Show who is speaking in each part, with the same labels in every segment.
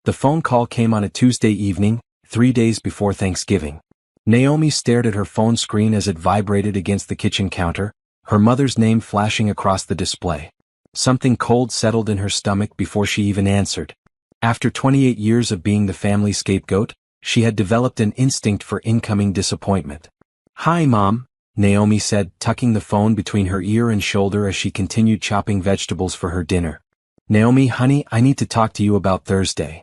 Speaker 1: The phone call came on a Tuesday evening, 3 days before Thanksgiving. Naomi stared at her phone screen as it vibrated against the kitchen counter, her mother's name flashing across the display. Something cold settled in her stomach before she even answered. After 28 years of being the family scapegoat, she had developed an instinct for incoming disappointment. "Hi, Mom," Naomi said, tucking the phone between her ear and shoulder as she continued chopping vegetables for her dinner. "Naomi, honey, I need to talk to you about Thursday."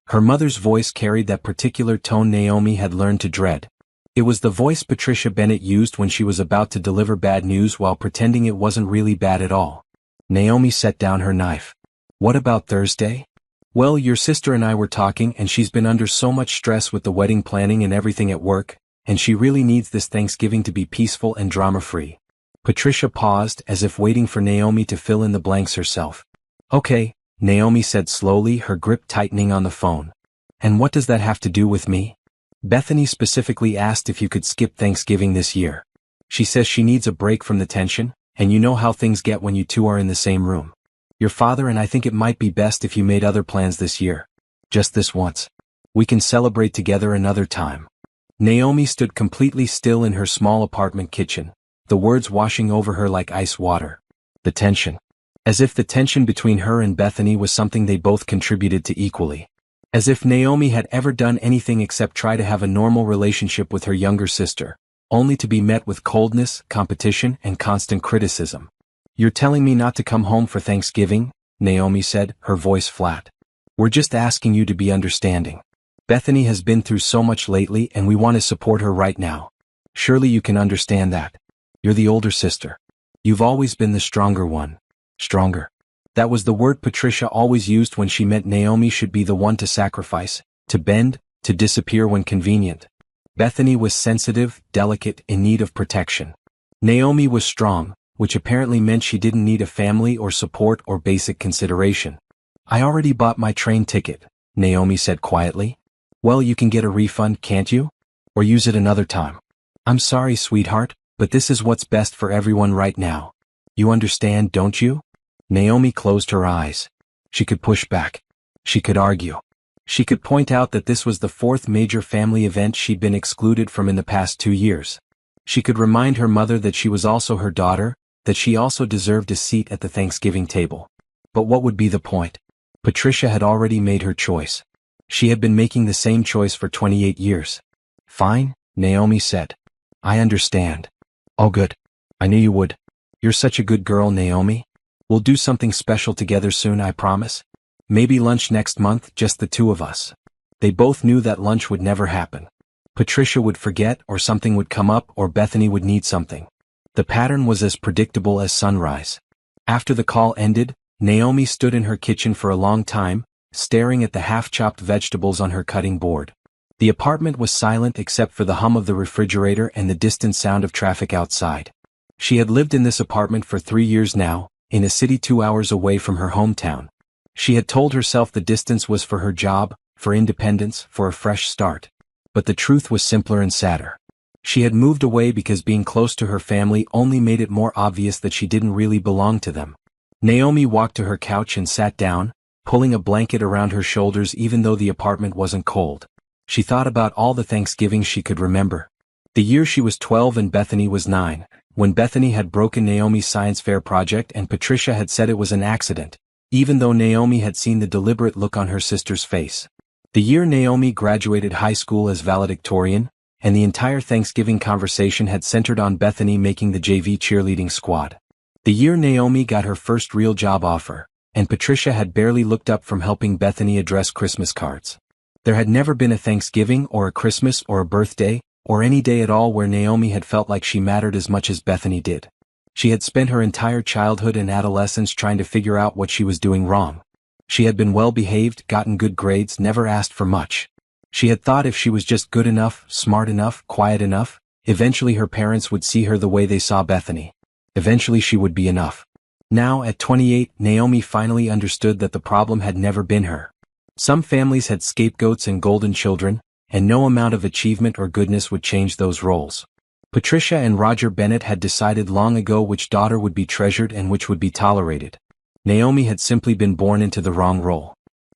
Speaker 1: Her mother's voice carried that particular tone Naomi had learned to dread. It was the voice Patricia Bennett used when she was about to deliver bad news while pretending it wasn't really bad at all. Naomi set down her knife. "What about Thursday?" "Well, your sister and I were talking and she's been under so much stress with the wedding planning and everything at work, and she really needs this Thanksgiving to be peaceful and drama-free." Patricia paused as if waiting for Naomi to fill in the blanks herself. "Okay," Naomi said slowly, her grip tightening on the phone. "And what does that have to do with me?" "Bethany specifically asked if you could skip Thanksgiving this year. She says she needs a break from the tension, and you know how things get when you two are in the same room. Your father and I think it might be best if you made other plans this year. Just this once. We can celebrate together another time." Naomi stood completely still in her small apartment kitchen, the words washing over her like ice water. The tension. As if the tension between her and Bethany was something they both contributed to equally. As if Naomi had ever done anything except try to have a normal relationship with her younger sister, only to be met with coldness, competition, and constant criticism. "You're telling me not to come home for Thanksgiving?" Naomi said, her voice flat. "We're just asking you to be understanding. Bethany has been through so much lately and we want to support her right now. Surely you can understand that. You're the older sister. You've always been the stronger one." Stronger. That was the word Patricia always used when she meant Naomi should be the one to sacrifice, to bend, to disappear when convenient. Bethany was sensitive, delicate, in need of protection. Naomi was strong, which apparently meant she didn't need a family or support or basic consideration. "I already bought my train ticket," Naomi said quietly. "Well, you can get a refund, can't you? Or use it another time." "I'm sorry, sweetheart, but this is what's best for everyone right now. You understand, don't you?" Naomi closed her eyes. She could push back. She could argue. She could point out that this was the fourth major family event she'd been excluded from in the past 2 years. She could remind her mother that she was also her daughter, that she also deserved a seat at the Thanksgiving table. But what would be the point? Patricia had already made her choice. She had been making the same choice for 28 years. "Fine," Naomi said. "I understand." "Oh good. I knew you would. You're such a good girl, Naomi. We'll do something special together soon, I promise. Maybe lunch next month, just the two of us." They both knew that lunch would never happen. Patricia would forget, or something would come up, or Bethany would need something. The pattern was as predictable as sunrise. After the call ended, Naomi stood in her kitchen for a long time, staring at the half-chopped vegetables on her cutting board. The apartment was silent except for the hum of the refrigerator and the distant sound of traffic outside. She had lived in this apartment for 3 years now, in a city 2 hours away from her hometown. She had told herself the distance was for her job, for independence, for a fresh start. But the truth was simpler and sadder. She had moved away because being close to her family only made it more obvious that she didn't really belong to them. Naomi walked to her couch and sat down, pulling a blanket around her shoulders even though the apartment wasn't cold. She thought about all the Thanksgivings she could remember. The year she was 12 and Bethany was 9, when Bethany had broken Naomi's science fair project and Patricia had said it was an accident, even though Naomi had seen the deliberate look on her sister's face. The year Naomi graduated high school as valedictorian, and the entire Thanksgiving conversation had centered on Bethany making the JV cheerleading squad. The year Naomi got her first real job offer, and Patricia had barely looked up from helping Bethany address Christmas cards. There had never been a Thanksgiving or a Christmas or a birthday, or any day at all where Naomi had felt like she mattered as much as Bethany did. She had spent her entire childhood and adolescence trying to figure out what she was doing wrong. She had been well-behaved, gotten good grades, never asked for much. She had thought if she was just good enough, smart enough, quiet enough, eventually her parents would see her the way they saw Bethany. Eventually she would be enough. Now, at 28, Naomi finally understood that the problem had never been her. Some families had scapegoats and golden children, and no amount of achievement or goodness would change those roles. Patricia and Roger Bennett had decided long ago which daughter would be treasured and which would be tolerated. Naomi had simply been born into the wrong role.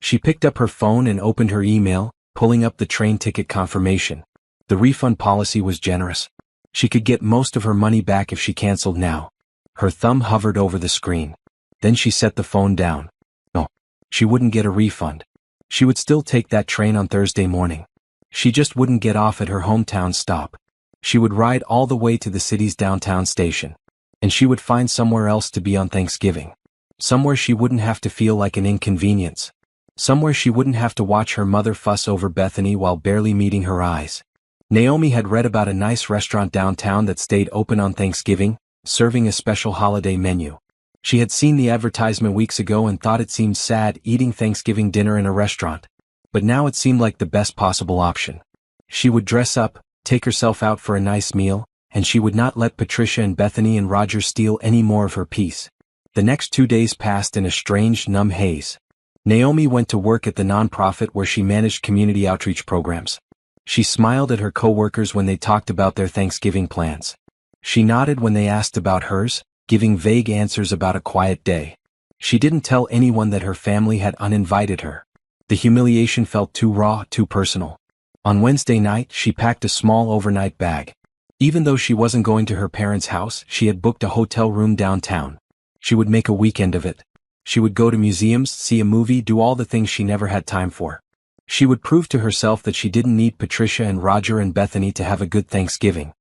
Speaker 1: She picked up her phone and opened her email, pulling up the train ticket confirmation. The refund policy was generous. She could get most of her money back if she canceled now. Her thumb hovered over the screen. Then she set the phone down. No, she wouldn't get a refund. She would still take that train on Thursday morning. She just wouldn't get off at her hometown stop. She would ride all the way to the city's downtown station. And she would find somewhere else to be on Thanksgiving. Somewhere she wouldn't have to feel like an inconvenience. Somewhere she wouldn't have to watch her mother fuss over Bethany while barely meeting her eyes. Naomi had read about a nice restaurant downtown that stayed open on Thanksgiving, serving a special holiday menu. She had seen the advertisement weeks ago and thought it seemed sad eating Thanksgiving dinner in a restaurant. But now it seemed like the best possible option. She would dress up, take herself out for a nice meal, and she would not let Patricia and Bethany and Roger steal any more of her peace. The next 2 days passed in a strange, numb haze. Naomi went to work at the nonprofit where she managed community outreach programs. She smiled at her coworkers when they talked about their Thanksgiving plans. She nodded when they asked about hers, giving vague answers about a quiet day. She didn't tell anyone that her family had uninvited her. The humiliation felt too raw, too personal. On Wednesday night, she packed a small overnight bag. Even though she wasn't going to her parents' house, she had booked a hotel room downtown. She would make a weekend of it. She would go to museums, see a movie, do all the things she never had time for. She would prove to herself that she didn't need Patricia and Roger and Bethany to have a good Thanksgiving.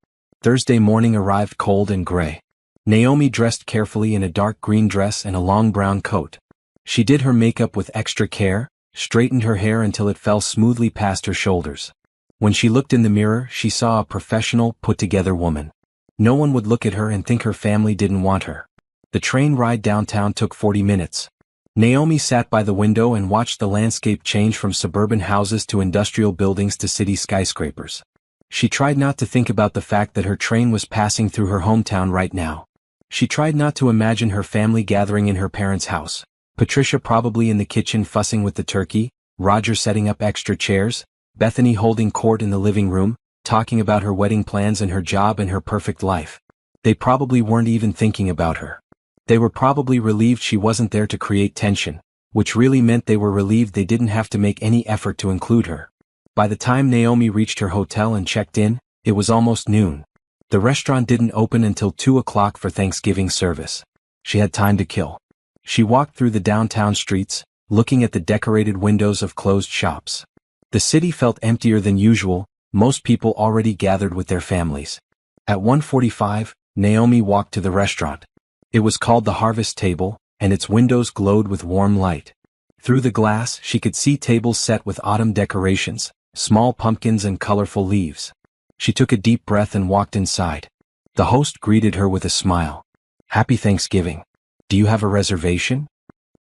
Speaker 1: Thursday morning arrived cold and gray. Naomi dressed carefully in a dark green dress and a long brown coat. She did her makeup with extra care, straightened her hair until it fell smoothly past her shoulders. When she looked in the mirror, she saw a professional, put-together woman. No one would look at her and think her family didn't want her. The train ride downtown took 40 minutes. Naomi sat by the window and watched the landscape change from suburban houses to industrial buildings to city skyscrapers. She tried not to think about the fact that her train was passing through her hometown right now. She tried not to imagine her family gathering in her parents' house. Patricia probably in the kitchen fussing with the turkey, Roger setting up extra chairs, Bethany holding court in the living room, talking about her wedding plans and her job and her perfect life. They probably weren't even thinking about her. They were probably relieved she wasn't there to create tension, which really meant they were relieved they didn't have to make any effort to include her. By the time Naomi reached her hotel and checked in, it was almost noon. The restaurant didn't open until 2 o'clock for Thanksgiving service. She had time to kill. She walked through the downtown streets, looking at the decorated windows of closed shops. The city felt emptier than usual, most people already gathered with their families. At 1:45, Naomi walked to the restaurant. It was called the Harvest Table, and its windows glowed with warm light. Through the glass, she could see tables set with autumn decorations, small pumpkins and colorful leaves. She took a deep breath and walked inside. The host greeted her with a smile. "Happy Thanksgiving. Do you have a reservation?"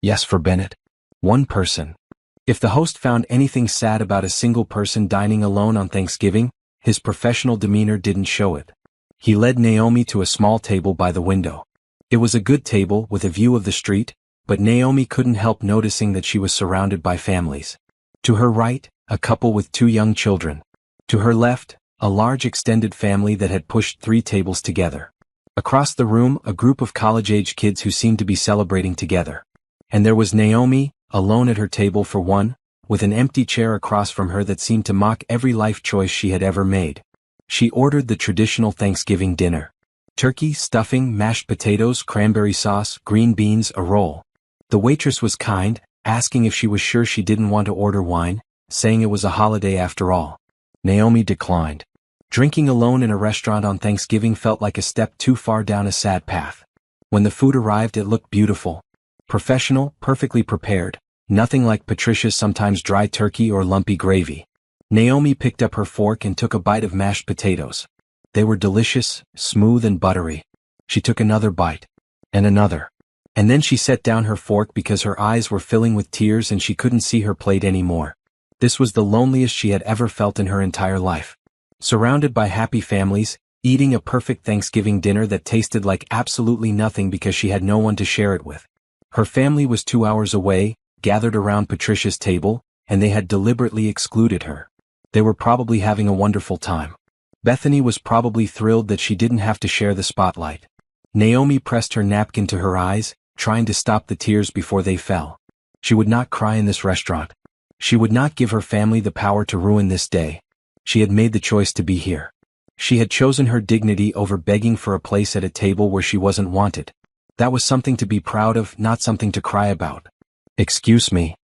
Speaker 1: "Yes, for Bennett." One person. If the host found anything sad about a single person dining alone on Thanksgiving, his professional demeanor didn't show it. He led Naomi to a small table by the window. It was a good table with a view of the street, but Naomi couldn't help noticing that she was surrounded by families. To her right, a couple with 2 young children. To her left, a large extended family that had pushed 3 tables together. Across the room, a group of college-age kids who seemed to be celebrating together. And there was Naomi, alone at her table for one, with an empty chair across from her that seemed to mock every life choice she had ever made. She ordered the traditional Thanksgiving dinner. Turkey, stuffing, mashed potatoes, cranberry sauce, green beans, a roll. The waitress was kind, asking if she was sure she didn't want to order wine, saying it was a holiday after all. Naomi declined. Drinking alone in a restaurant on Thanksgiving felt like a step too far down a sad path. When the food arrived, it looked beautiful. Professional, perfectly prepared, nothing like Patricia's sometimes dry turkey or lumpy gravy. Naomi picked up her fork and took a bite of mashed potatoes. They were delicious, smooth and buttery. She took another bite. And another. And then she set down her fork because her eyes were filling with tears and she couldn't see her plate anymore. This was the loneliest she had ever felt in her entire life. Surrounded by happy families, eating a perfect Thanksgiving dinner that tasted like absolutely nothing because she had no one to share it with. Her family was 2 hours away, gathered around Patricia's table, and they had deliberately excluded her. They were probably having a wonderful time. Bethany was probably thrilled that she didn't have to share the spotlight. Naomi pressed her napkin to her eyes, trying to stop the tears before they fell. She would not cry in this restaurant. She would not give her family the power to ruin this day. She had made the choice to be here. She had chosen her dignity over begging for a place at a table where she wasn't wanted. That was something to be proud of, not something to cry about. "Excuse me."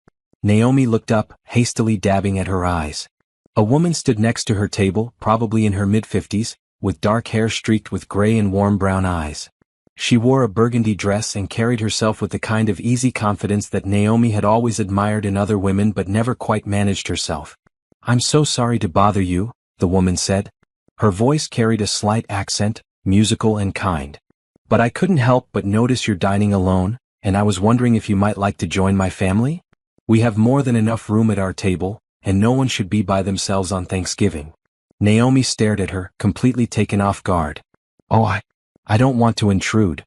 Speaker 1: Naomi looked up, hastily dabbing at her eyes. A woman stood next to her table, probably in her mid-50s, with dark hair streaked with gray and warm brown eyes. She wore a burgundy dress and carried herself with the kind of easy confidence that Naomi had always admired in other women but never quite managed herself. "I'm so sorry to bother you," the woman said. Her voice carried a slight accent, musical and kind. "But I couldn't help but notice you're dining alone, and I was wondering if you might like to join my family? We have more than enough room at our table, and no one should be by themselves on Thanksgiving." Naomi stared at her, completely taken off guard. "Oh, I don't want to intrude."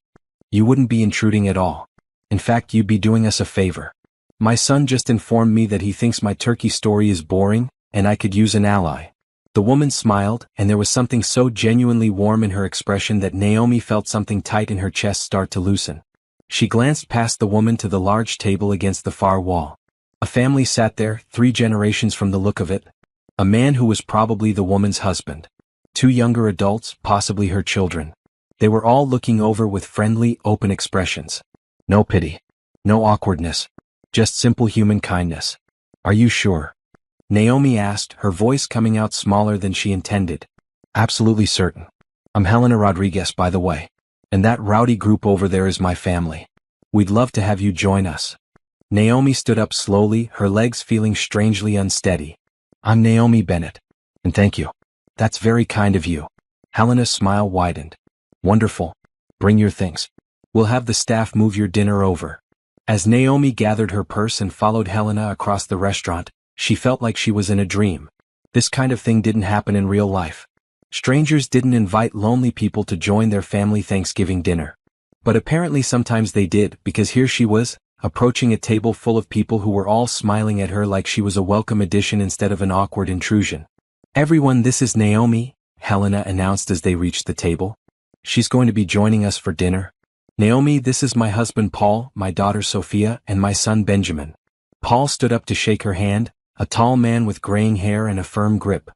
Speaker 1: "You wouldn't be intruding at all. In fact, you'd be doing us a favor. My son just informed me that he thinks my turkey story is boring, and I could use an ally." The woman smiled, and there was something so genuinely warm in her expression that Naomi felt something tight in her chest start to loosen. She glanced past the woman to the large table against the far wall. A family sat there, 3 generations from the look of it. A man who was probably the woman's husband. 2 younger adults, possibly her children. They were all looking over with friendly, open expressions. No pity. No awkwardness. Just simple human kindness. "Are you sure?" Naomi asked, her voice coming out smaller than she intended. "Absolutely certain. I'm Helena Rodriguez, by the way. And that rowdy group over there is my family. We'd love to have you join us." Naomi stood up slowly, her legs feeling strangely unsteady. "I'm Naomi Bennett. And thank you. That's very kind of you." Helena's smile widened. "Wonderful. Bring your things. We'll have the staff move your dinner over." As Naomi gathered her purse and followed Helena across the restaurant, she felt like she was in a dream. This kind of thing didn't happen in real life. Strangers didn't invite lonely people to join their family Thanksgiving dinner. But apparently sometimes they did, because here she was, approaching a table full of people who were all smiling at her like she was a welcome addition instead of an awkward intrusion. "Everyone, this is Naomi," Helena announced as they reached the table. "She's going to be joining us for dinner. Naomi, this is my husband Paul, my daughter Sophia, and my son Benjamin." Paul stood up to shake her hand, a tall man with graying hair and a firm grip.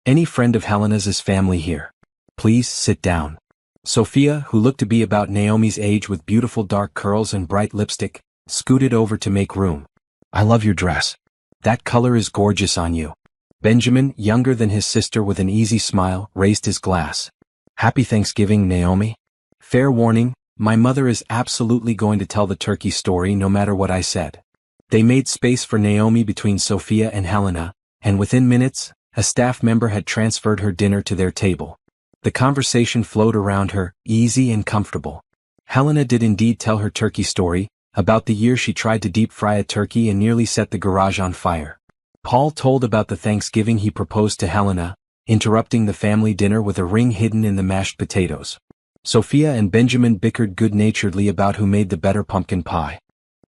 Speaker 1: "Any friend of Helena's is family here. Please sit down." Sophia, who looked to be about Naomi's age with beautiful dark curls and bright lipstick, scooted over to make room. "I love your dress. That color is gorgeous on you." Benjamin, younger than his sister with an easy smile, raised his glass. "Happy Thanksgiving, Naomi. Fair warning, my mother is absolutely going to tell the turkey story no matter what I said." They made space for Naomi between Sophia and Helena, and within minutes, a staff member had transferred her dinner to their table. The conversation flowed around her, easy and comfortable. Helena did indeed tell her turkey story, about the year she tried to deep fry a turkey and nearly set the garage on fire. Paul told about the Thanksgiving he proposed to Helena, interrupting the family dinner with a ring hidden in the mashed potatoes. Sophia and Benjamin bickered good-naturedly about who made the better pumpkin pie.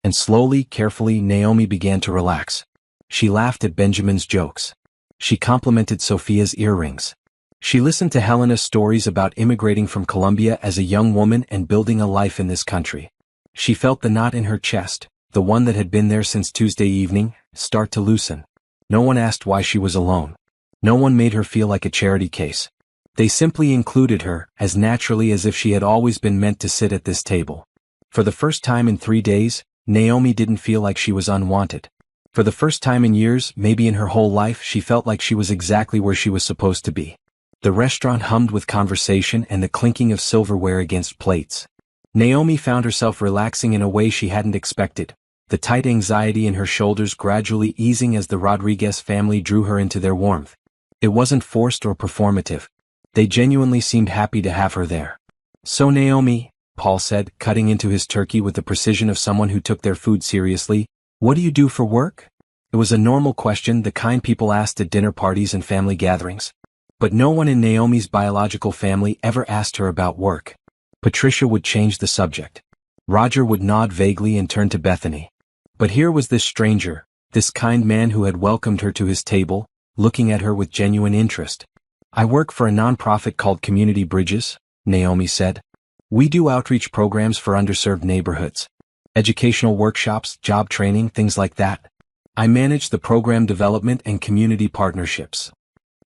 Speaker 1: And slowly, carefully, Naomi began to relax. She laughed at Benjamin's jokes. She complimented Sophia's earrings. She listened to Helena's stories about immigrating from Colombia as a young woman and building a life in this country. She felt the knot in her chest, the one that had been there since Tuesday evening, start to loosen. No one asked why she was alone. No one made her feel like a charity case. They simply included her, as naturally as if she had always been meant to sit at this table. For the first time in 3 days, Naomi didn't feel like she was unwanted. For the first time in years, maybe in her whole life, she felt like she was exactly where she was supposed to be. The restaurant hummed with conversation and the clinking of silverware against plates. Naomi found herself relaxing in a way she hadn't expected, the tight anxiety in her shoulders gradually easing as the Rodriguez family drew her into their warmth. It wasn't forced or performative. They genuinely seemed happy to have her there. "So Naomi," Paul said, cutting into his turkey with the precision of someone who took their food seriously, "what do you do for work?" It was a normal question, the kind people asked at dinner parties and family gatherings. But no one in Naomi's biological family ever asked her about work. Patricia would change the subject. Roger would nod vaguely and turn to Bethany. But here was this stranger, this kind man who had welcomed her to his table, looking at her with genuine interest. "I work for a nonprofit called Community Bridges," Naomi said. "We do outreach programs for underserved neighborhoods. Educational workshops, job training, things like that. I manage the program development and community partnerships.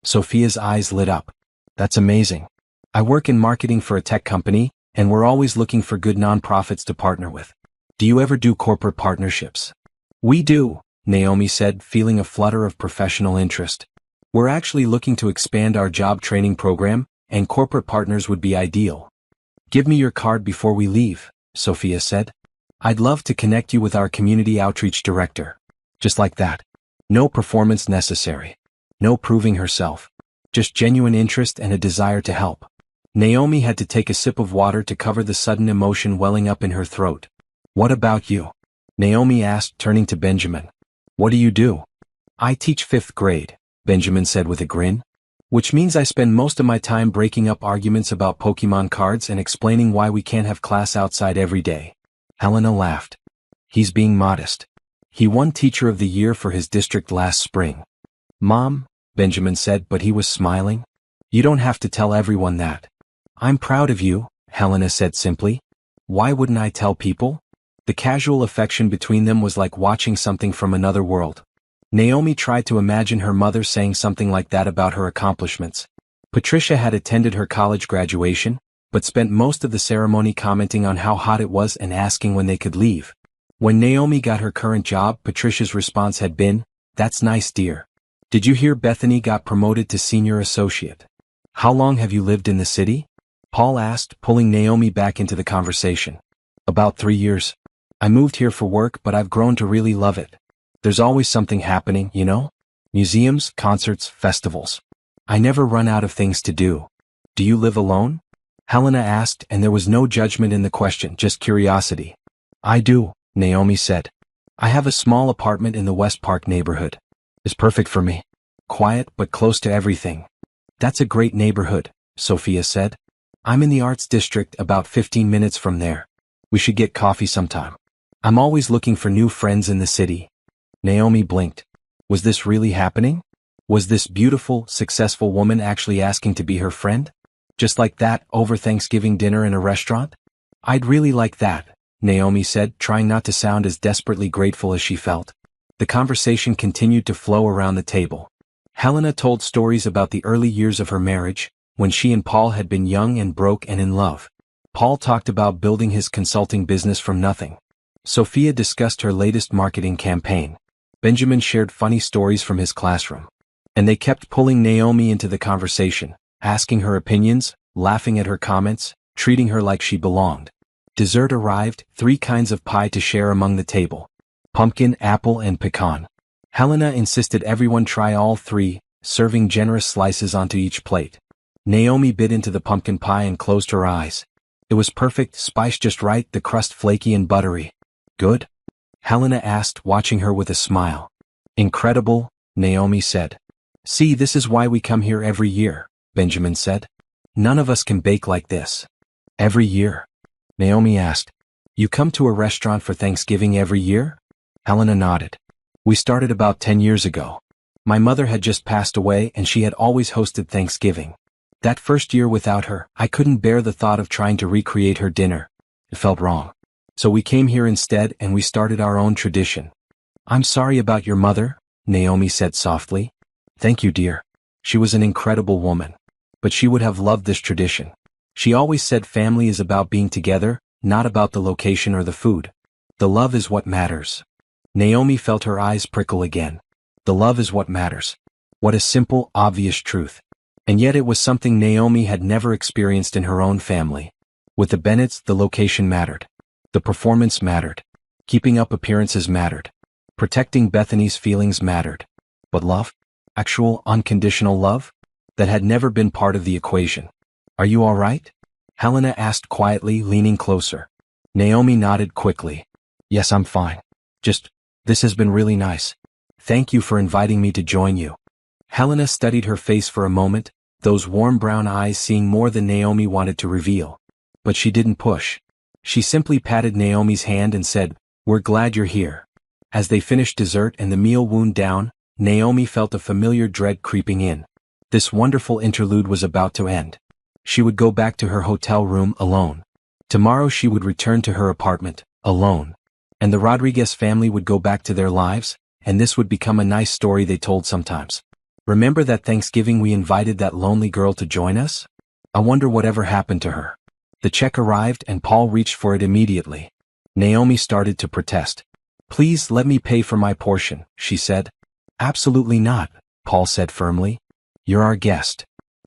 Speaker 1: Sophia's eyes lit up. That's amazing. I work in marketing for a tech company, and we're always looking for good nonprofits to partner with. Do you ever do corporate partnerships? We do, Naomi said, feeling a flutter of professional interest. We're actually looking to expand our job training program, and corporate partners would be ideal. Give me your card before we leave, Sophia said. I'd love to connect you with our community outreach director. Just like that. No performance necessary. No proving herself. Just genuine interest and a desire to help. Naomi had to take a sip of water to cover the sudden emotion welling up in her throat. What about you? Naomi asked, turning to Benjamin. What do you do? I teach 5th grade, Benjamin said with a grin. Which means I spend most of my time breaking up arguments about Pokemon cards and explaining why we can't have class outside every day. Helena laughed. He's being modest. He won Teacher of the Year for his district last spring. Mom, Benjamin said, but he was smiling. You don't have to tell everyone that. I'm proud of you, Helena said simply. Why wouldn't I tell people? The casual affection between them was like watching something from another world. Naomi tried to imagine her mother saying something like that about her accomplishments. Patricia had attended her college graduation, but spent most of the ceremony commenting on how hot it was and asking when they could leave. When Naomi got her current job, Patricia's response had been, "That's nice, dear. Did you hear Bethany got promoted to senior associate? How long have you lived in the city?" Paul asked, pulling Naomi back into the conversation. About 3 years. I moved here for work, but I've grown to really love it. There's always something happening, you know? Museums, concerts, festivals. I never run out of things to do. Do you live alone? Helena asked, and there was no judgment in the question, just curiosity. I do, Naomi said. I have a small apartment in the West Park neighborhood. It's perfect for me. Quiet, but close to everything. That's a great neighborhood, Sophia said. I'm in the Arts District, about 15 minutes from there. We should get coffee sometime. I'm always looking for new friends in the city. Naomi blinked. Was this really happening? Was this beautiful, successful woman actually asking to be her friend? Just like that, over Thanksgiving dinner in a restaurant? I'd really like that, Naomi said, trying not to sound as desperately grateful as she felt. The conversation continued to flow around the table. Helena told stories about the early years of her marriage, when she and Paul had been young and broke and in love. Paul talked about building his consulting business from nothing. Sophia discussed her latest marketing campaign. Benjamin shared funny stories from his classroom. And they kept pulling Naomi into the conversation, asking her opinions, laughing at her comments, treating her like she belonged. Dessert arrived, 3 kinds of pie to share among the table. Pumpkin, apple, and pecan. Helena insisted everyone try all 3, serving generous slices onto each plate. Naomi bit into the pumpkin pie and closed her eyes. It was perfect, spiced just right, the crust flaky and buttery. Good? Helena asked, watching her with a smile. Incredible, Naomi said. See, this is why we come here every year, Benjamin said. None of us can bake like this. Every year? Naomi asked. You come to a restaurant for Thanksgiving every year? Helena nodded. We started about 10 years ago. My mother had just passed away and she had always hosted Thanksgiving. That first year without her, I couldn't bear the thought of trying to recreate her dinner. It felt wrong. So we came here instead and we started our own tradition. I'm sorry about your mother, Naomi said softly. Thank you, dear. She was an incredible woman. But she would have loved this tradition. She always said family is about being together, not about the location or the food. The love is what matters. Naomi felt her eyes prickle again. The love is what matters. What a simple, obvious truth. And yet it was something Naomi had never experienced in her own family. With the Bennetts, the location mattered. The performance mattered. Keeping up appearances mattered. Protecting Bethany's feelings mattered. But love? Actual, unconditional love? That had never been part of the equation. Are you all right? Helena asked quietly, leaning closer. Naomi nodded quickly. Yes, I'm fine. This has been really nice. Thank you for inviting me to join you. Helena studied her face for a moment, those warm brown eyes seeing more than Naomi wanted to reveal. But she didn't push. She simply patted Naomi's hand and said, We're glad you're here. As they finished dessert and the meal wound down, Naomi felt a familiar dread creeping in. This wonderful interlude was about to end. She would go back to her hotel room alone. Tomorrow she would return to her apartment, alone. And the Rodriguez family would go back to their lives, and this would become a nice story they told sometimes. Remember that Thanksgiving we invited that lonely girl to join us? I wonder whatever happened to her. The check arrived and Paul reached for it immediately. Naomi started to protest. Please let me pay for my portion, she said. Absolutely not, Paul said firmly. You're our guest.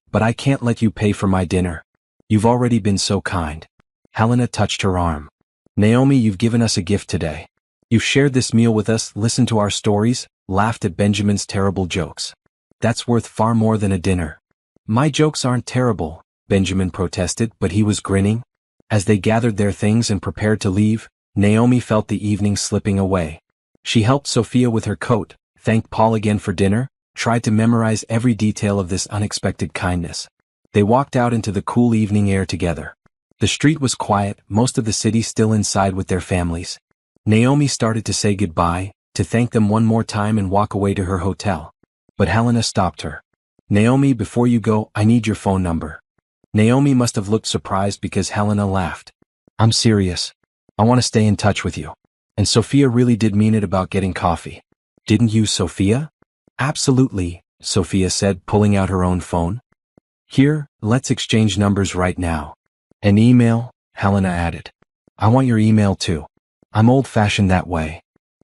Speaker 1: But I can't let you pay for my dinner. You've already been so kind. Helena touched her arm. Naomi, you've given us a gift today. You've shared this meal with us, listened to our stories, laughed at Benjamin's terrible jokes. That's worth far more than a dinner. My jokes aren't terrible, Benjamin protested, but he was grinning. As they gathered their things and prepared to leave, Naomi felt the evening slipping away. She helped Sophia with her coat, thanked Paul again for dinner, tried to memorize every detail of this unexpected kindness. They walked out into the cool evening air together. The street was quiet, most of the city still inside with their families. Naomi started to say goodbye, to thank them one more time and walk away to her hotel. But Helena stopped her. Naomi, before you go, I need your phone number. Naomi must have looked surprised because Helena laughed. I'm serious. I want to stay in touch with you. And Sophia really did mean it about getting coffee. Didn't you, Sophia? Absolutely, Sophia said, pulling out her own phone. Here, let's exchange numbers right now. An email, Helena added. I want your email too. I'm old-fashioned that way.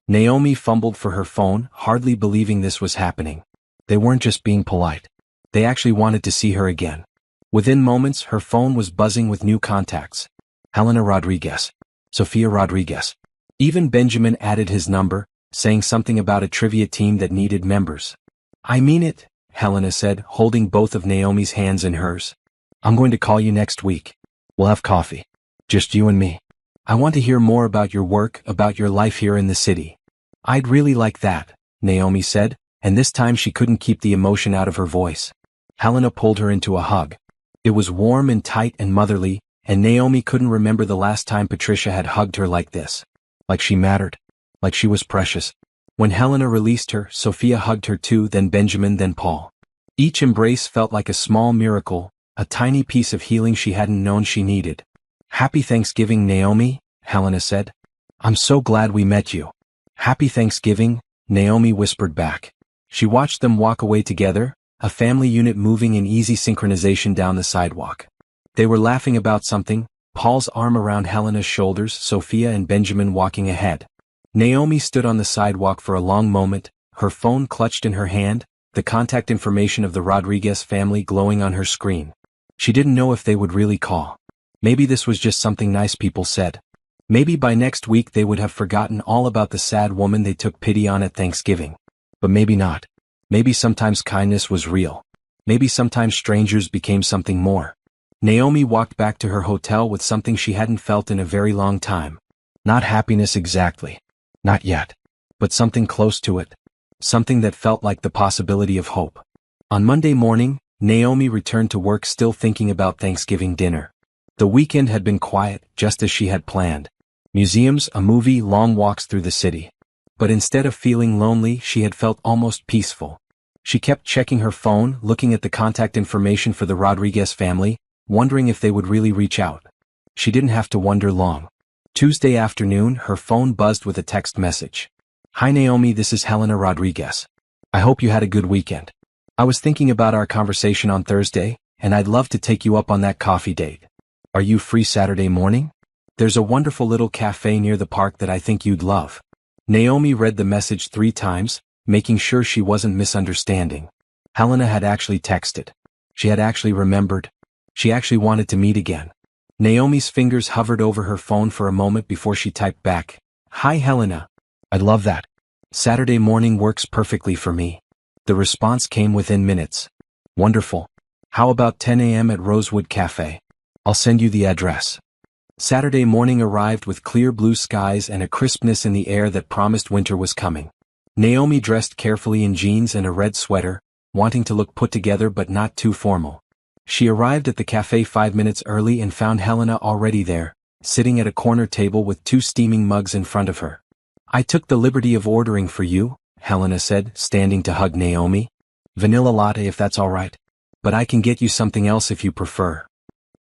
Speaker 1: Naomi fumbled for her phone, hardly believing this was happening. They weren't just being polite. They actually wanted to see her again. Within moments, her phone was buzzing with new contacts. Helena Rodriguez. Sophia Rodriguez. Even Benjamin added his number, saying something about a trivia team that needed members. I mean it, Helena said, holding both of Naomi's hands in hers. I'm going to call you next week. We'll have coffee. Just you and me. I want to hear more about your work, about your life here in the city. I'd really like that, Naomi said, and this time she couldn't keep the emotion out of her voice. Helena pulled her into a hug. It was warm and tight and motherly, and Naomi couldn't remember the last time Patricia had hugged her like this. Like she mattered. Like she was precious. When Helena released her, Sophia hugged her too, then Benjamin, then Paul. Each embrace felt like a small miracle, a tiny piece of healing she hadn't known she needed. Happy Thanksgiving, Naomi, Helena said. I'm so glad we met you. Happy Thanksgiving, Naomi whispered back. She watched them walk away together, a family unit moving in easy synchronization down the sidewalk. They were laughing about something, Paul's arm around Helena's shoulders, Sophia and Benjamin walking ahead. Naomi stood on the sidewalk for a long moment, her phone clutched in her hand, the contact information of the Rodriguez family glowing on her screen. She didn't know if they would really call. Maybe this was just something nice people said. Maybe by next week they would have forgotten all about the sad woman they took pity on at Thanksgiving. But maybe not. Maybe sometimes kindness was real. Maybe sometimes strangers became something more. Naomi walked back to her hotel with something she hadn't felt in a very long time. Not happiness exactly. Not yet. But something close to it. Something that felt like the possibility of hope. On Monday morning, Naomi returned to work still thinking about Thanksgiving dinner. The weekend had been quiet, just as she had planned. Museums, a movie, long walks through the city. But instead of feeling lonely, she had felt almost peaceful. She kept checking her phone, looking at the contact information for the Rodriguez family, wondering if they would really reach out. She didn't have to wonder long. Tuesday afternoon, her phone buzzed with a text message. Hi Naomi, this is Helena Rodriguez. I hope you had a good weekend. I was thinking about our conversation on Thursday, and I'd love to take you up on that coffee date. Are you free Saturday morning? There's a wonderful little cafe near the park that I think you'd love. Naomi read the message 3 times, making sure she wasn't misunderstanding. Helena had actually texted. She had actually remembered. She actually wanted to meet again. Naomi's fingers hovered over her phone for a moment before she typed back. Hi Helena. I'd love that. Saturday morning works perfectly for me. The response came within minutes. Wonderful. How about 10 a.m. at Rosewood Cafe? I'll send you the address. Saturday morning arrived with clear blue skies and a crispness in the air that promised winter was coming. Naomi dressed carefully in jeans and a red sweater, wanting to look put together but not too formal. She arrived at the cafe 5 minutes early and found Helena already there, sitting at a corner table with 2 steaming mugs in front of her. I took the liberty of ordering for you, Helena said, standing to hug Naomi. Vanilla latte if that's all right. But I can get you something else if you prefer.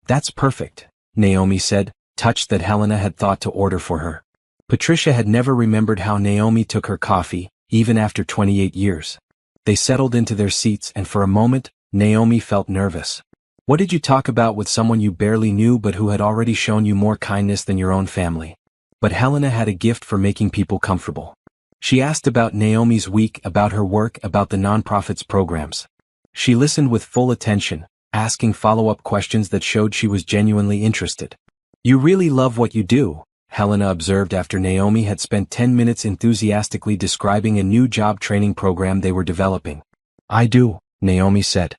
Speaker 1: That's perfect, Naomi said, touched that Helena had thought to order for her. Patricia had never remembered how Naomi took her coffee, even after 28 years. They settled into their seats and for a moment, Naomi felt nervous. What did you talk about with someone you barely knew but who had already shown you more kindness than your own family? But Helena had a gift for making people comfortable. She asked about Naomi's week, about her work, about the nonprofits programs. She listened with full attention, asking follow-up questions that showed she was genuinely interested. You really love what you do, Helena observed after Naomi had spent 10 minutes enthusiastically describing a new job training program they were developing. I do, Naomi said.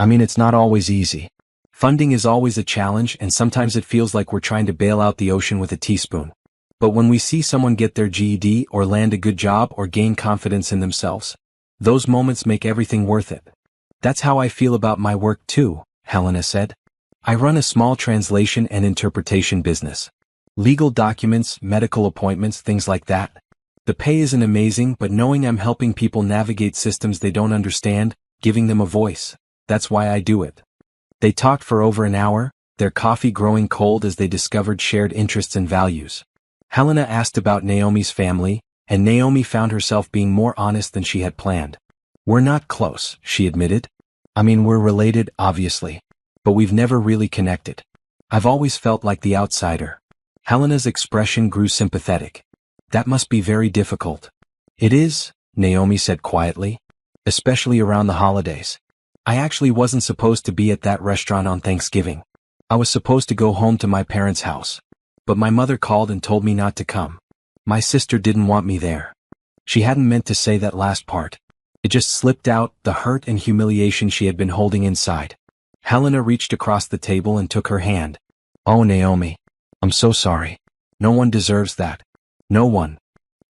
Speaker 1: I mean, it's not always easy. Funding is always a challenge and sometimes it feels like we're trying to bail out the ocean with a teaspoon. But when we see someone get their GED or land a good job or gain confidence in themselves, those moments make everything worth it. That's how I feel about my work too, Helena said. I run a small translation and interpretation business. Legal documents, medical appointments, things like that. The pay isn't amazing, but knowing I'm helping people navigate systems they don't understand, giving them a voice, that's why I do it. They talked for over an hour, their coffee growing cold as they discovered shared interests and values. Helena asked about Naomi's family, and Naomi found herself being more honest than she had planned. We're not close, she admitted. I mean, we're related, obviously. But we've never really connected. I've always felt like the outsider. Helena's expression grew sympathetic. That must be very difficult. It is, Naomi said quietly. Especially around the holidays. I actually wasn't supposed to be at that restaurant on Thanksgiving. I was supposed to go home to my parents' house. But my mother called and told me not to come. My sister didn't want me there. She hadn't meant to say that last part. It just slipped out, the hurt and humiliation she had been holding inside. Helena reached across the table and took her hand. Oh, Naomi. I'm so sorry. No one deserves that. No one.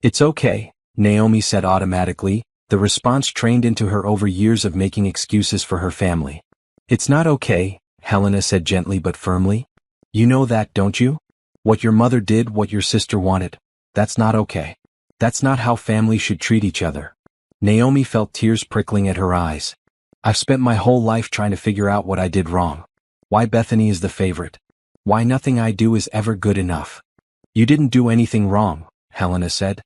Speaker 1: It's okay, Naomi said automatically, the response trained into her over years of making excuses for her family. It's not okay, Helena said gently but firmly. You know that, don't you? What your mother did, what your sister wanted. That's not okay. That's not how families should treat each other. Naomi felt tears prickling at her eyes. I've spent my whole life trying to figure out what I did wrong. Why Bethany is the favorite. Why nothing I do is ever good enough. You didn't do anything wrong, Helena said.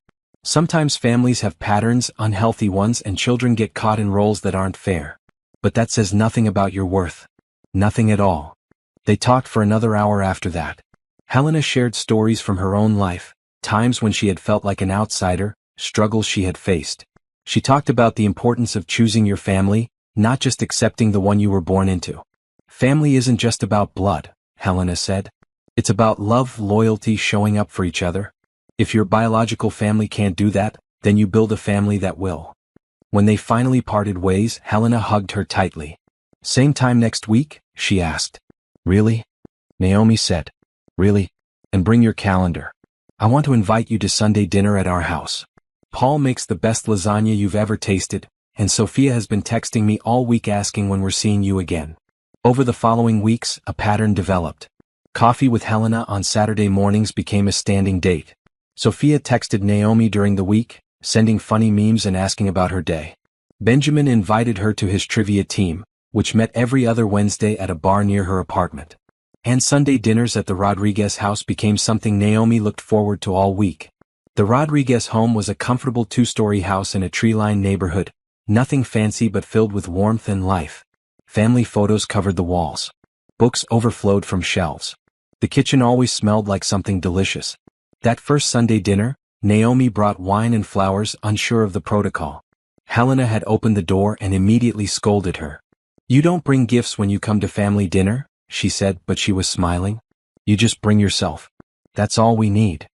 Speaker 1: Sometimes families have patterns, unhealthy ones, and children get caught in roles that aren't fair. But that says nothing about your worth. Nothing at all. They talked for another hour after that. Helena shared stories from her own life, times when she had felt like an outsider, struggles she had faced. She talked about the importance of choosing your family, not just accepting the one you were born into. Family isn't just about blood, Helena said. It's about love, loyalty, showing up for each other. If your biological family can't do that, then you build a family that will. When they finally parted ways, Helena hugged her tightly. Same time next week? She asked. Really? Naomi said. Really? And bring your calendar. I want to invite you to Sunday dinner at our house. Paul makes the best lasagna you've ever tasted, and Sophia has been texting me all week asking when we're seeing you again. Over the following weeks, a pattern developed. Coffee with Helena on Saturday mornings became a standing date. Sophia texted Naomi during the week, sending funny memes and asking about her day. Benjamin invited her to his trivia team, which met every other Wednesday at a bar near her apartment. And Sunday dinners at the Rodriguez house became something Naomi looked forward to all week. The Rodriguez home was a comfortable two-story house in a tree-lined neighborhood, nothing fancy but filled with warmth and life. Family photos covered the walls. Books overflowed from shelves. The kitchen always smelled like something delicious. That first Sunday dinner, Naomi brought wine and flowers, unsure of the protocol. Helena had opened the door and immediately scolded her. You don't bring gifts when you come to family dinner, she said, but she was smiling. You just bring yourself. That's all we need.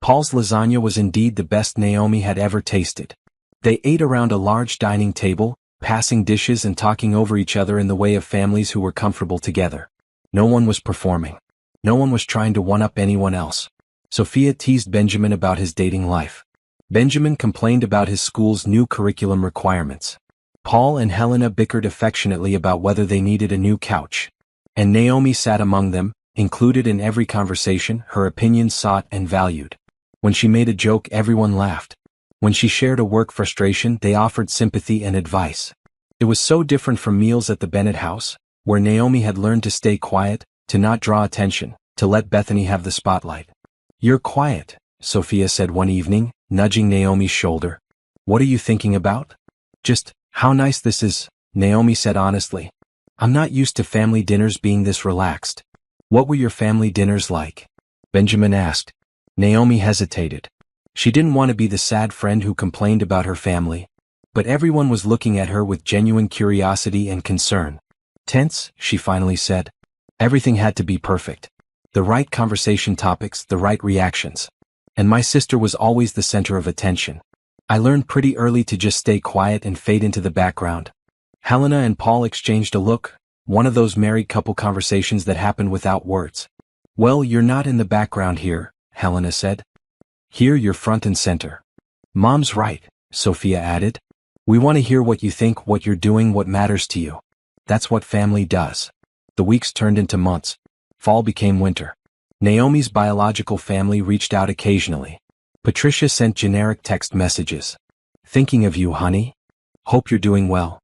Speaker 1: Paul's lasagna was indeed the best Naomi had ever tasted. They ate around a large dining table, passing dishes and talking over each other in the way of families who were comfortable together. No one was performing. No one was trying to one-up anyone else. Sophia teased Benjamin about his dating life. Benjamin complained about his school's new curriculum requirements. Paul and Helena bickered affectionately about whether they needed a new couch. And Naomi sat among them, included in every conversation, her opinions sought and valued. When she made a joke, everyone laughed. When she shared a work frustration, they offered sympathy and advice. It was so different from meals at the Bennett house, where Naomi had learned to stay quiet, to not draw attention, to let Bethany have the spotlight. You're quiet, Sophia said one evening, nudging Naomi's shoulder. What are you thinking about? Just how nice this is, Naomi said honestly. I'm not used to family dinners being this relaxed. What were your family dinners like? Benjamin asked. Naomi hesitated. She didn't want to be the sad friend who complained about her family. But everyone was looking at her with genuine curiosity and concern. Tense, she finally said. Everything had to be perfect. The right conversation topics, the right reactions. And my sister was always the center of attention. I learned pretty early to just stay quiet and fade into the background. Helena and Paul exchanged a look, one of those married couple conversations that happen without words. Well, you're not in the background here, Helena said. Here you're front and center. Mom's right, Sophia added. We want to hear what you think, what you're doing, what matters to you. That's what family does. The weeks turned into months. Fall became winter. Naomi's biological family reached out occasionally. Patricia sent generic text messages. Thinking of you, honey. Hope you're doing well.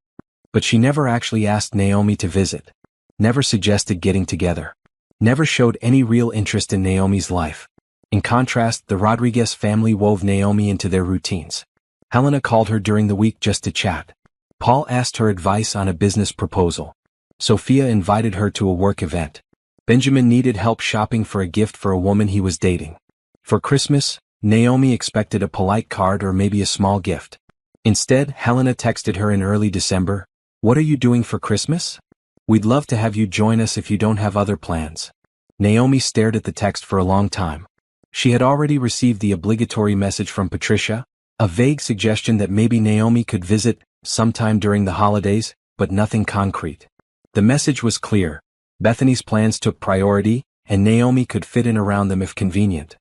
Speaker 1: But she never actually asked Naomi to visit. Never suggested getting together. Never showed any real interest in Naomi's life. In contrast, the Rodriguez family wove Naomi into their routines. Helena called her during the week just to chat. Paul asked her advice on a business proposal. Sophia invited her to a work event. Benjamin needed help shopping for a gift for a woman he was dating. For Christmas, Naomi expected a polite card or maybe a small gift. Instead, Helena texted her in early December, "What are you doing for Christmas? We'd love to have you join us if you don't have other plans." Naomi stared at the text for a long time. She had already received the obligatory message from Patricia, a vague suggestion that maybe Naomi could visit sometime during the holidays, but nothing concrete. The message was clear. Bethany's plans took priority, and Naomi could fit in around them if convenient.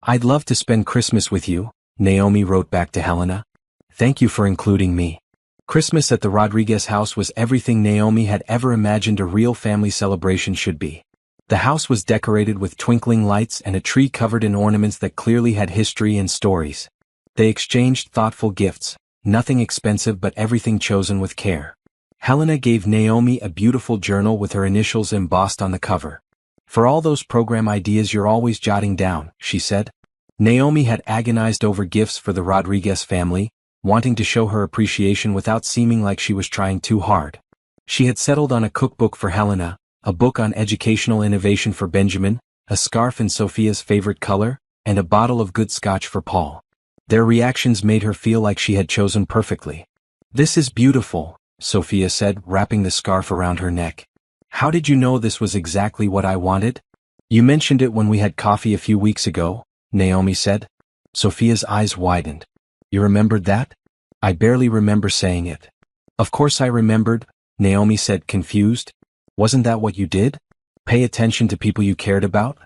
Speaker 1: I'd love to spend Christmas with you, Naomi wrote back to Helena. Thank you for including me. Christmas at the Rodriguez house was everything Naomi had ever imagined a real family celebration should be. The house was decorated with twinkling lights and a tree covered in ornaments that clearly had history and stories. They exchanged thoughtful gifts, nothing expensive but everything chosen with care. Helena gave Naomi a beautiful journal with her initials embossed on the cover. For all those program ideas you're always jotting down, she said. Naomi had agonized over gifts for the Rodriguez family, wanting to show her appreciation without seeming like she was trying too hard. She had settled on a cookbook for Helena, a book on educational innovation for Benjamin, a scarf in Sophia's favorite color, and a bottle of good scotch for Paul. Their reactions made her feel like she had chosen perfectly. This is beautiful, Sophia said, wrapping the scarf around her neck. How did you know this was exactly what I wanted? You mentioned it when we had coffee a few weeks ago, Naomi said. Sophia's eyes widened. You remembered that? I barely remember saying it. Of course I remembered, Naomi said, confused. Wasn't that what you did? Pay attention to people you cared about?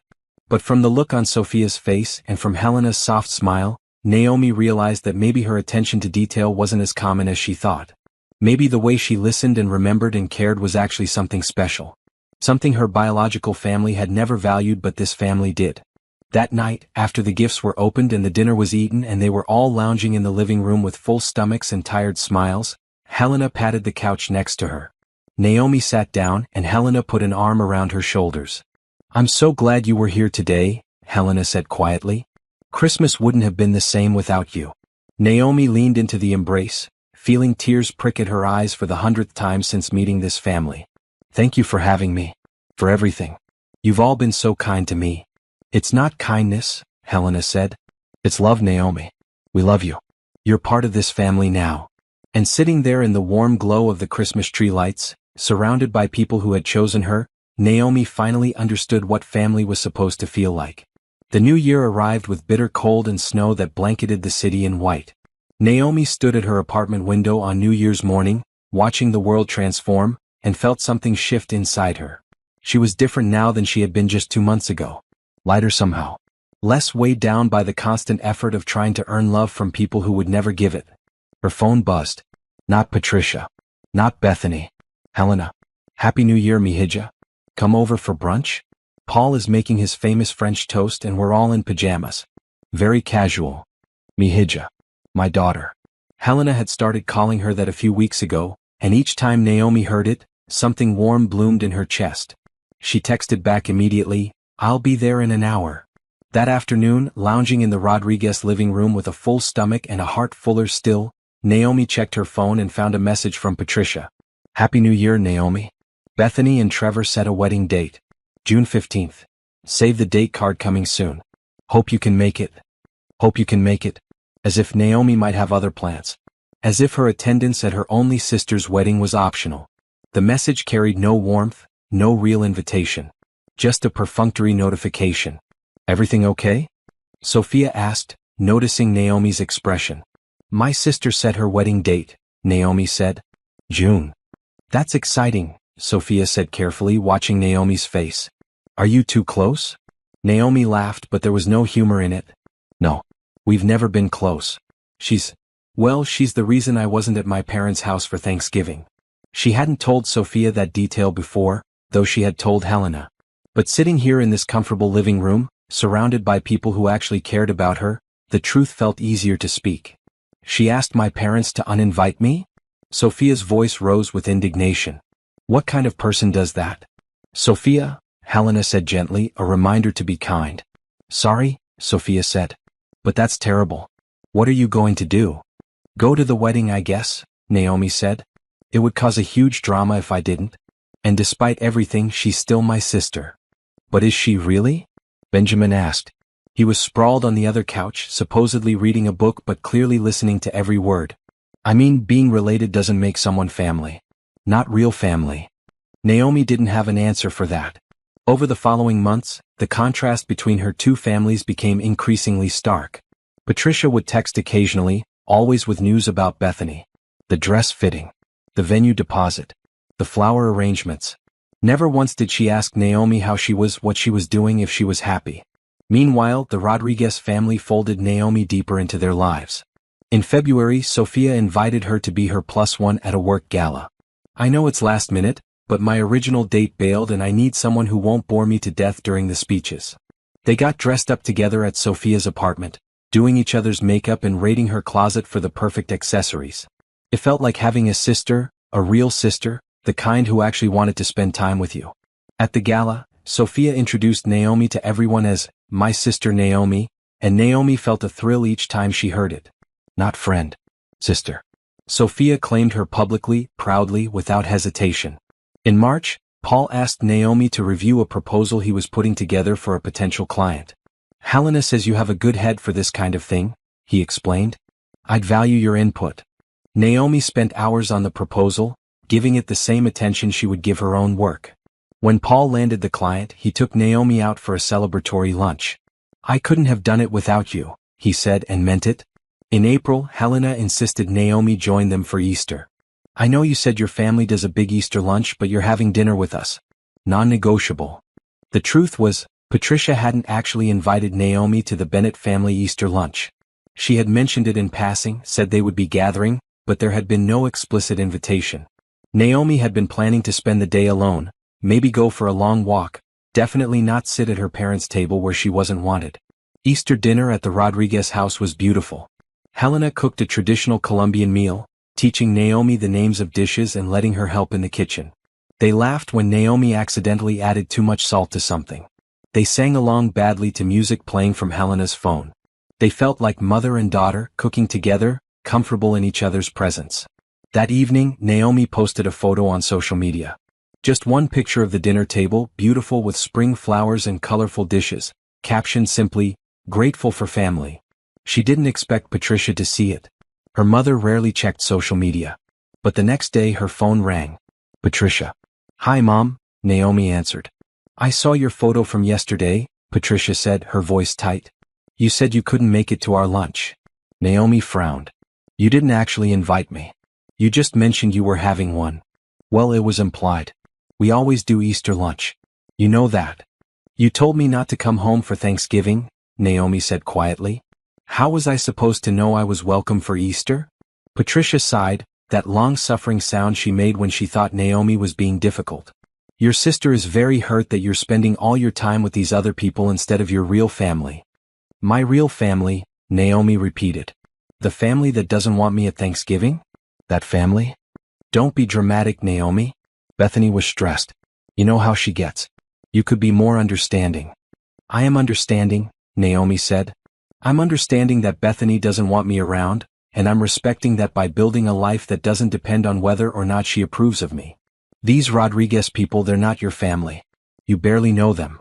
Speaker 1: But from the look on Sophia's face and from Helena's soft smile, Naomi realized that maybe her attention to detail wasn't as common as she thought. Maybe the way she listened and remembered and cared was actually something special. Something her biological family had never valued but this family did. That night, after the gifts were opened and the dinner was eaten and they were all lounging in the living room with full stomachs and tired smiles, Helena patted the couch next to her. Naomi sat down and Helena put an arm around her shoulders. I'm so glad you were here today, Helena said quietly. Christmas wouldn't have been the same without you. Naomi leaned into the embrace, feeling tears prick at her eyes for the 100th time since meeting this family. Thank you for having me. For everything. You've all been so kind to me. It's not kindness, Helena said. It's love, Naomi. We love you. You're part of this family now. And sitting there in the warm glow of the Christmas tree lights, surrounded by people who had chosen her, Naomi finally understood what family was supposed to feel like. The new year arrived with bitter cold and snow that blanketed the city in white. Naomi stood at her apartment window on New Year's morning, watching the world transform, and felt something shift inside her. She was different now than she had been just 2 months ago. Lighter somehow. Less weighed down by the constant effort of trying to earn love from people who would never give it. Her phone buzzed. Not Patricia. Not Bethany. Helena. Happy New Year, mihija. Come over for brunch? Paul is making his famous French toast and we're all in pajamas. Very casual. Mihija. My daughter. Helena had started calling her that a few weeks ago, and each time Naomi heard it, something warm bloomed in her chest. She texted back immediately, I'll be there in an hour. That afternoon, lounging in the Rodriguez living room with a full stomach and a heart fuller still, Naomi checked her phone and found a message from Patricia. Happy New Year, Naomi. Bethany and Trevor set a wedding date. June 15th. Save the date card coming soon. Hope you can make it. Hope you can make it. As if Naomi might have other plans. As if her attendance at her only sister's wedding was optional. The message carried no warmth, no real invitation. Just a perfunctory notification. Everything okay? Sophia asked, noticing Naomi's expression. My sister set her wedding date, Naomi said. June. That's exciting, Sophia said carefully, watching Naomi's face. Are you too close? Naomi laughed, but there was no humor in it. No. We've never been close. She's the reason I wasn't at my parents' house for Thanksgiving. She hadn't told Sophia that detail before, though she had told Helena. But sitting here in this comfortable living room, surrounded by people who actually cared about her, the truth felt easier to speak. She asked my parents to uninvite me? Sophia's voice rose with indignation. What kind of person does that? Sophia, Helena said gently, a reminder to be kind. Sorry, Sophia said. But that's terrible. What are you going to do? Go to the wedding, I guess, Naomi said. It would cause a huge drama if I didn't. And despite everything, she's still my sister. But is she really? Benjamin asked. He was sprawled on the other couch, supposedly reading a book but clearly listening to every word. I mean, being related doesn't make someone family. Not real family. Naomi didn't have an answer for that. Over the following months, the contrast between her two families became increasingly stark. Patricia would text occasionally, always with news about Bethany. The dress fitting. The venue deposit. The flower arrangements. Never once did she ask Naomi how she was, what she was doing, if she was happy. Meanwhile, the Rodriguez family folded Naomi deeper into their lives. In February, Sophia invited her to be her +1 at a work gala. I know it's last minute, but my original date bailed and I need someone who won't bore me to death during the speeches. They got dressed up together at Sophia's apartment, doing each other's makeup and raiding her closet for the perfect accessories. It felt like having a sister, a real sister, the kind who actually wanted to spend time with you. At the gala, Sophia introduced Naomi to everyone as, my sister Naomi, and Naomi felt a thrill each time she heard it. Not friend. Sister. Sophia claimed her publicly, proudly, without hesitation. In March, Paul asked Naomi to review a proposal he was putting together for a potential client. Helena says you have a good head for this kind of thing, he explained. I'd value your input. Naomi spent hours on the proposal, giving it the same attention she would give her own work. When Paul landed the client, he took Naomi out for a celebratory lunch. I couldn't have done it without you, he said, and meant it. In April, Helena insisted Naomi join them for Easter. I know you said your family does a big Easter lunch, but you're having dinner with us. Non-negotiable. The truth was, Patricia hadn't actually invited Naomi to the Bennett family Easter lunch. She had mentioned it in passing, said they would be gathering, but there had been no explicit invitation. Naomi had been planning to spend the day alone, maybe go for a long walk, definitely not sit at her parents' table where she wasn't wanted. Easter dinner at the Rodriguez house was beautiful. Helena cooked a traditional Colombian meal, teaching Naomi the names of dishes and letting her help in the kitchen. They laughed when Naomi accidentally added too much salt to something. They sang along badly to music playing from Helena's phone. They felt like mother and daughter, cooking together, comfortable in each other's presence. That evening, Naomi posted a photo on social media. Just one picture of the dinner table, beautiful with spring flowers and colorful dishes, captioned simply, grateful for family. She didn't expect Patricia to see it. Her mother rarely checked social media. But the next day her phone rang. Patricia. Hi Mom, Naomi answered. I saw your photo from yesterday, Patricia said, her voice tight. You said you couldn't make it to our lunch. Naomi frowned. You didn't actually invite me. You just mentioned you were having one. Well, it was implied. We always do Easter lunch. You know that. You told me not to come home for Thanksgiving, Naomi said quietly. How was I supposed to know I was welcome for Easter? Patricia sighed, that long-suffering sound she made when she thought Naomi was being difficult. Your sister is very hurt that you're spending all your time with these other people instead of your real family. My real family, Naomi repeated. The family that doesn't want me at Thanksgiving? That family? Don't be dramatic, Naomi. Bethany was stressed. You know how she gets. You could be more understanding. I am understanding, Naomi said. I'm understanding that Bethany doesn't want me around, and I'm respecting that by building a life that doesn't depend on whether or not she approves of me. These Rodriguez people, they're not your family. You barely know them.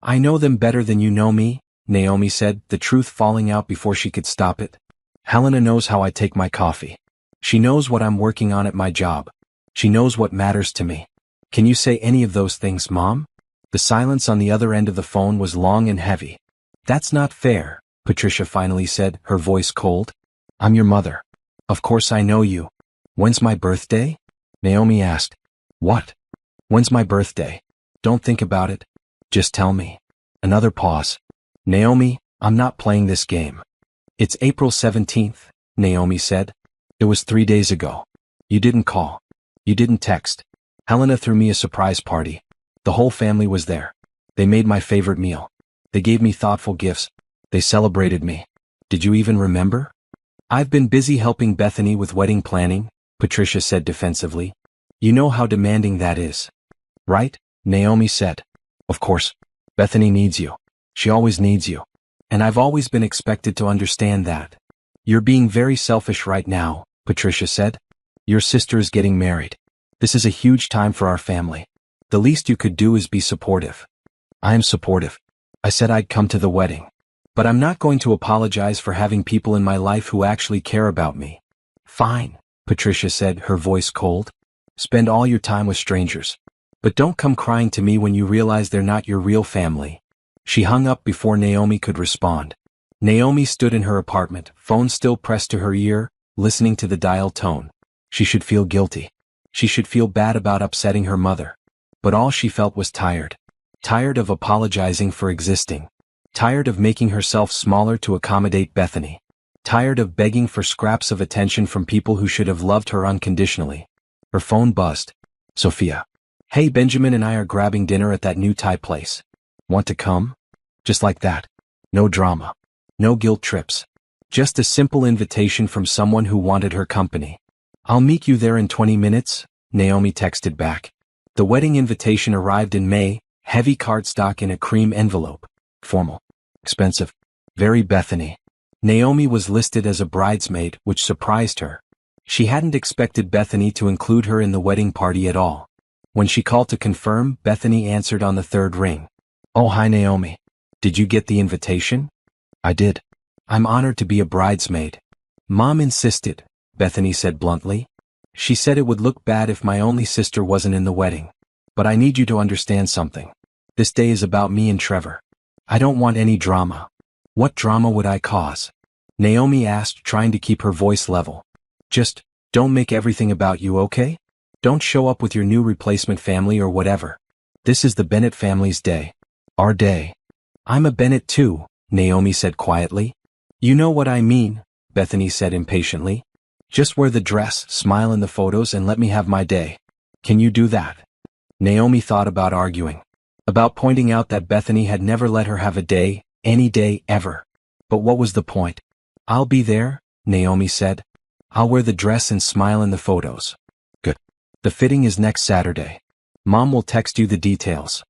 Speaker 1: I know them better than you know me, Naomi said, the truth falling out before she could stop it. Helena knows how I take my coffee. She knows what I'm working on at my job. She knows what matters to me. Can you say any of those things, Mom? The silence on the other end of the phone was long and heavy. That's not fair, Patricia finally said, her voice cold. I'm your mother. Of course I know you. When's my birthday? Naomi asked. What? When's my birthday? Don't think about it. Just tell me. Another pause. Naomi, I'm not playing this game. It's April 17th, Naomi said. It was 3 days ago. You didn't call. You didn't text. Helena threw me a surprise party. The whole family was there. They made my favorite meal. They gave me thoughtful gifts. They celebrated me. Did you even remember? I've been busy helping Bethany with wedding planning, Patricia said defensively. You know how demanding that is. Right? Naomi said. Of course. Bethany needs you. She always needs you. And I've always been expected to understand that. You're being very selfish right now, Patricia said. Your sister is getting married. This is a huge time for our family. The least you could do is be supportive. I am supportive. I said I'd come to the wedding. But I'm not going to apologize for having people in my life who actually care about me. Fine, Patricia said, her voice cold. Spend all your time with strangers. But don't come crying to me when you realize they're not your real family. She hung up before Naomi could respond. Naomi stood in her apartment, phone still pressed to her ear, listening to the dial tone. She should feel guilty. She should feel bad about upsetting her mother. But all she felt was tired. Tired of apologizing for existing. Tired of making herself smaller to accommodate Bethany. Tired of begging for scraps of attention from people who should have loved her unconditionally. Her phone buzzed. Sophia. Hey, Benjamin and I are grabbing dinner at that new Thai place. Want to come? Just like that. No drama. No guilt trips. Just a simple invitation from someone who wanted her company. I'll meet you there in 20 minutes, Naomi texted back. The wedding invitation arrived in May, heavy cardstock in a cream envelope. Formal. Expensive. Very Bethany. Naomi was listed as a bridesmaid, which surprised her. She hadn't expected Bethany to include her in the wedding party at all. When she called to confirm, Bethany answered on the third ring. Oh, hi Naomi. Did you get the invitation? I did. I'm honored to be a bridesmaid. Mom insisted, Bethany said bluntly. She said it would look bad if my only sister wasn't in the wedding. But I need you to understand something. This day is about me and Trevor. I don't want any drama. What drama would I cause? Naomi asked, trying to keep her voice level. Just, don't make everything about you, okay? Don't show up with your new replacement family or whatever. This is the Bennett family's day. Our day. I'm a Bennett too, Naomi said quietly. You know what I mean, Bethany said impatiently. Just wear the dress, smile in the photos, and let me have my day. Can you do that? Naomi thought about arguing. About pointing out that Bethany had never let her have a day, any day, ever. But what was the point? I'll be there, Naomi said. I'll wear the dress and smile in the photos. Good. The fitting is next Saturday. Mom will text you the details.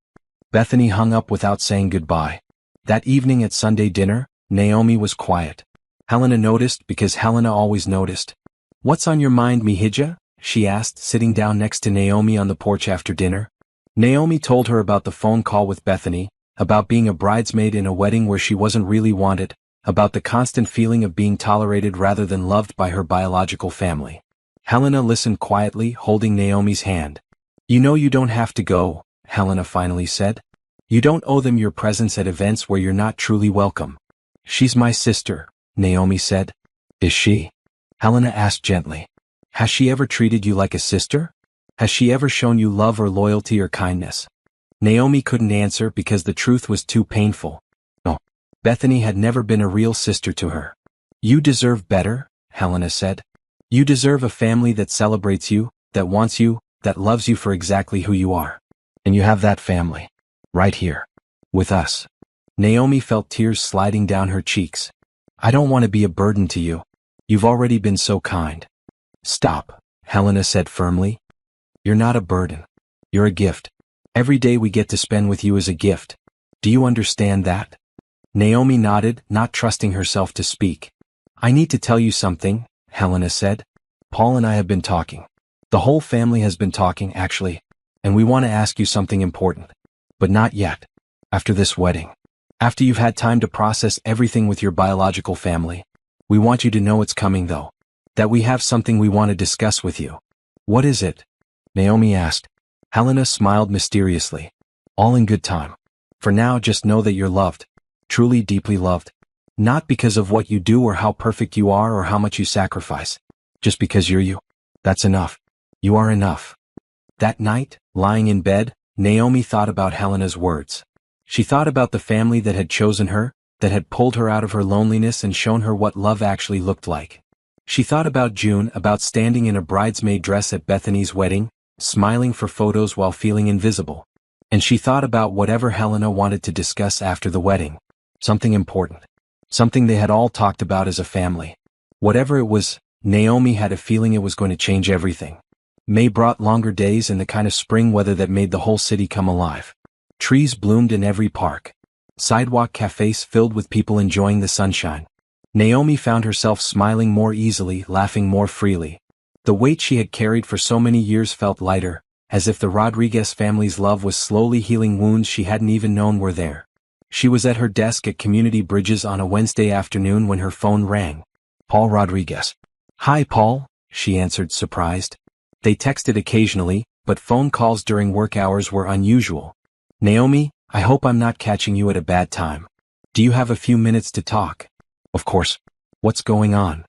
Speaker 1: Bethany hung up without saying goodbye. That evening at Sunday dinner, Naomi was quiet. Helena noticed because Helena always noticed. What's on your mind, Mihija? She asked, sitting down next to Naomi on the porch after dinner. Naomi told her about the phone call with Bethany, about being a bridesmaid in a wedding where she wasn't really wanted, about the constant feeling of being tolerated rather than loved by her biological family. Helena listened quietly, holding Naomi's hand. You know you don't have to go, Helena finally said. You don't owe them your presence at events where you're not truly welcome. She's my sister, Naomi said. Is she? Helena asked gently. Has she ever treated you like a sister? Has she ever shown you love or loyalty or kindness? Naomi couldn't answer because the truth was too painful. No. Bethany had never been a real sister to her. You deserve better, Helena said. You deserve a family that celebrates you, that wants you, that loves you for exactly who you are. And you have that family. Right here. With us. Naomi felt tears sliding down her cheeks. I don't want to be a burden to you. You've already been so kind. Stop, Helena said firmly. You're not a burden. You're a gift. Every day we get to spend with you is a gift. Do you understand that? Naomi nodded, not trusting herself to speak. I need to tell you something, Helena said. Paul and I have been talking. The whole family has been talking, actually. And we want to ask you something important. But not yet. After this wedding. After you've had time to process everything with your biological family. We want you to know it's coming though. That we have something we want to discuss with you. What is it? Naomi asked. Helena smiled mysteriously. All in good time. For now, just know that you're loved. Truly deeply loved. Not because of what you do or how perfect you are or how much you sacrifice. Just because you're you. That's enough. You are enough. That night, lying in bed, Naomi thought about Helena's words. She thought about the family that had chosen her, that had pulled her out of her loneliness and shown her what love actually looked like. She thought about June, about standing in a bridesmaid dress at Bethany's wedding, smiling for photos while feeling invisible. And she thought about whatever Helena wanted to discuss after the wedding. Something important. Something they had all talked about as a family. Whatever it was, Naomi had a feeling it was going to change everything. May brought longer days and the kind of spring weather that made the whole city come alive. Trees bloomed in every park. Sidewalk cafes filled with people enjoying the sunshine. Naomi found herself smiling more easily, laughing more freely. The weight she had carried for so many years felt lighter, as if the Rodriguez family's love was slowly healing wounds she hadn't even known were there. She was at her desk at Community Bridges on a Wednesday afternoon when her phone rang. Paul Rodriguez. Hi, Paul, she answered, surprised. They texted occasionally, but phone calls during work hours were unusual. Naomi, I hope I'm not catching you at a bad time. Do you have a few minutes to talk? Of course. What's going on?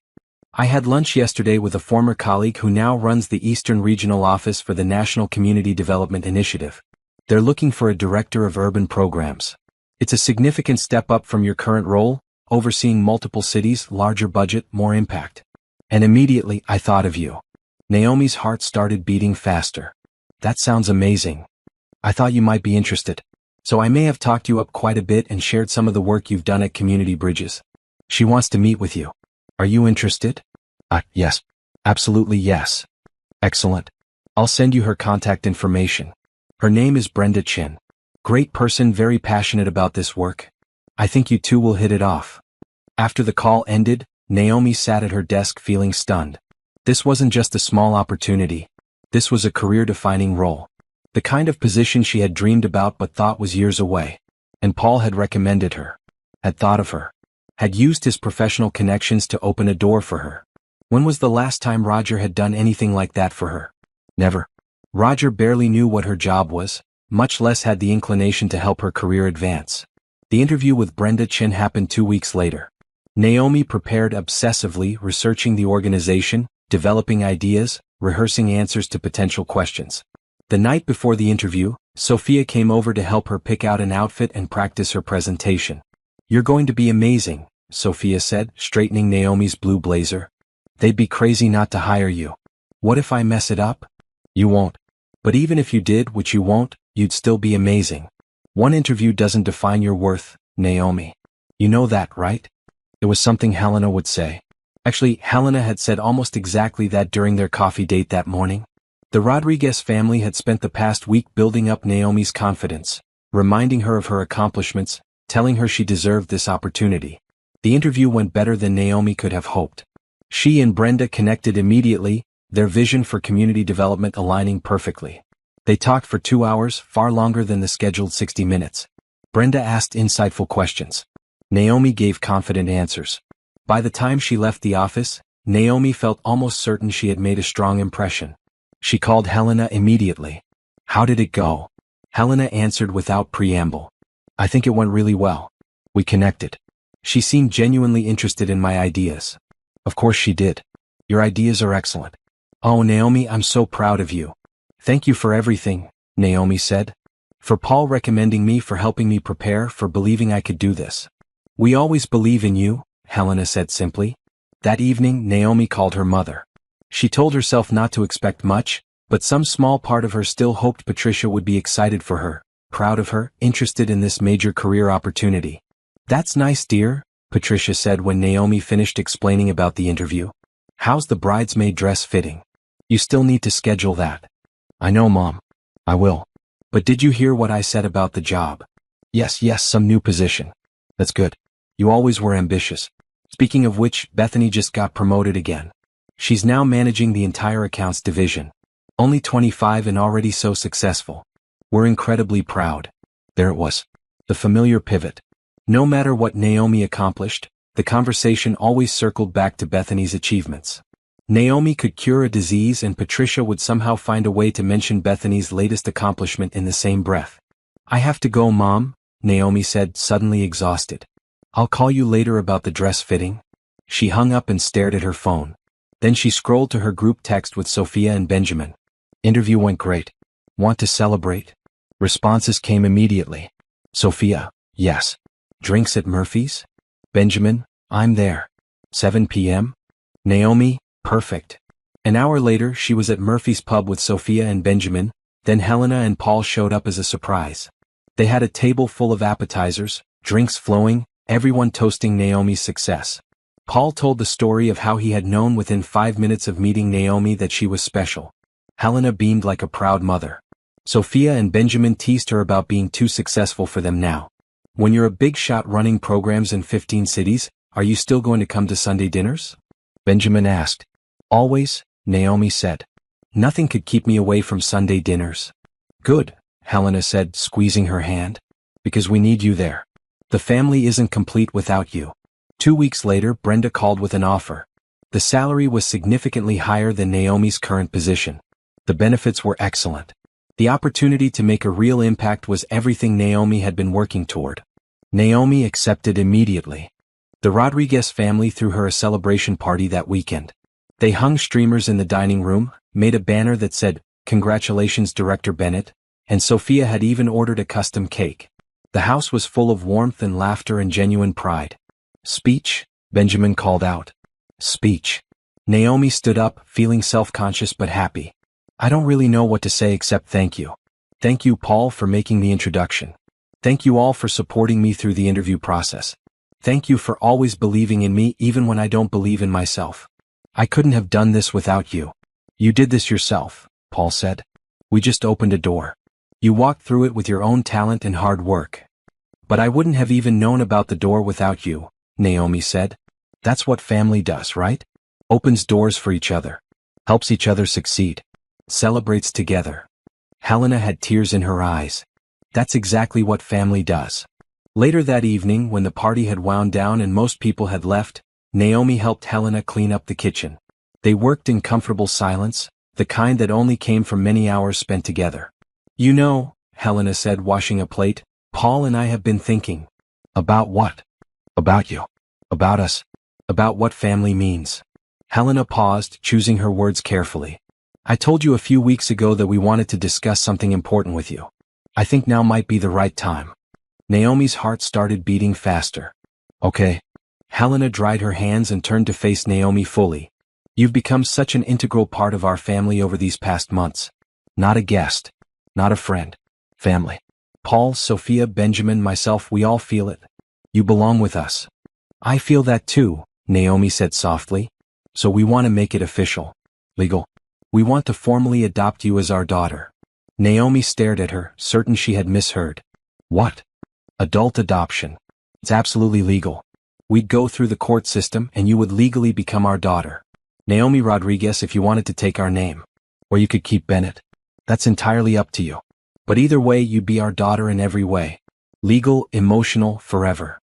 Speaker 1: I had lunch yesterday with a former colleague who now runs the Eastern Regional Office for the National Community Development Initiative. They're looking for a director of urban programs. It's a significant step up from your current role, overseeing multiple cities, larger budget, more impact. And immediately, I thought of you. Naomi's heart started beating faster. That sounds amazing. I thought you might be interested. So I may have talked you up quite a bit and shared some of the work you've done at Community Bridges. She wants to meet with you. Are you interested? Yes. Absolutely yes. Excellent. I'll send you her contact information. Her name is Brenda Chin. Great person, very passionate about this work. I think you two will hit it off. After the call ended, Naomi sat at her desk feeling stunned. This wasn't just a small opportunity. This was a career-defining role. The kind of position she had dreamed about but thought was years away. And Paul had recommended her. Had thought of her. Had used his professional connections to open a door for her. When was the last time Roger had done anything like that for her? Never. Roger barely knew what her job was, much less had the inclination to help her career advance. The interview with Brenda Chin happened 2 weeks later. Naomi prepared obsessively, researching the organization, developing ideas, rehearsing answers to potential questions. The night before the interview, Sophia came over to help her pick out an outfit and practice her presentation. You're going to be amazing, Sophia said, straightening Naomi's blue blazer. They'd be crazy not to hire you. What if I mess it up? You won't. But even if you did, which you won't, you'd still be amazing. One interview doesn't define your worth, Naomi. You know that, right? It was something Helena would say. Actually, Helena had said almost exactly that during their coffee date that morning. The Rodriguez family had spent the past week building up Naomi's confidence, reminding her of her accomplishments, telling her she deserved this opportunity. The interview went better than Naomi could have hoped. She and Brenda connected immediately, their vision for community development aligning perfectly. They talked for 2 hours, far longer than the scheduled 60 minutes. Brenda asked insightful questions. Naomi gave confident answers. By the time she left the office, Naomi felt almost certain she had made a strong impression. She called Helena immediately. How did it go? Helena answered without preamble. I think it went really well. We connected. She seemed genuinely interested in my ideas. Of course she did. Your ideas are excellent. Oh, Naomi, I'm so proud of you. Thank you for everything, Naomi said. For Paul recommending me, for helping me prepare, for believing I could do this. We always believe in you, Helena said simply. That evening, Naomi called her mother. She told herself not to expect much, but some small part of her still hoped Patricia would be excited for her, proud of her, interested in this major career opportunity. That's nice, dear, Patricia said when Naomi finished explaining about the interview. How's the bridesmaid dress fitting? You still need to schedule that. I know, Mom. I will. But did you hear what I said about the job? Yes, some new position. That's good. You always were ambitious. Speaking of which, Bethany just got promoted again. She's now managing the entire accounts division. Only 25 and already so successful. We're incredibly proud. There it was. The familiar pivot. No matter what Naomi accomplished, the conversation always circled back to Bethany's achievements. Naomi could cure a disease and Patricia would somehow find a way to mention Bethany's latest accomplishment in the same breath. I have to go, Mom, Naomi said, suddenly exhausted. I'll call you later about the dress fitting. She hung up and stared at her phone. Then she scrolled to her group text with Sophia and Benjamin. Interview went great. Want to celebrate? Responses came immediately. Sophia, yes. Drinks at Murphy's? Benjamin, I'm there. 7 p.m.? Naomi, perfect. An hour later, she was at Murphy's pub with Sophia and Benjamin, then Helena and Paul showed up as a surprise. They had a table full of appetizers, drinks flowing, everyone toasting Naomi's success. Paul told the story of how he had known within 5 minutes of meeting Naomi that she was special. Helena beamed like a proud mother. Sophia and Benjamin teased her about being too successful for them now. When you're a big shot running programs in 15 cities, are you still going to come to Sunday dinners? Benjamin asked. Always, Naomi said. Nothing could keep me away from Sunday dinners. Good, Helena said, squeezing her hand. Because we need you there. The family isn't complete without you. 2 weeks later, Brenda called with an offer. The salary was significantly higher than Naomi's current position. The benefits were excellent. The opportunity to make a real impact was everything Naomi had been working toward. Naomi accepted immediately. The Rodriguez family threw her a celebration party that weekend. They hung streamers in the dining room, made a banner that said, "Congratulations, Director Bennett," and Sophia had even ordered a custom cake. The house was full of warmth and laughter and genuine pride. Speech? Benjamin called out. Speech. Naomi stood up, feeling self-conscious but happy. I don't really know what to say except thank you. Thank you, Paul, for making the introduction. Thank you all for supporting me through the interview process. Thank you for always believing in me even when I don't believe in myself. I couldn't have done this without you. You did this yourself, Paul said. We just opened a door. You walked through it with your own talent and hard work. But I wouldn't have even known about the door without you, Naomi said. That's what family does, right? Opens doors for each other. Helps each other succeed. Celebrates together. Helena had tears in her eyes. That's exactly what family does. Later that evening, when the party had wound down and most people had left, Naomi helped Helena clean up the kitchen. They worked in comfortable silence, the kind that only came from many hours spent together. You know, Helena said, washing a plate, Paul and I have been thinking. About what? About you. About us. About what family means. Helena paused, choosing her words carefully. I told you a few weeks ago that we wanted to discuss something important with you. I think now might be the right time. Naomi's heart started beating faster. Okay. Helena dried her hands and turned to face Naomi fully. You've become such an integral part of our family over these past months. Not a guest. Not a friend. Family. Paul, Sophia, Benjamin, myself, we all feel it. You belong with us. I feel that too, Naomi said softly. So we want to make it official. Legal. We want to formally adopt you as our daughter. Naomi stared at her, certain she had misheard. What? Adult adoption. It's absolutely legal. We'd go through the court system and you would legally become our daughter. Naomi Rodriguez if you wanted to take our name. Or you could keep Bennett. That's entirely up to you. But either way you'd be our daughter in every way. Legal, emotional, forever.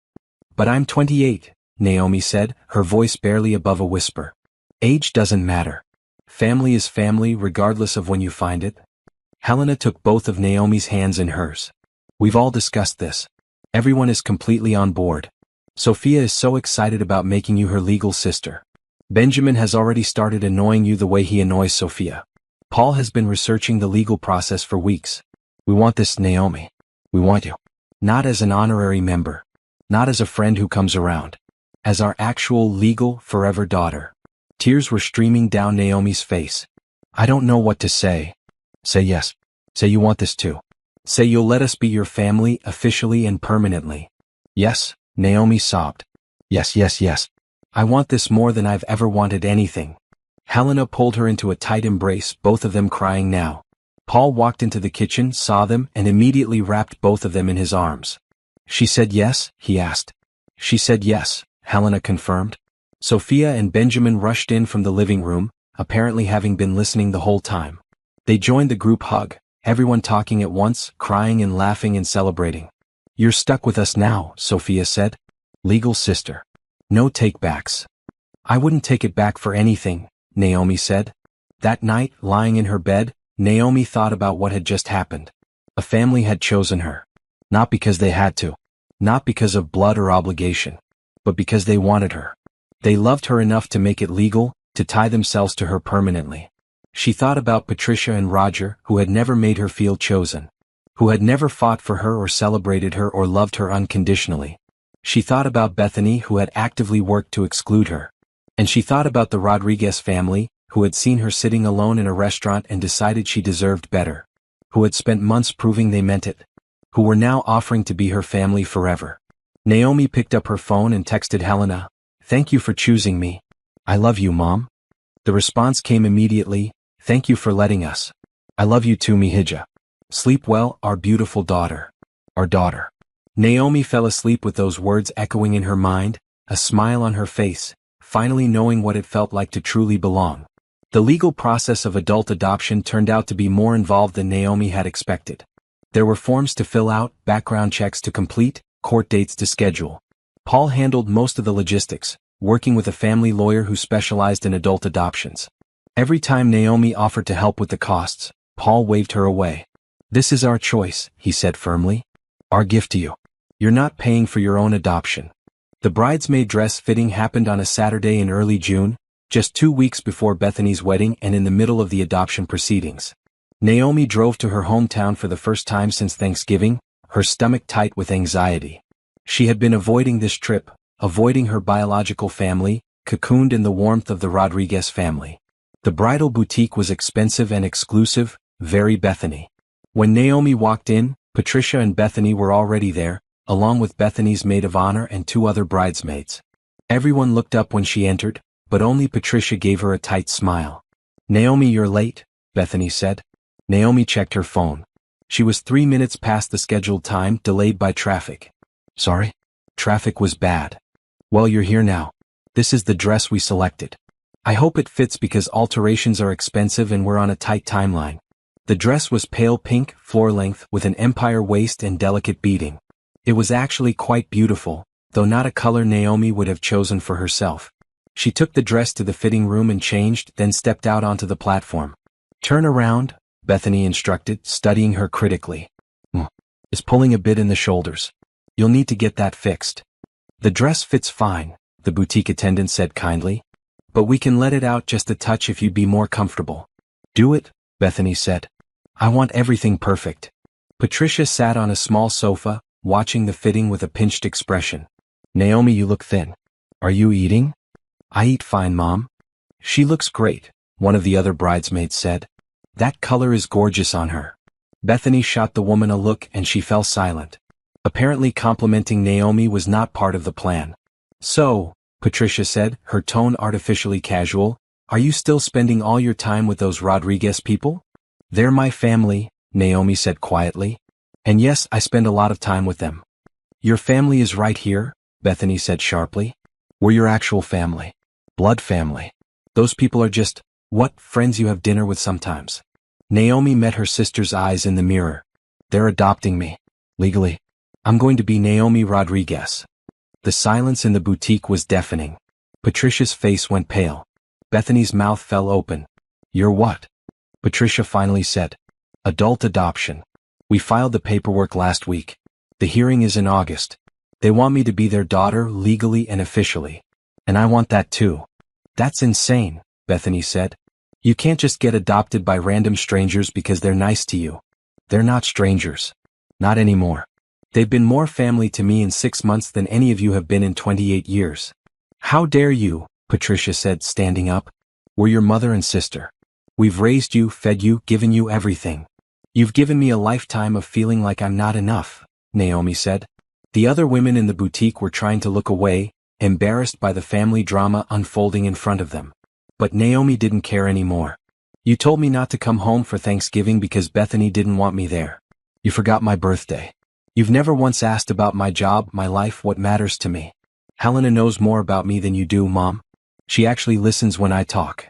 Speaker 1: But I'm 28, Naomi said, her voice barely above a whisper. Age doesn't matter. Family is family regardless of when you find it. Helena took both of Naomi's hands in hers. We've all discussed this. Everyone is completely on board. Sophia is so excited about making you her legal sister. Benjamin has already started annoying you the way he annoys Sophia. Paul has been researching the legal process for weeks. We want this, Naomi. We want you. Not as an honorary member. Not as a friend who comes around. As our actual legal, forever daughter. Tears were streaming down Naomi's face. I don't know what to say. Say yes. Say you want this too. Say you'll let us be your family, officially and permanently. Yes, Naomi sobbed. Yes, yes, yes. I want this more than I've ever wanted anything. Helena pulled her into a tight embrace, both of them crying now. Paul walked into the kitchen, saw them, and immediately wrapped both of them in his arms. She said yes, he asked. She said yes, Helena confirmed. Sophia and Benjamin rushed in from the living room, apparently having been listening the whole time. They joined the group hug, everyone talking at once, crying and laughing and celebrating. "You're stuck with us now," Sophia said. "Legal sister. No take-backs." "I wouldn't take it back for anything," Naomi said. That night, lying in her bed, Naomi thought about what had just happened. A family had chosen her. Not because they had to. Not because of blood or obligation. But because they wanted her. They loved her enough to make it legal, to tie themselves to her permanently. She thought about Patricia and Roger, who had never made her feel chosen. Who had never fought for her or celebrated her or loved her unconditionally. She thought about Bethany, who had actively worked to exclude her. And she thought about the Rodriguez family, who had seen her sitting alone in a restaurant and decided she deserved better. Who had spent months proving they meant it. Who were now offering to be her family forever. Naomi picked up her phone and texted Helena, "Thank you for choosing me. I love you, Mom." The response came immediately, "Thank you for letting us. I love you too, Mihija. Sleep well, our beautiful daughter. Our daughter." Naomi fell asleep with those words echoing in her mind, a smile on her face, finally knowing what it felt like to truly belong. The legal process of adult adoption turned out to be more involved than Naomi had expected. There were forms to fill out, background checks to complete, court dates to schedule. Paul handled most of the logistics, working with a family lawyer who specialized in adult adoptions. Every time Naomi offered to help with the costs, Paul waved her away. "This is our choice," he said firmly. "Our gift to you. You're not paying for your own adoption." The bridesmaid dress fitting happened on a Saturday in early June, just 2 weeks before Bethany's wedding and in the middle of the adoption proceedings. Naomi drove to her hometown for the first time since Thanksgiving, her stomach tight with anxiety. She had been avoiding this trip, avoiding her biological family, cocooned in the warmth of the Rodriguez family. The bridal boutique was expensive and exclusive, very Bethany. When Naomi walked in, Patricia and Bethany were already there, along with Bethany's maid of honor and 2 other bridesmaids. Everyone looked up when she entered, but only Patricia gave her a tight smile. "Naomi, you're late," Bethany said. Naomi checked her phone. She was 3 minutes past the scheduled time, delayed by traffic. "Sorry? Traffic was bad. Well, you're here now. This is the dress we selected. I hope it fits because alterations are expensive and we're on a tight timeline." The dress was pale pink, floor-length, with an empire waist and delicate beading. It was actually quite beautiful, though not a color Naomi would have chosen for herself. She took the dress to the fitting room and changed, then stepped out onto the platform. "Turn around," Bethany instructed, studying her critically. "Is pulling a bit in the shoulders. You'll need to get that fixed." "The dress fits fine," the boutique attendant said kindly. "But we can let it out just a touch if you'd be more comfortable." "Do it," Bethany said. "I want everything perfect." Patricia sat on a small sofa, watching the fitting with a pinched expression. "Naomi, you look thin. Are you eating?" "I eat fine, Mom." "She looks great," one of the other bridesmaids said. "That color is gorgeous on her." Bethany shot the woman a look and she fell silent. Apparently complimenting Naomi was not part of the plan. "So," Patricia said, her tone artificially casual, "are you still spending all your time with those Rodriguez people?" "They're my family," Naomi said quietly. "And yes, I spend a lot of time with them." "Your family is right here," Bethany said sharply. "We're your actual family. Blood family. Those people are just, friends you have dinner with sometimes." Naomi met her sister's eyes in the mirror. "They're adopting me. Legally. I'm going to be Naomi Rodriguez." The silence in the boutique was deafening. Patricia's face went pale. Bethany's mouth fell open. "You're what?" Patricia finally said. "Adult adoption. We filed the paperwork last week. The hearing is in August. They want me to be their daughter legally and officially. And I want that too." "That's insane," Bethany said. "You can't just get adopted by random strangers because they're nice to you. They're not strangers. Not anymore. They've been more family to me in 6 months than any of you have been in 28 years. "How dare you," Patricia said, standing up. "We're your mother and sister. We've raised you, fed you, given you everything. You've given me a lifetime of feeling like I'm not enough," Naomi said. The other women in the boutique were trying to look away, embarrassed by the family drama unfolding in front of them. But Naomi didn't care anymore. "You told me not to come home for Thanksgiving because Bethany didn't want me there. You forgot my birthday. You've never once asked about my job, my life, what matters to me. Helena knows more about me than you do, Mom. She actually listens when I talk.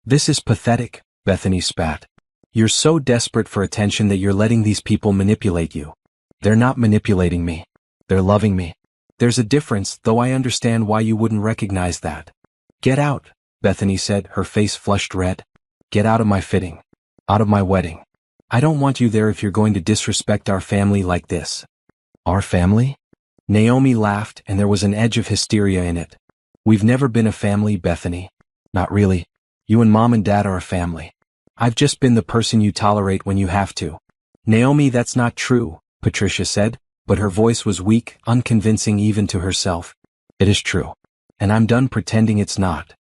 Speaker 1: This is pathetic, Bethany spat. You're so desperate for attention that you're letting these people manipulate you. They're not manipulating me. They're loving me. There's a difference, though I understand why you wouldn't recognize that. Get out, Bethany said, her face flushed red. Get out of my fitting. Out of my wedding. I don't want you there if you're going to disrespect our family like this. Our family? Naomi laughed, and there was an edge of hysteria in it. We've never been a family, Bethany. Not really. You and Mom and Dad are a family. I've just been the person you tolerate when you have to. Naomi, that's not true, Patricia said, but her voice was weak, unconvincing even to herself. It is true. And I'm done pretending it's not.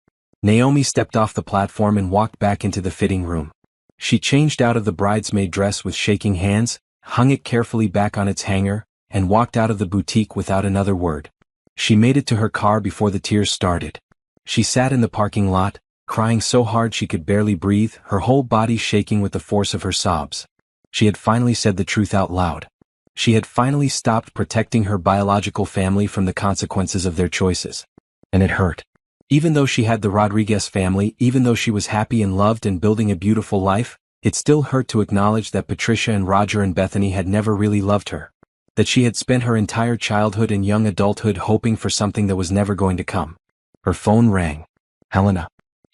Speaker 1: Naomi stepped off the platform and walked back into the fitting room. She changed out of the bridesmaid dress with shaking hands, hung it carefully back on its hanger, and walked out of the boutique without another word. She made it to her car before the tears started. She sat in the parking lot, crying so hard she could barely breathe, her whole body shaking with the force of her sobs. She had finally said the truth out loud. She had finally stopped protecting her biological family from the consequences of their choices. And it hurt. Even though she had the Rodriguez family, even though she was happy and loved and building a beautiful life, it still hurt to acknowledge that Patricia and Roger and Bethany had never really loved her. That she had spent her entire childhood and young adulthood hoping for something that was never going to come. Her phone rang. Helena.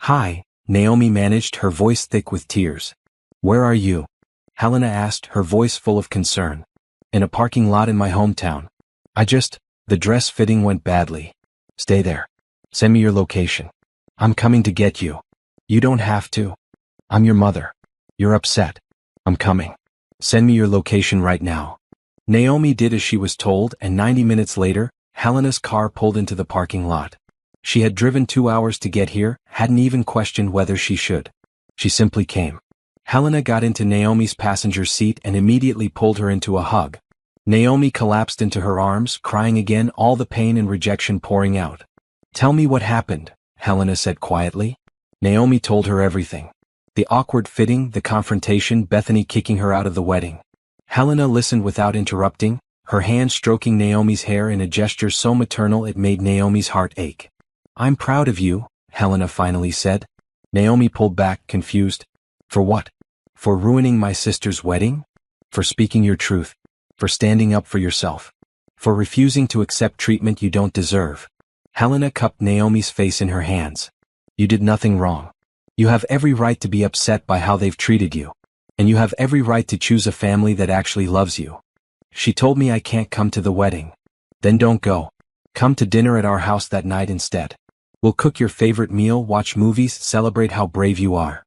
Speaker 1: Hi, Naomi managed, her voice thick with tears. Where are you? Helena asked, her voice full of concern. In a parking lot in my hometown. The dress fitting went badly. Stay there. Send me your location. I'm coming to get you. You don't have to. I'm your mother. You're upset. I'm coming. Send me your location right now. Naomi did as she was told, and 90 minutes later, Helena's car pulled into the parking lot. She had driven 2 hours to get here, hadn't even questioned whether she should. She simply came. Helena got into Naomi's passenger seat and immediately pulled her into a hug. Naomi collapsed into her arms, crying again, all the pain and rejection pouring out. Tell me what happened, Helena said quietly. Naomi told her everything. The awkward fitting, the confrontation, Bethany kicking her out of the wedding. Helena listened without interrupting, her hand stroking Naomi's hair in a gesture so maternal it made Naomi's heart ache. I'm proud of you, Helena finally said. Naomi pulled back, confused. For what? For ruining my sister's wedding? For speaking your truth? For standing up for yourself? For refusing to accept treatment you don't deserve? Helena cupped Naomi's face in her hands. You did nothing wrong. You have every right to be upset by how they've treated you. And you have every right to choose a family that actually loves you. She told me I can't come to the wedding. Then don't go. Come to dinner at our house that night instead. We'll cook your favorite meal, watch movies, celebrate how brave you are.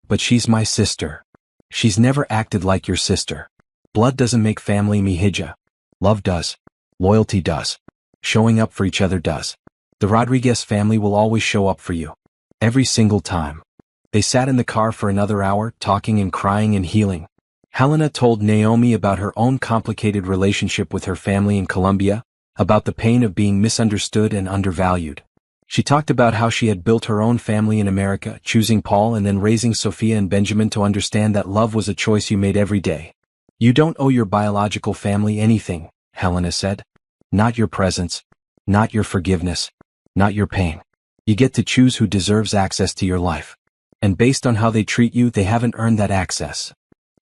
Speaker 1: But she's my sister. She's never acted like your sister. Blood doesn't make family, Mihija. Love does. Loyalty does. Showing up for each other does. The Rodriguez family will always show up for you. Every single time. They sat in the car for another hour, talking and crying and healing. Helena told Naomi about her own complicated relationship with her family in Colombia, about the pain of being misunderstood and undervalued. She talked about how she had built her own family in America, choosing Paul and then raising Sophia and Benjamin to understand that love was a choice you made every day. You don't owe your biological family anything, Helena said. Not your presence. Not your forgiveness. Not your pain. You get to choose who deserves access to your life. And based on how they treat you, they haven't earned that access.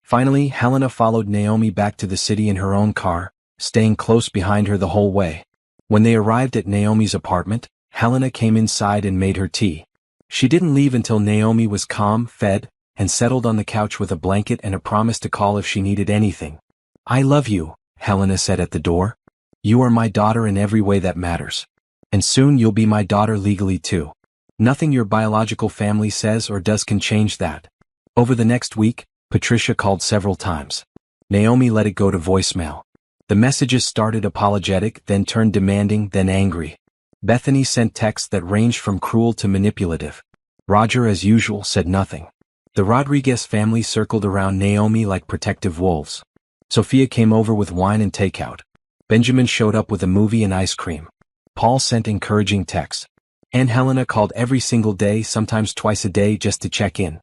Speaker 1: Finally, Helena followed Naomi back to the city in her own car, staying close behind her the whole way. When they arrived at Naomi's apartment, Helena came inside and made her tea. She didn't leave until Naomi was calm, fed, and settled on the couch with a blanket and a promise to call if she needed anything. I love you, Helena said at the door. You are my daughter in every way that matters. And soon you'll be my daughter legally too. Nothing your biological family says or does can change that. Over the next week, Patricia called several times. Naomi let it go to voicemail. The messages started apologetic, then turned demanding, then angry. Bethany sent texts that ranged from cruel to manipulative. Roger, as usual, said nothing. The Rodriguez family circled around Naomi like protective wolves. Sophia came over with wine and takeout. Benjamin showed up with a movie and ice cream. Paul sent encouraging texts. And Helena called every single day, sometimes twice a day, just to check in.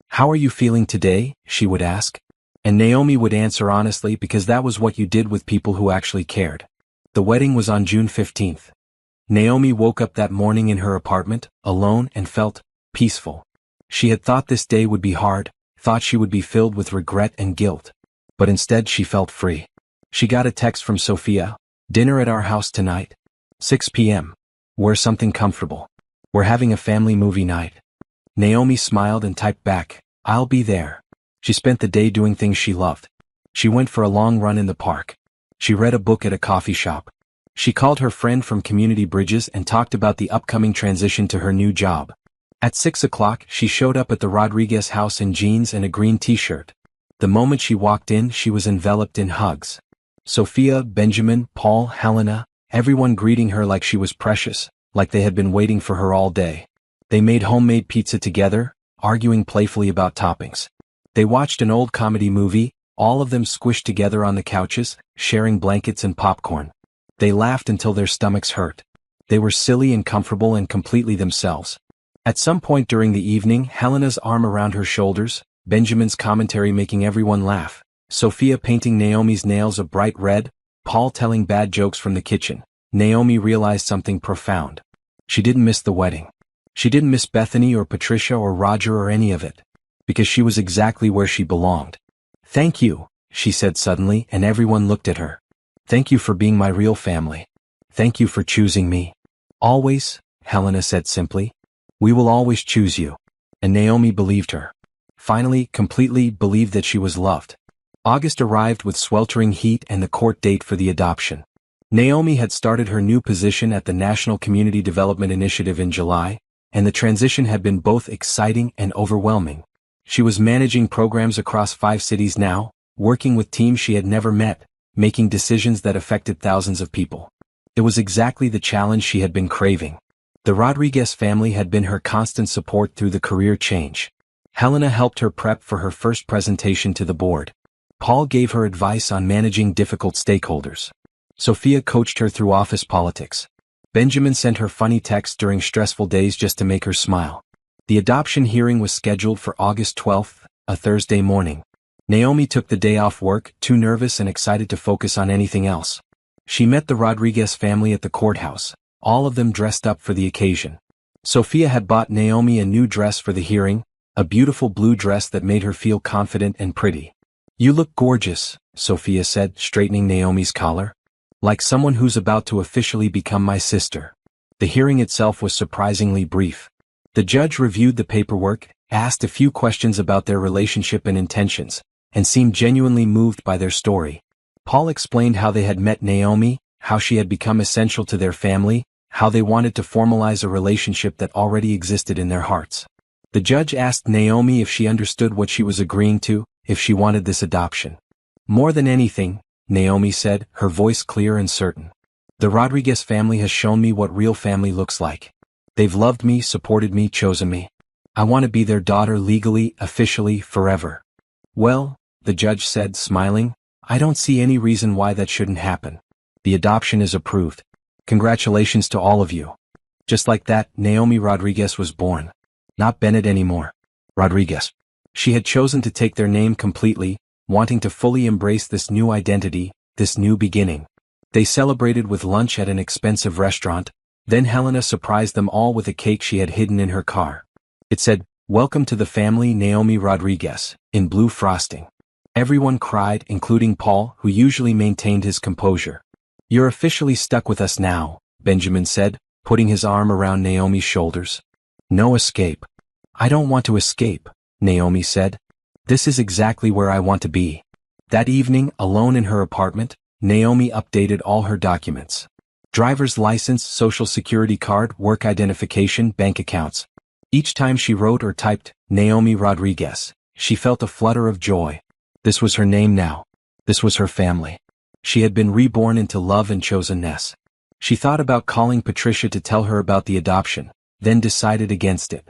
Speaker 1: How are you feeling today? She would ask. And Naomi would answer honestly, because that was what you did with people who actually cared. The wedding was on June 15th. Naomi woke up that morning in her apartment, alone, and felt peaceful. She had thought this day would be hard, thought she would be filled with regret and guilt. But instead she felt free. She got a text from Sophia. "Dinner at our house tonight. 6 p.m. Wear something comfortable. We're having a family movie night." Naomi smiled and typed back, "I'll be there." She spent the day doing things she loved. She went for a long run in the park. She read a book at a coffee shop. She called her friend from Community Bridges and talked about the upcoming transition to her new job. At 6 o'clock, she showed up at the Rodriguez house in jeans and a green t-shirt. The moment she walked in, she was enveloped in hugs. Sophia, Benjamin, Paul, Helena, everyone greeting her like she was precious, like they had been waiting for her all day. They made homemade pizza together, arguing playfully about toppings. They watched an old comedy movie, all of them squished together on the couches, sharing blankets and popcorn. They laughed until their stomachs hurt. They were silly and comfortable and completely themselves. At some point during the evening, Helena's arm around her shoulders, Benjamin's commentary making everyone laugh, Sophia painting Naomi's nails a bright red, Paul telling bad jokes from the kitchen. Naomi realized something profound. She didn't miss the wedding. She didn't miss Bethany or Patricia or Roger or any of it. Because she was exactly where she belonged. "Thank you," she said suddenly, and everyone looked at her. "Thank you for being my real family. Thank you for choosing me." "Always," Helena said simply. "We will always choose you." And Naomi believed her. Finally, completely believed that she was loved. August arrived with sweltering heat and the court date for the adoption. Naomi had started her new position at the National Community Development Initiative in July, and the transition had been both exciting and overwhelming. She was managing programs across 5 cities now, working with teams she had never met, making decisions that affected thousands of people. It was exactly the challenge she had been craving. The Rodriguez family had been her constant support through the career change. Helena helped her prep for her first presentation to the board. Paul gave her advice on managing difficult stakeholders. Sophia coached her through office politics. Benjamin sent her funny texts during stressful days just to make her smile. The adoption hearing was scheduled for August 12th, a Thursday morning. Naomi took the day off work, too nervous and excited to focus on anything else. She met the Rodriguez family at the courthouse, all of them dressed up for the occasion. Sophia had bought Naomi a new dress for the hearing, a beautiful blue dress that made her feel confident and pretty. "You look gorgeous," Sophia said, straightening Naomi's collar. "Like someone who's about to officially become my sister." The hearing itself was surprisingly brief. The judge reviewed the paperwork, asked a few questions about their relationship and intentions, and seemed genuinely moved by their story. Paul explained how they had met Naomi, how she had become essential to their family, how they wanted to formalize a relationship that already existed in their hearts. The judge asked Naomi if she understood what she was agreeing to, if she wanted this adoption. "More than anything," Naomi said, her voice clear and certain. "The Rodriguez family has shown me what real family looks like. They've loved me, supported me, chosen me. I want to be their daughter legally, officially, forever." "Well," the judge said, smiling, "I don't see any reason why that shouldn't happen. The adoption is approved. Congratulations to all of you." Just like that, Naomi Rodriguez was born. Not Bennett anymore. Rodriguez. She had chosen to take their name completely, wanting to fully embrace this new identity, this new beginning. They celebrated with lunch at an expensive restaurant. Then Helena surprised them all with a cake she had hidden in her car. It said, "Welcome to the family, Naomi Rodriguez," in blue frosting. Everyone cried, including Paul, who usually maintained his composure. "You're officially stuck with us now," Benjamin said, putting his arm around Naomi's shoulders. "No escape." "I don't want to escape," Naomi said. "This is exactly where I want to be." That evening, alone in her apartment, Naomi updated all her documents. Driver's license, social security card, work identification, bank accounts. Each time she wrote or typed, "Naomi Rodriguez," she felt a flutter of joy. This was her name now. This was her family. She had been reborn into love and chosenness. She thought about calling Patricia to tell her about the adoption, then decided against it.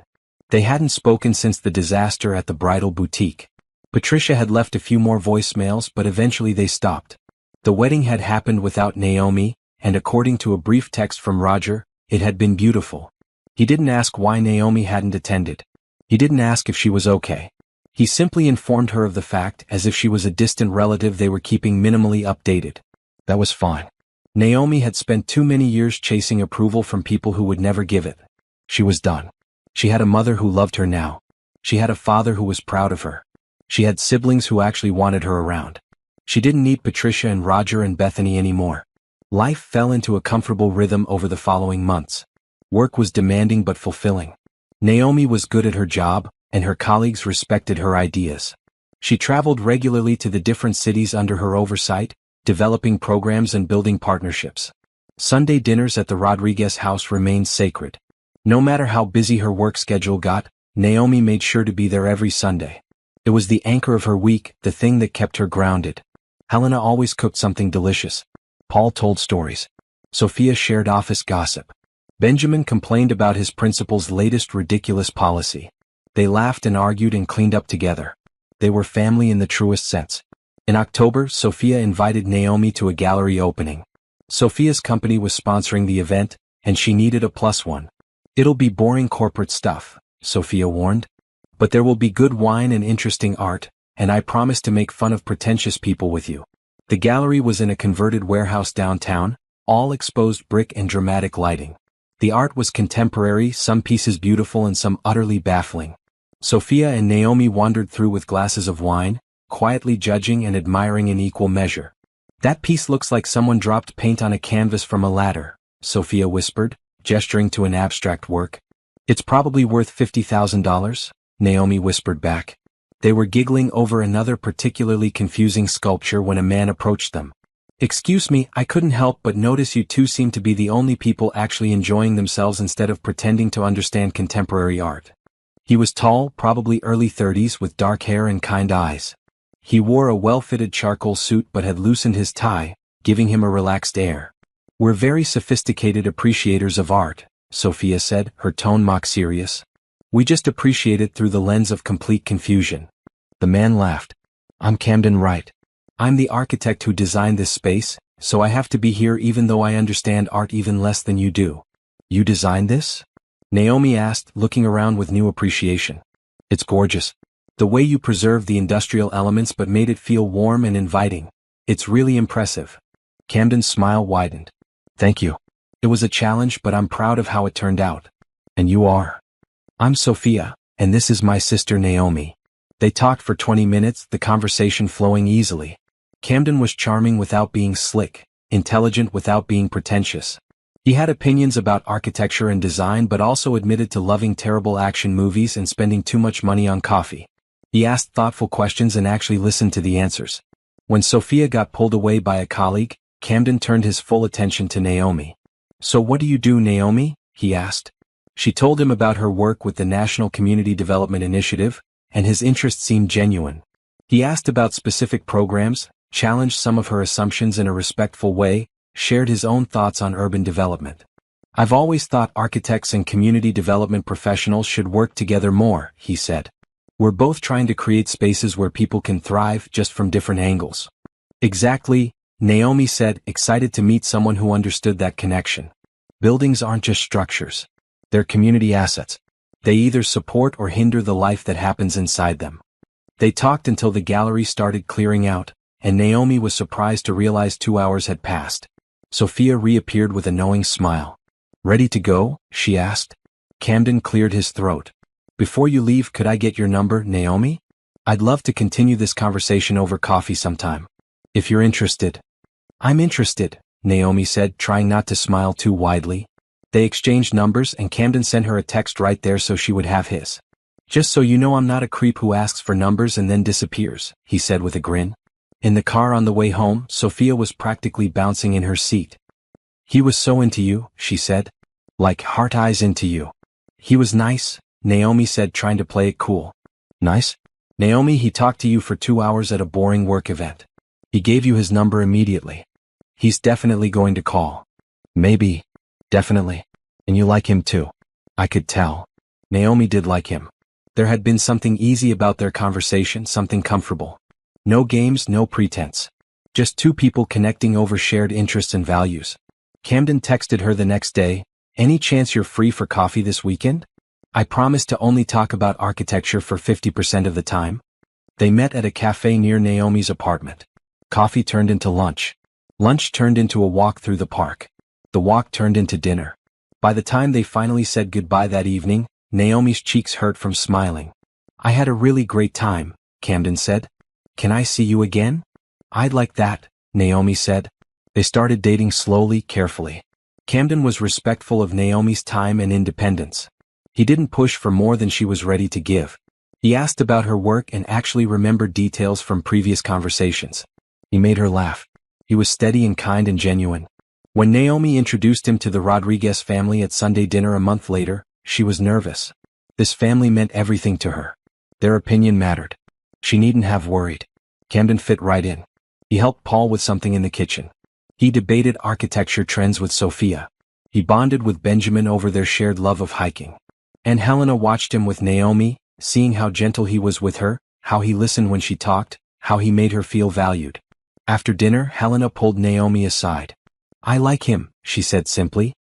Speaker 1: They hadn't spoken since the disaster at the bridal boutique. Patricia had left a few more voicemails, but eventually they stopped. The wedding had happened without Naomi, and according to a brief text from Roger, it had been beautiful. He didn't ask why Naomi hadn't attended. He didn't ask if she was okay. He simply informed her of the fact as if she was a distant relative they were keeping minimally updated. That was fine. Naomi had spent too many years chasing approval from people who would never give it. She was done. She had a mother who loved her now. She had a father who was proud of her. She had siblings who actually wanted her around. She didn't need Patricia and Roger and Bethany anymore. Life fell into a comfortable rhythm over the following months. Work was demanding but fulfilling. Naomi was good at her job, and her colleagues respected her ideas. She traveled regularly to the different cities under her oversight, developing programs and building partnerships. Sunday dinners at the Rodriguez house remained sacred. No matter how busy her work schedule got, Naomi made sure to be there every Sunday. It was the anchor of her week, the thing that kept her grounded. Helena always cooked something delicious. Paul told stories. Sophia shared office gossip. Benjamin complained about his principal's latest ridiculous policy. They laughed and argued and cleaned up together. They were family in the truest sense. In October, Sophia invited Naomi to a gallery opening. Sophia's company was sponsoring the event, and she needed a plus one. "It'll be boring corporate stuff," Sophia warned. "But there will be good wine and interesting art, and I promise to make fun of pretentious people with you." The gallery was in a converted warehouse downtown, all exposed brick and dramatic lighting. The art was contemporary, some pieces beautiful and some utterly baffling. Sophia and Naomi wandered through with glasses of wine, quietly judging and admiring in equal measure. "That piece looks like someone dropped paint on a canvas from a ladder," Sophia whispered, gesturing to an abstract work. "It's probably worth $50,000, Naomi whispered back. They were giggling over another particularly confusing sculpture when a man approached them. "Excuse me, I couldn't help but notice you two seem to be the only people actually enjoying themselves instead of pretending to understand contemporary art." He was tall, probably early 30s, with dark hair and kind eyes. He wore a well-fitted charcoal suit but had loosened his tie, giving him a relaxed air. "We're very sophisticated appreciators of art," Sophia said, her tone mock serious. "We just appreciate it through the lens of complete confusion." The man laughed. "I'm Camden Wright. I'm the architect who designed this space, so I have to be here even though I understand art even less than you do." "You designed this?" Naomi asked, looking around with new appreciation. "It's gorgeous. The way you preserved the industrial elements but made it feel warm and inviting. It's really impressive." Camden's smile widened. "Thank you. It was a challenge, but I'm proud of how it turned out." "And you are?" "I'm Sophia, and this is my sister Naomi." They talked for 20 minutes, the conversation flowing easily. Camden was charming without being slick, intelligent without being pretentious. He had opinions about architecture and design but also admitted to loving terrible action movies and spending too much money on coffee. He asked thoughtful questions and actually listened to the answers. When Sophia got pulled away by a colleague, Camden turned his full attention to Naomi. "So what do you do, Naomi?" he asked. She told him about her work with the National Community Development Initiative, and his interest seemed genuine. He asked about specific programs, challenged some of her assumptions in a respectful way, shared his own thoughts on urban development. "I've always thought architects and community development professionals should work together more," he said. "We're both trying to create spaces where people can thrive just from different angles." "Exactly," Naomi said, excited to meet someone who understood that connection. "Buildings aren't just structures. They're community assets. They either support or hinder the life that happens inside them." They talked until the gallery started clearing out, and Naomi was surprised to realize 2 hours had passed. Sophia reappeared with a knowing smile. "Ready to go?" she asked. Camden cleared his throat. "Before you leave, could I get your number, Naomi? I'd love to continue this conversation over coffee sometime. If you're interested." "I'm interested," Naomi said, trying not to smile too widely. They exchanged numbers and Camden sent her a text right there so she would have his. "Just so you know, I'm not a creep who asks for numbers and then disappears," he said with a grin. In the car on the way home, Sophia was practically bouncing in her seat. "He was so into you," she said. "Like heart eyes into you." "He was nice," Naomi said, trying to play it cool. "Nice?" "Naomi, he talked to you for 2 hours at a boring work event. He gave you his number immediately. He's definitely going to call." "Maybe. Definitely. And you like him too." "I could tell." Naomi did like him. There had been something easy about their conversation, something comfortable. No games, no pretense. Just two people connecting over shared interests and values. Camden texted her the next day, "Any chance you're free for coffee this weekend? I promise to only talk about architecture for 50% of the time." They met at a cafe near Naomi's apartment. Coffee turned into lunch. Lunch turned into a walk through the park. The walk turned into dinner. By the time they finally said goodbye that evening, Naomi's cheeks hurt from smiling. "I had a really great time," Camden said. "Can I see you again?" "I'd like that," Naomi said. They started dating slowly, carefully. Camden was respectful of Naomi's time and independence. He didn't push for more than she was ready to give. He asked about her work and actually remembered details from previous conversations. He made her laugh. He was steady and kind and genuine. When Naomi introduced him to the Rodriguez family at Sunday dinner a month later, she was nervous. This family meant everything to her. Their opinion mattered. She needn't have worried. Camden fit right in. He helped Paul with something in the kitchen. He debated architecture trends with Sophia. He bonded with Benjamin over their shared love of hiking. And Helena watched him with Naomi, seeing how gentle he was with her, how he listened when she talked, how he made her feel valued. After dinner, Helena pulled Naomi aside. "I like him," she said simply.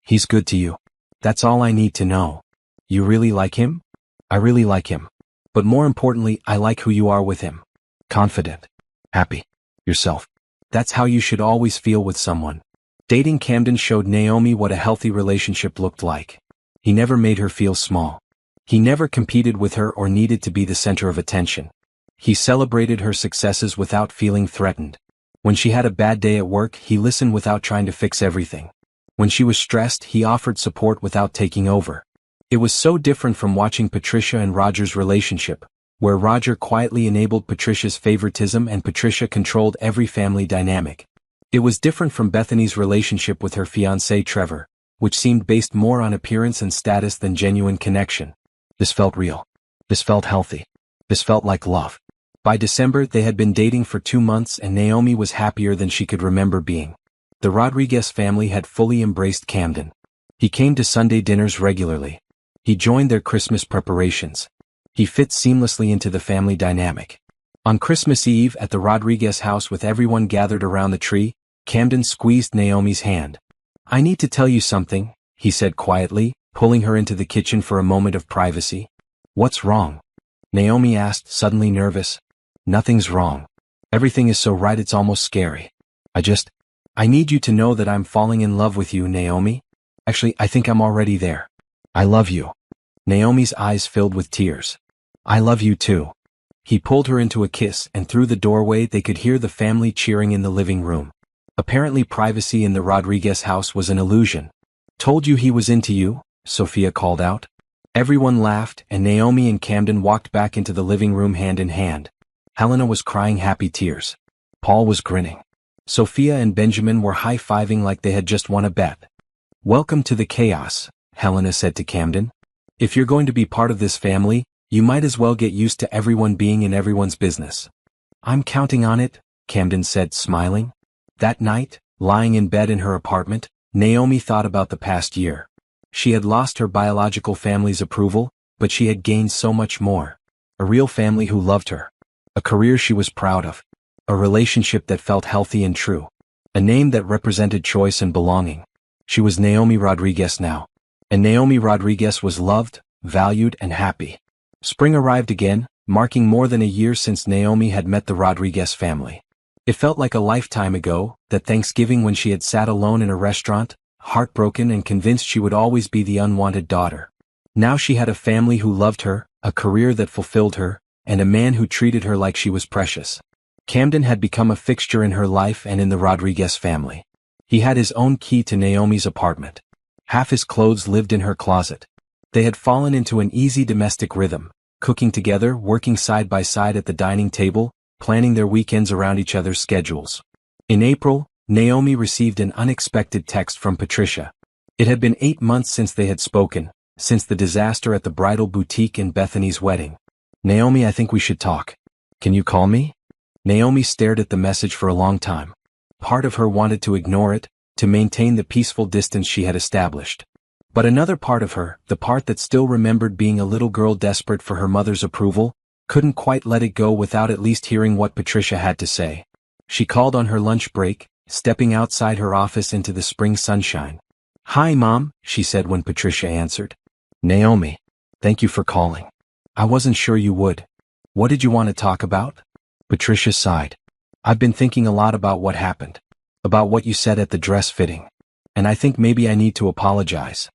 Speaker 1: "He's good to you. That's all I need to know." "You really like him?" "I really like him. But more importantly, I like who you are with him. Confident. Happy. Yourself. That's how you should always feel with someone." Dating Camden showed Naomi what a healthy relationship looked like. He never made her feel small. He never competed with her or needed to be the center of attention. He celebrated her successes without feeling threatened. When she had a bad day at work, he listened without trying to fix everything. When she was stressed, he offered support without taking over. It was so different from watching Patricia and Roger's relationship, where Roger quietly enabled Patricia's favoritism and Patricia controlled every family dynamic. It was different from Bethany's relationship with her fiancé Trevor, which seemed based more on appearance and status than genuine connection. This felt real. This felt healthy. This felt like love. By December, they had been dating for 2 months and Naomi was happier than she could remember being. The Rodriguez family had fully embraced Camden. He came to Sunday dinners regularly. He joined their Christmas preparations. He fit seamlessly into the family dynamic. On Christmas Eve at the Rodriguez house with everyone gathered around the tree, Camden squeezed Naomi's hand. "I need to tell you something," he said quietly, pulling her into the kitchen for a moment of privacy. "What's wrong?" Naomi asked, suddenly nervous. "Nothing's wrong. Everything is so right it's almost scary. I need you to know that I'm falling in love with you, Naomi. Actually, I think I'm already there. I love you." Naomi's eyes filled with tears. "I love you too." He pulled her into a kiss and through the doorway they could hear the family cheering in the living room. Apparently privacy in the Rodriguez house was an illusion. "Told you he was into you," Sophia called out. Everyone laughed and Naomi and Camden walked back into the living room hand in hand. Helena was crying happy tears. Paul was grinning. Sophia and Benjamin were high-fiving like they had just won a bet. "Welcome to the chaos," Helena said to Camden. "If you're going to be part of this family, you might as well get used to everyone being in everyone's business." "I'm counting on it," Camden said, smiling. That night, lying in bed in her apartment, Naomi thought about the past year. She had lost her biological family's approval, but she had gained so much more. A real family who loved her. A career she was proud of. A relationship that felt healthy and true. A name that represented choice and belonging. She was Naomi Rodriguez now. And Naomi Rodriguez was loved, valued, and happy. Spring arrived again, marking more than a year since Naomi had met the Rodriguez family. It felt like a lifetime ago, that Thanksgiving when she had sat alone in a restaurant, heartbroken and convinced she would always be the unwanted daughter. Now she had a family who loved her, a career that fulfilled her, and a man who treated her like she was precious. Camden had become a fixture in her life and in the Rodriguez family. He had his own key to Naomi's apartment. Half his clothes lived in her closet. They had fallen into an easy domestic rhythm, cooking together, working side by side at the dining table, planning their weekends around each other's schedules. In April, Naomi received an unexpected text from Patricia. It had been 8 months since they had spoken, since the disaster at the bridal boutique and Bethany's wedding. "Naomi, I think we should talk. Can you call me?" Naomi stared at the message for a long time. Part of her wanted to ignore it, to maintain the peaceful distance she had established. But another part of her, the part that still remembered being a little girl desperate for her mother's approval, couldn't quite let it go without at least hearing what Patricia had to say. She called on her lunch break, stepping outside her office into the spring sunshine. "Hi, Mom," she said when Patricia answered. "Naomi, thank you for calling. I wasn't sure you would. What did you want to talk about?" Patricia sighed. "I've been thinking a lot about what happened. About what you said at the dress fitting. And I think maybe I need to apologize.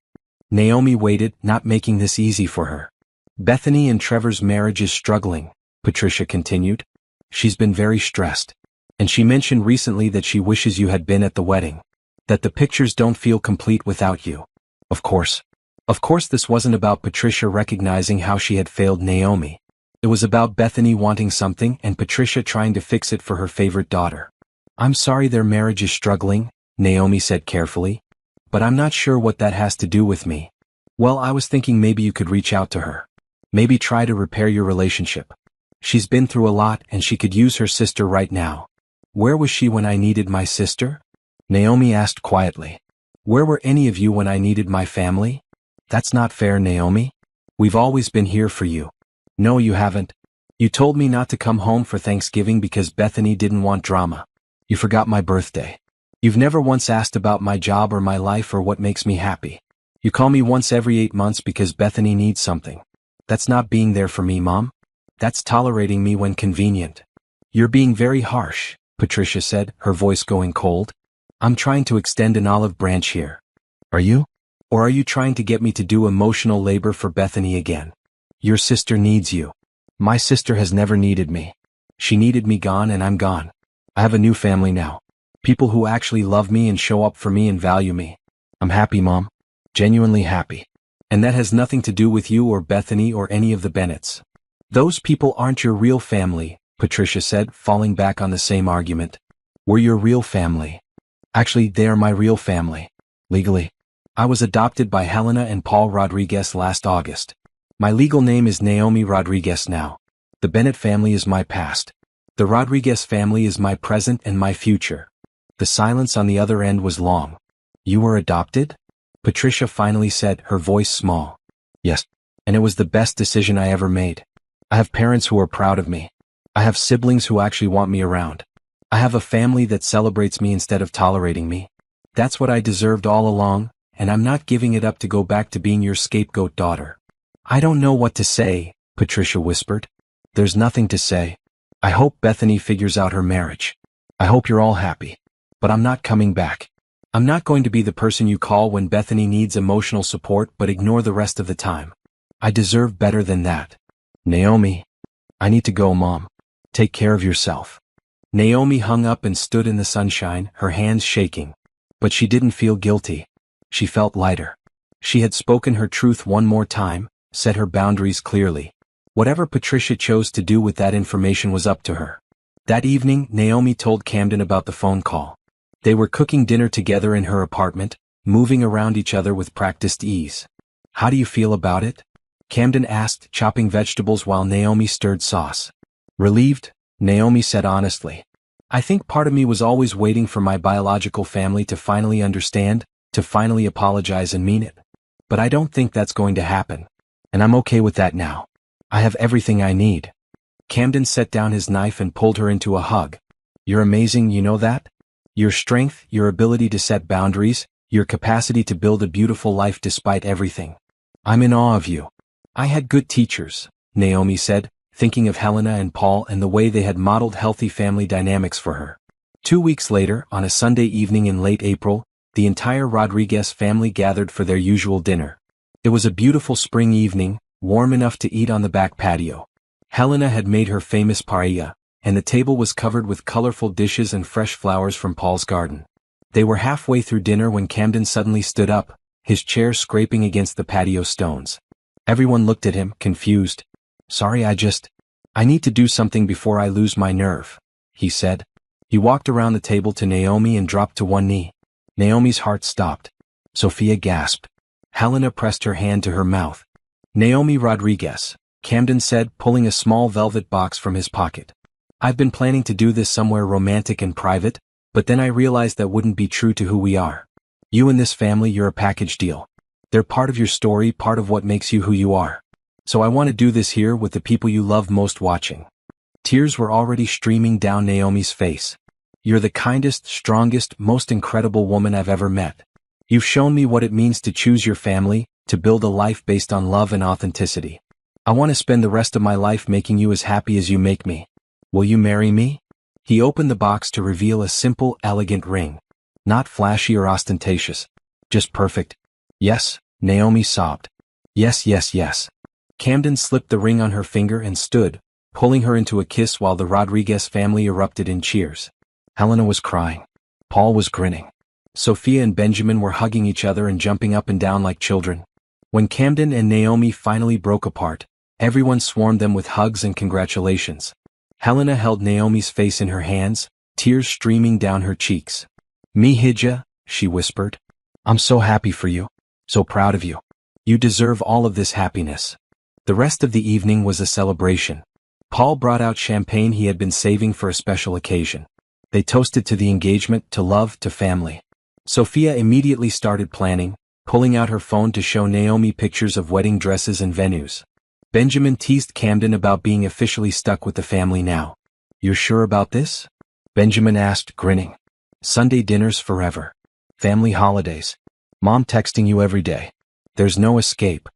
Speaker 1: Naomi waited, not making this easy for her. Bethany and Trevor's marriage is struggling, Patricia continued. She's been very stressed. And she mentioned recently that she wishes you had been at the wedding. That the pictures don't feel complete without you. Of course. Of course this wasn't about Patricia recognizing how she had failed Naomi. It was about Bethany wanting something and Patricia trying to fix it for her favorite daughter. I'm sorry their marriage is struggling, Naomi said carefully. But I'm not sure what that has to do with me. Well, I was thinking maybe you could reach out to her. Maybe try to repair your relationship. She's been through a lot and she could use her sister right now. Where was she when I needed my sister? Naomi asked quietly. Where were any of you when I needed my family? That's not fair, Naomi. We've always been here for you. No, you haven't. You told me not to come home for Thanksgiving because Bethany didn't want drama. You forgot my birthday. You've never once asked about my job or my life or what makes me happy. You call me once every 8 months because Bethany needs something. That's not being there for me, Mom. That's tolerating me when convenient. You're being very harsh, Patricia said, her voice going cold. I'm trying to extend an olive branch here. Are you? Or are you trying to get me to do emotional labor for Bethany again? Your sister needs you. My sister has never needed me. She needed me gone and I'm gone. I have a new family now. People who actually love me and show up for me and value me. I'm happy, Mom. Genuinely happy. And that has nothing to do with you or Bethany or any of the Bennetts. Those people aren't your real family, Patricia said, falling back on the same argument. We're your real family. Actually, they are my real family. Legally. I was adopted by Helena and Paul Rodriguez last August. My legal name is Naomi Rodriguez now. The Bennett family is my past. The Rodriguez family is my present and my future. The silence on the other end was long. You were adopted? Patricia finally said, her voice small. Yes. And it was the best decision I ever made. I have parents who are proud of me. I have siblings who actually want me around. I have a family that celebrates me instead of tolerating me. That's what I deserved all along, and I'm not giving it up to go back to being your scapegoat daughter. I don't know what to say, Patricia whispered. There's nothing to say. I hope Bethany figures out her marriage. I hope you're all happy. But I'm not coming back. I'm not going to be the person you call when Bethany needs emotional support but ignore the rest of the time. I deserve better than that. Naomi. I need to go, Mom. Take care of yourself. Naomi hung up and stood in the sunshine, her hands shaking. But she didn't feel guilty. She felt lighter. She had spoken her truth one more time, set her boundaries clearly. Whatever Patricia chose to do with that information was up to her. That evening, Naomi told Camden about the phone call. They were cooking dinner together in her apartment, moving around each other with practiced ease. How do you feel about it? Camden asked, chopping vegetables while Naomi stirred sauce. Relieved, Naomi said honestly. I think part of me was always waiting for my biological family to finally understand, to finally apologize and mean it. But I don't think that's going to happen. And I'm okay with that now. I have everything I need. Camden set down his knife and pulled her into a hug. You're amazing, you know that? Your strength, your ability to set boundaries, your capacity to build a beautiful life despite everything. I'm in awe of you. I had good teachers, Naomi said, thinking of Helena and Paul and the way they had modeled healthy family dynamics for her. 2 weeks later, on a Sunday evening in late April, the entire Rodriguez family gathered for their usual dinner. It was a beautiful spring evening, warm enough to eat on the back patio. Helena had made her famous paella, and the table was covered with colorful dishes and fresh flowers from Paul's garden. They were halfway through dinner when Camden suddenly stood up, his chair scraping against the patio stones. Everyone looked at him, confused. Sorry, I need to do something before I lose my nerve, he said. He walked around the table to Naomi and dropped to one knee. Naomi's heart stopped. Sophia gasped. Helena pressed her hand to her mouth. Naomi Rodriguez, Camden said, pulling a small velvet box from his pocket. I've been planning to do this somewhere romantic and private, but then I realized that wouldn't be true to who we are. You and this family, you're a package deal. They're part of your story, part of what makes you who you are. So I want to do this here with the people you love most watching. Tears were already streaming down Naomi's face. You're the kindest, strongest, most incredible woman I've ever met. You've shown me what it means to choose your family, to build a life based on love and authenticity. I want to spend the rest of my life making you as happy as you make me. Will you marry me? He opened the box to reveal a simple, elegant ring. Not flashy or ostentatious. Just perfect. Yes, Naomi sobbed. Yes, yes, yes. Camden slipped the ring on her finger and stood, pulling her into a kiss while the Rodriguez family erupted in cheers. Helena was crying. Paul was grinning. Sophia and Benjamin were hugging each other and jumping up and down like children. When Camden and Naomi finally broke apart, everyone swarmed them with hugs and congratulations. Helena held Naomi's face in her hands, tears streaming down her cheeks. "Mihija," she whispered. "I'm so happy for you. So proud of you. You deserve all of this happiness." The rest of the evening was a celebration. Paul brought out champagne he had been saving for a special occasion. They toasted to the engagement, to love, to family. Sophia immediately started planning, pulling out her phone to show Naomi pictures of wedding dresses and venues. Benjamin teased Camden about being officially stuck with the family now. "You're sure about this?" Benjamin asked, grinning. "Sunday dinners forever. Family holidays. Mom texting you every day. There's no escape."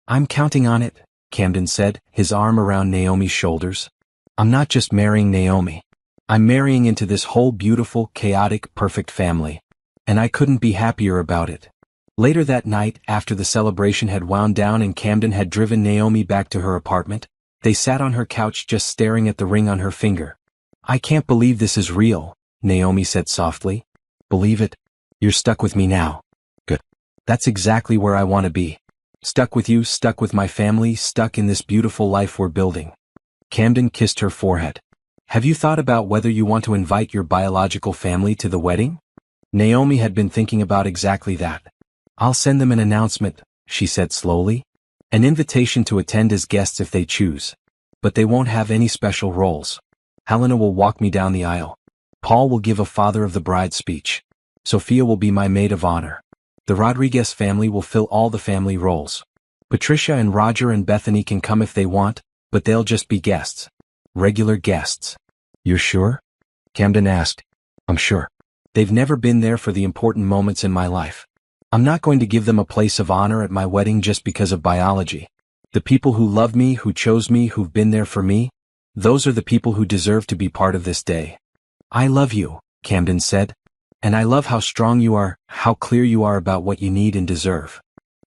Speaker 1: "I'm counting on it," Camden said, his arm around Naomi's shoulders. "I'm not just marrying Naomi. I'm marrying into this whole beautiful, chaotic, perfect family. And I couldn't be happier about it." Later that night, after the celebration had wound down and Camden had driven Naomi back to her apartment, they sat on her couch just staring at the ring on her finger. "I can't believe this is real," Naomi said softly. "Believe it? You're stuck with me now." "Good. That's exactly where I want to be. Stuck with you, stuck with my family, stuck in this beautiful life we're building." Camden kissed her forehead. "Have you thought about whether you want to invite your biological family to the wedding?" Naomi had been thinking about exactly that. "I'll send them an announcement," she said slowly. "An invitation to attend as guests if they choose. But they won't have any special roles. Helena will walk me down the aisle. Paul will give a father of the bride speech. Sophia will be my maid of honor. The Rodriguez family will fill all the family roles. Patricia and Roger and Bethany can come if they want, but they'll just be guests. Regular guests." "You're sure?" Camden asked. "I'm sure. They've never been there for the important moments in my life. I'm not going to give them a place of honor at my wedding just because of biology. The people who love me, who chose me, who've been there for me, those are the people who deserve to be part of this day." "I love you," Camden said. "And I love how strong you are, how clear you are about what you need and deserve."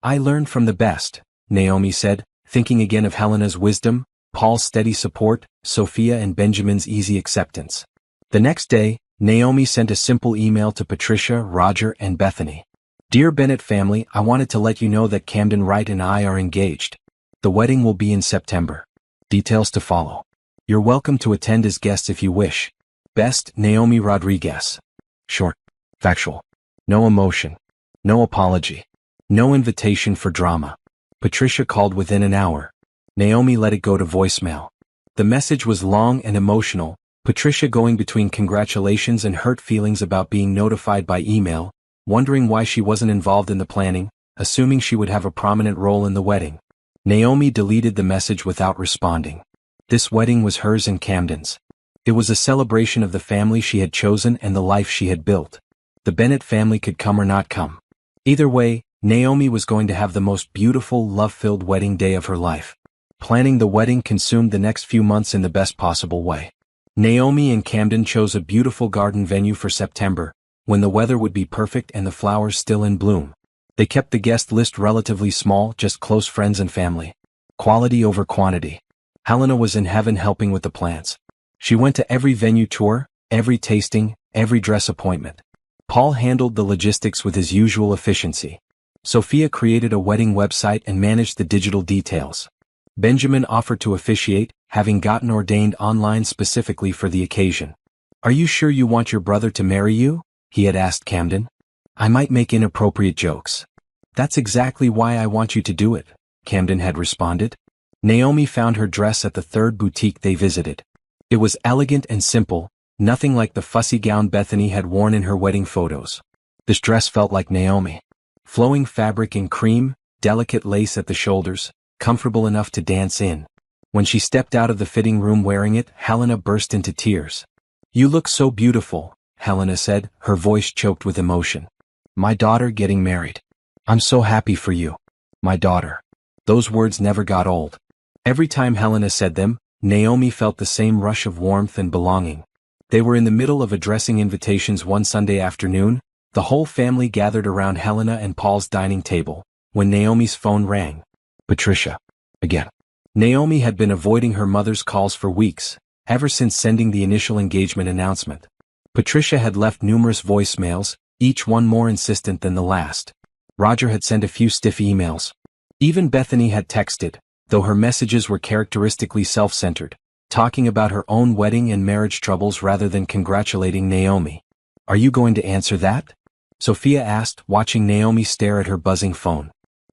Speaker 1: "I learned from the best," Naomi said, thinking again of Helena's wisdom, Paul's steady support, Sophia and Benjamin's easy acceptance. The next day, Naomi sent a simple email to Patricia, Roger, and Bethany. "Dear Bennett family, I wanted to let you know that Camden Wright and I are engaged. The wedding will be in September. Details to follow. You're welcome to attend as guests if you wish. Best, Naomi Rodriguez." Short. Factual. No emotion. No apology. No invitation for drama. Patricia called within an hour. Naomi let it go to voicemail. The message was long and emotional, Patricia going between congratulations and hurt feelings about being notified by email, wondering why she wasn't involved in the planning, assuming she would have a prominent role in the wedding. Naomi deleted the message without responding. This wedding was hers and Camden's. It was a celebration of the family she had chosen and the life she had built. The Bennett family could come or not come. Either way, Naomi was going to have the most beautiful, love-filled wedding day of her life. Planning the wedding consumed the next few months in the best possible way. Naomi and Camden chose a beautiful garden venue for September, when the weather would be perfect and the flowers still in bloom. They kept the guest list relatively small, just close friends and family. Quality over quantity. Helena was in heaven helping with the plans. She went to every venue tour, every tasting, every dress appointment. Paul handled the logistics with his usual efficiency. Sophia created a wedding website and managed the digital details. Benjamin offered to officiate, having gotten ordained online specifically for the occasion. "Are you sure you want your brother to marry you?" he had asked Camden. "I might make inappropriate jokes." "That's exactly why I want you to do it," Camden had responded. Naomi found her dress at the third boutique they visited. It was elegant and simple, nothing like the fussy gown Bethany had worn in her wedding photos. This dress felt like Naomi. Flowing fabric in cream, delicate lace at the shoulders, comfortable enough to dance in. When she stepped out of the fitting room wearing it, Helena burst into tears. "You look so beautiful," Helena said, her voice choked with emotion. "My daughter getting married. I'm so happy for you. My daughter." Those words never got old. Every time Helena said them, Naomi felt the same rush of warmth and belonging. They were in the middle of addressing invitations one Sunday afternoon. The whole family gathered around Helena and Paul's dining table, when Naomi's phone rang. Patricia. Again. Naomi had been avoiding her mother's calls for weeks, ever since sending the initial engagement announcement. Patricia had left numerous voicemails, each one more insistent than the last. Roger had sent a few stiff emails. Even Bethany had texted, though her messages were characteristically self-centered, talking about her own wedding and marriage troubles rather than congratulating Naomi. "Are you going to answer that?" Sophia asked, watching Naomi stare at her buzzing phone.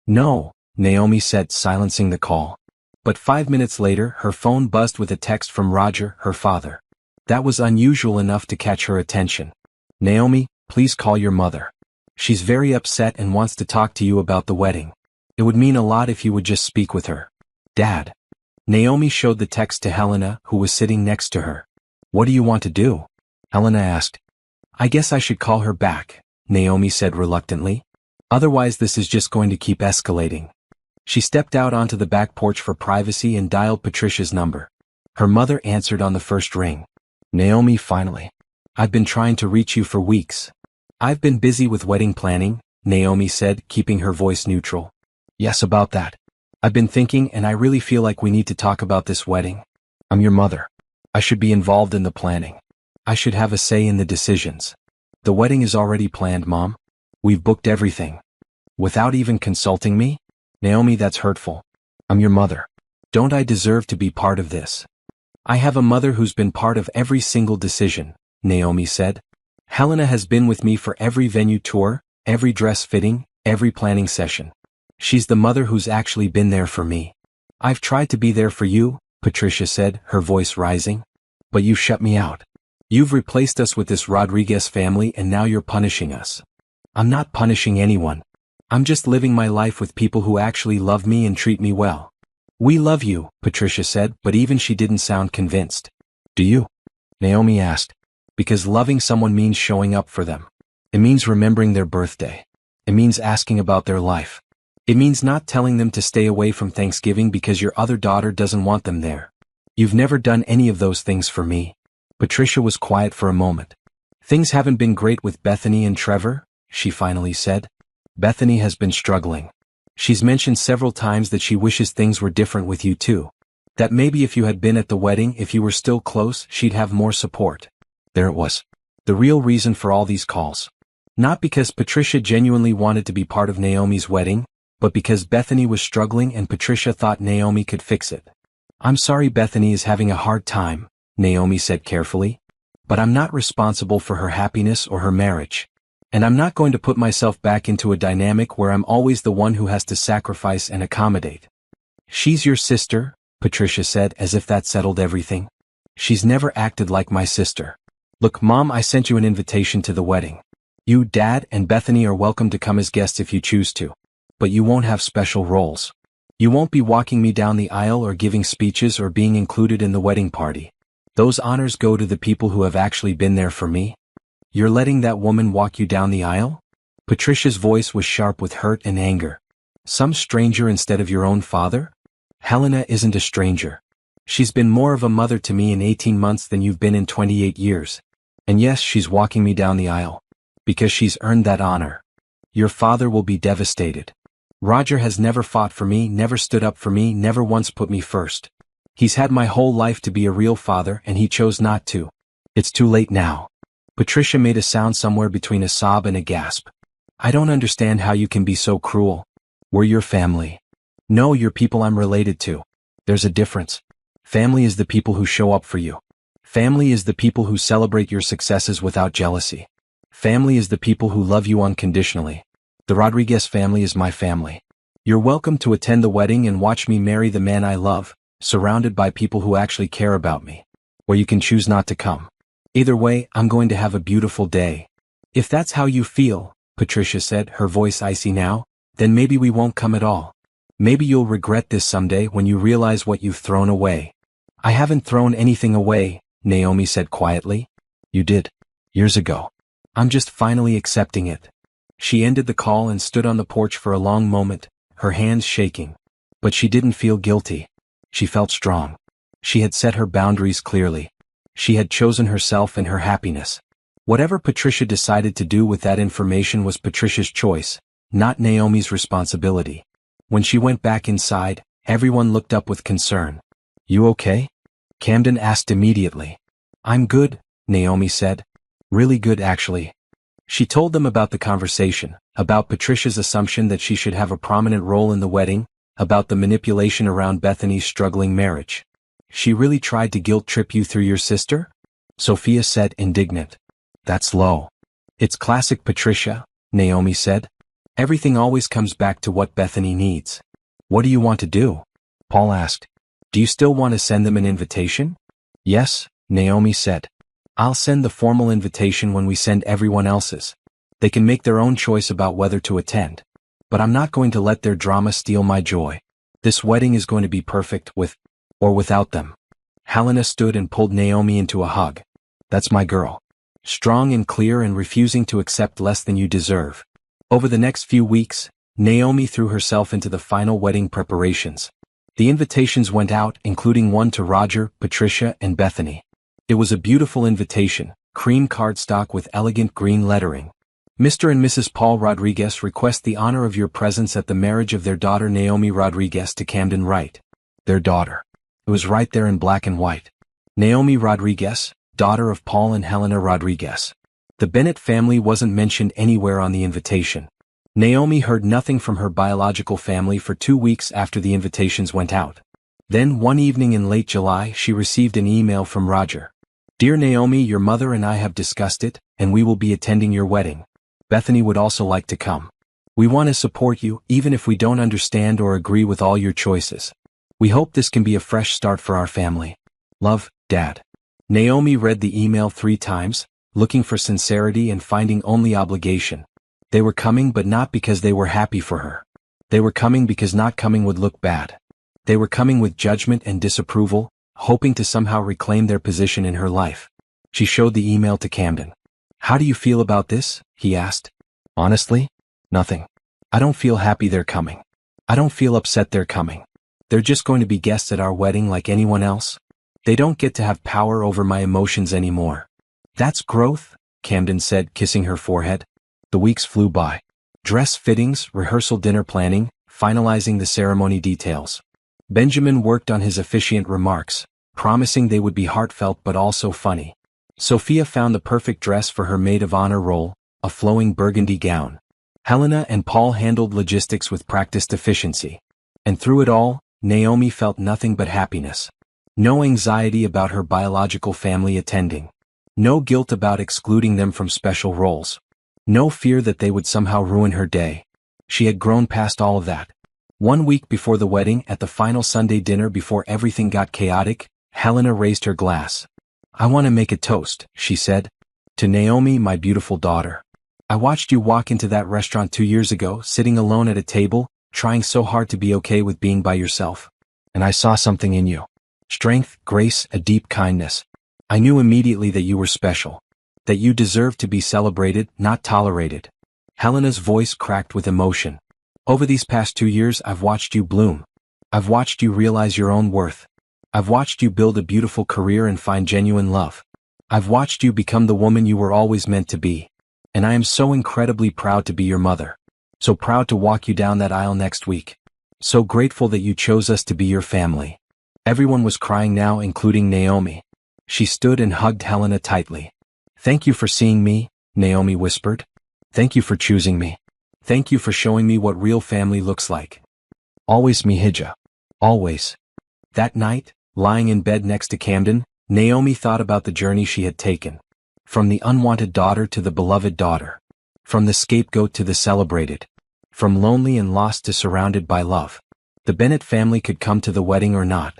Speaker 1: "No," Naomi said, silencing the call. But 5 minutes later, her phone buzzed with a text from Roger, her father. That was unusual enough to catch her attention. "Naomi, please call your mother. She's very upset and wants to talk to you about the wedding. It would mean a lot if you would just speak with her." "Dad." Naomi showed the text to Helena, who was sitting next to her. "What do you want to do?" Helena asked. "I guess I should call her back," Naomi said reluctantly. "Otherwise this is just going to keep escalating." She stepped out onto the back porch for privacy and dialed Patricia's number. Her mother answered on the first ring. "Naomi, finally. I've been trying to reach you for weeks." "I've been busy with wedding planning," Naomi said, keeping her voice neutral. "Yes, about that. I've been thinking and I really feel like we need to talk about this wedding. I'm your mother. I should be involved in the planning. I should have a say in the decisions." "The wedding is already planned, Mom. We've booked everything." "Without even consulting me?" "Naomi, that's hurtful. I'm your mother. Don't I deserve to be part of this?" "I have a mother who's been part of every single decision," Naomi said. "Helena has been with me for every venue tour, every dress fitting, every planning session. She's the mother who's actually been there for me." "I've tried to be there for you," Patricia said, her voice rising. "But you've shut me out. You've replaced us with this Rodriguez family and now you're punishing us." "I'm not punishing anyone. I'm just living my life with people who actually love me and treat me well." "We love you," Patricia said, but even she didn't sound convinced. "Do you?" Naomi asked. "Because loving someone means showing up for them. It means remembering their birthday. It means asking about their life. It means not telling them to stay away from Thanksgiving because your other daughter doesn't want them there. You've never done any of those things for me." Patricia was quiet for a moment. "Things haven't been great with Bethany and Trevor," she finally said. "Bethany has been struggling. She's mentioned several times that she wishes things were different with you too. That maybe if you had been at the wedding, if you were still close, she'd have more support." There it was. The real reason for all these calls. Not because Patricia genuinely wanted to be part of Naomi's wedding, but because Bethany was struggling and Patricia thought Naomi could fix it. "I'm sorry Bethany is having a hard time," Naomi said carefully. "But I'm not responsible for her happiness or her marriage. And I'm not going to put myself back into a dynamic where I'm always the one who has to sacrifice and accommodate." "She's your sister," Patricia said, as if that settled everything. "She's never acted like my sister. Look, Mom, I sent you an invitation to the wedding. You, Dad, and Bethany are welcome to come as guests if you choose to. But you won't have special roles. You won't be walking me down the aisle or giving speeches or being included in the wedding party. Those honors go to the people who have actually been there for me." "You're letting that woman walk you down the aisle?" Patricia's voice was sharp with hurt and anger. "Some stranger instead of your own father?" "Helena isn't a stranger. She's been more of a mother to me in 18 months than you've been in 28 years. And yes, she's walking me down the aisle. Because she's earned that honor. Your father will be devastated. Roger has never fought for me, never stood up for me, never once put me first. He's had my whole life to be a real father and he chose not to. It's too late now." Patricia made a sound somewhere between a sob and a gasp. "I don't understand how you can be so cruel. We're your family. No, you're people I'm related to. There's a difference. Family is the people who show up for you. Family is the people who celebrate your successes without jealousy. Family is the people who love you unconditionally. The Rodriguez family is my family. You're welcome to attend the wedding and watch me marry the man I love, surrounded by people who actually care about me. Or you can choose not to come. Either way, I'm going to have a beautiful day." "If that's how you feel," Patricia said, her voice icy now, "then maybe we won't come at all. Maybe you'll regret this someday when you realize what you've thrown away." "I haven't thrown anything away," Naomi said quietly. "You did. Years ago. I'm just finally accepting it." She ended the call and stood on the porch for a long moment, her hands shaking. But she didn't feel guilty. She felt strong. She had set her boundaries clearly. She had chosen herself and her happiness. Whatever Patricia decided to do with that information was Patricia's choice, not Naomi's responsibility. When she went back inside, everyone looked up with concern. "You okay?" Camden asked immediately. "I'm good," Naomi said. "Really good, actually." She told them about the conversation, about Patricia's assumption that she should have a prominent role in the wedding, about the manipulation around Bethany's struggling marriage. "She really tried to guilt-trip you through your sister?" Sophia said, indignant. "That's low." "It's classic Patricia," Naomi said. "Everything always comes back to what Bethany needs." "What do you want to do?" Paul asked. "Do you still want to send them an invitation?" "Yes," Naomi said. "I'll send the formal invitation when we send everyone else's. They can make their own choice about whether to attend. But I'm not going to let their drama steal my joy. This wedding is going to be perfect with or without them." Helena stood and pulled Naomi into a hug. "That's my girl. Strong and clear and refusing to accept less than you deserve." Over the next few weeks, Naomi threw herself into the final wedding preparations. The invitations went out, including one to Roger, Patricia, and Bethany. It was a beautiful invitation, cream cardstock with elegant green lettering. "Mr. and Mrs. Paul Rodriguez request the honor of your presence at the marriage of their daughter Naomi Rodriguez to Camden Wright." Their daughter. It was right there in black and white. Naomi Rodriguez, daughter of Paul and Helena Rodriguez. The Bennett family wasn't mentioned anywhere on the invitation. Naomi heard nothing from her biological family for 2 weeks after the invitations went out. Then one evening in late July she received an email from Roger. "Dear Naomi, your mother and I have discussed it, and we will be attending your wedding. Bethany would also like to come. We want to support you, even if we don't understand or agree with all your choices. We hope this can be a fresh start for our family. Love, Dad." Naomi read the email 3 times, looking for sincerity and finding only obligation. They were coming, but not because they were happy for her. They were coming because not coming would look bad. They were coming with judgment and disapproval, hoping to somehow reclaim their position in her life. She showed the email to Camden. "How do you feel about this?" he asked. "Honestly? Nothing. I don't feel happy they're coming. I don't feel upset they're coming. They're just going to be guests at our wedding like anyone else. They don't get to have power over my emotions anymore." "That's growth," Camden said, kissing her forehead. The weeks flew by. Dress fittings, rehearsal, dinner planning, finalizing the ceremony details. Benjamin worked on his officiant remarks, promising they would be heartfelt but also funny. Sophia found the perfect dress for her maid of honor role, a flowing burgundy gown. Helena and Paul handled logistics with practiced efficiency. And through it all, Naomi felt nothing but happiness. No anxiety about her biological family attending. No guilt about excluding them from special roles. No fear that they would somehow ruin her day. She had grown past all of that. 1 week before the wedding, at the final Sunday dinner before everything got chaotic, Helena raised her glass. "I want to make a toast," she said. "To Naomi, my beautiful daughter. I watched you walk into that restaurant 2 years ago, sitting alone at a table, trying so hard to be okay with being by yourself. And I saw something in you. Strength, grace, a deep kindness. I knew immediately that you were special. That you deserved to be celebrated, not tolerated." Helena's voice cracked with emotion. "Over these past 2 years I've watched you bloom. I've watched you realize your own worth. I've watched you build a beautiful career and find genuine love. I've watched you become the woman you were always meant to be. And I am so incredibly proud to be your mother. So proud to walk you down that aisle next week. So grateful that you chose us to be your family." Everyone was crying now, including Naomi. She stood and hugged Helena tightly. "Thank you for seeing me," Naomi whispered. "Thank you for choosing me. Thank you for showing me what real family looks like. Always Mihija. Always." That night, lying in bed next to Camden, Naomi thought about the journey she had taken. From the unwanted daughter to the beloved daughter. From the scapegoat to the celebrated. From lonely and lost to surrounded by love. The Bennett family could come to the wedding or not.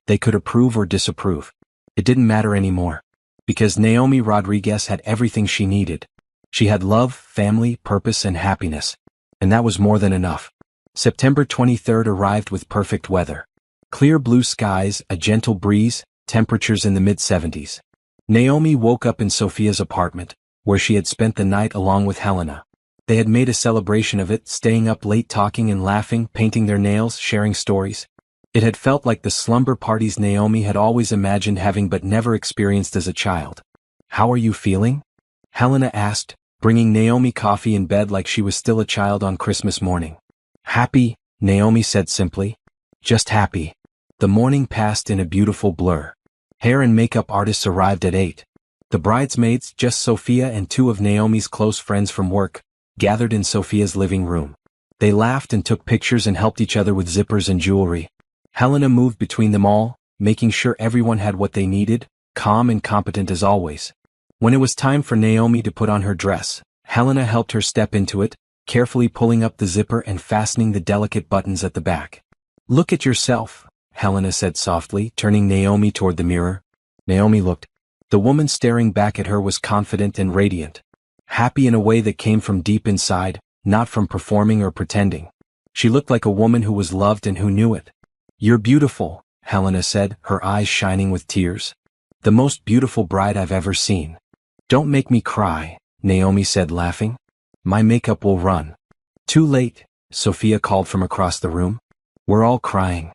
Speaker 1: They could approve or disapprove. It didn't matter anymore. Because Naomi Rodriguez had everything she needed. She had love, family, purpose, and happiness. And that was more than enough. September 23rd arrived with perfect weather. Clear blue skies, a gentle breeze, temperatures in the mid-70s. Naomi woke up in Sophia's apartment, where she had spent the night along with Helena. They had made a celebration of it, staying up late talking and laughing, painting their nails, sharing stories. It had felt like the slumber parties Naomi had always imagined having but never experienced as a child. "How are you feeling?" Helena asked, bringing Naomi coffee in bed like she was still a child on Christmas morning. "Happy," Naomi said simply. "Just happy." The morning passed in a beautiful blur. Hair and makeup artists arrived at 8. The bridesmaids, just Sophia and 2 of Naomi's close friends from work, gathered in Sophia's living room. They laughed and took pictures and helped each other with zippers and jewelry. Helena moved between them all, making sure everyone had what they needed, calm and competent as always. When it was time for Naomi to put on her dress, Helena helped her step into it, carefully pulling up the zipper and fastening the delicate buttons at the back. "Look at yourself," Helena said softly, turning Naomi toward the mirror. Naomi looked. The woman staring back at her was confident and radiant. Happy in a way that came from deep inside, not from performing or pretending. She looked like a woman who was loved and who knew it. "You're beautiful," Helena said, her eyes shining with tears. "The most beautiful bride I've ever seen." "Don't make me cry," Naomi said, laughing. "My makeup will run." "Too late," Sophia called from across the room. "We're all crying."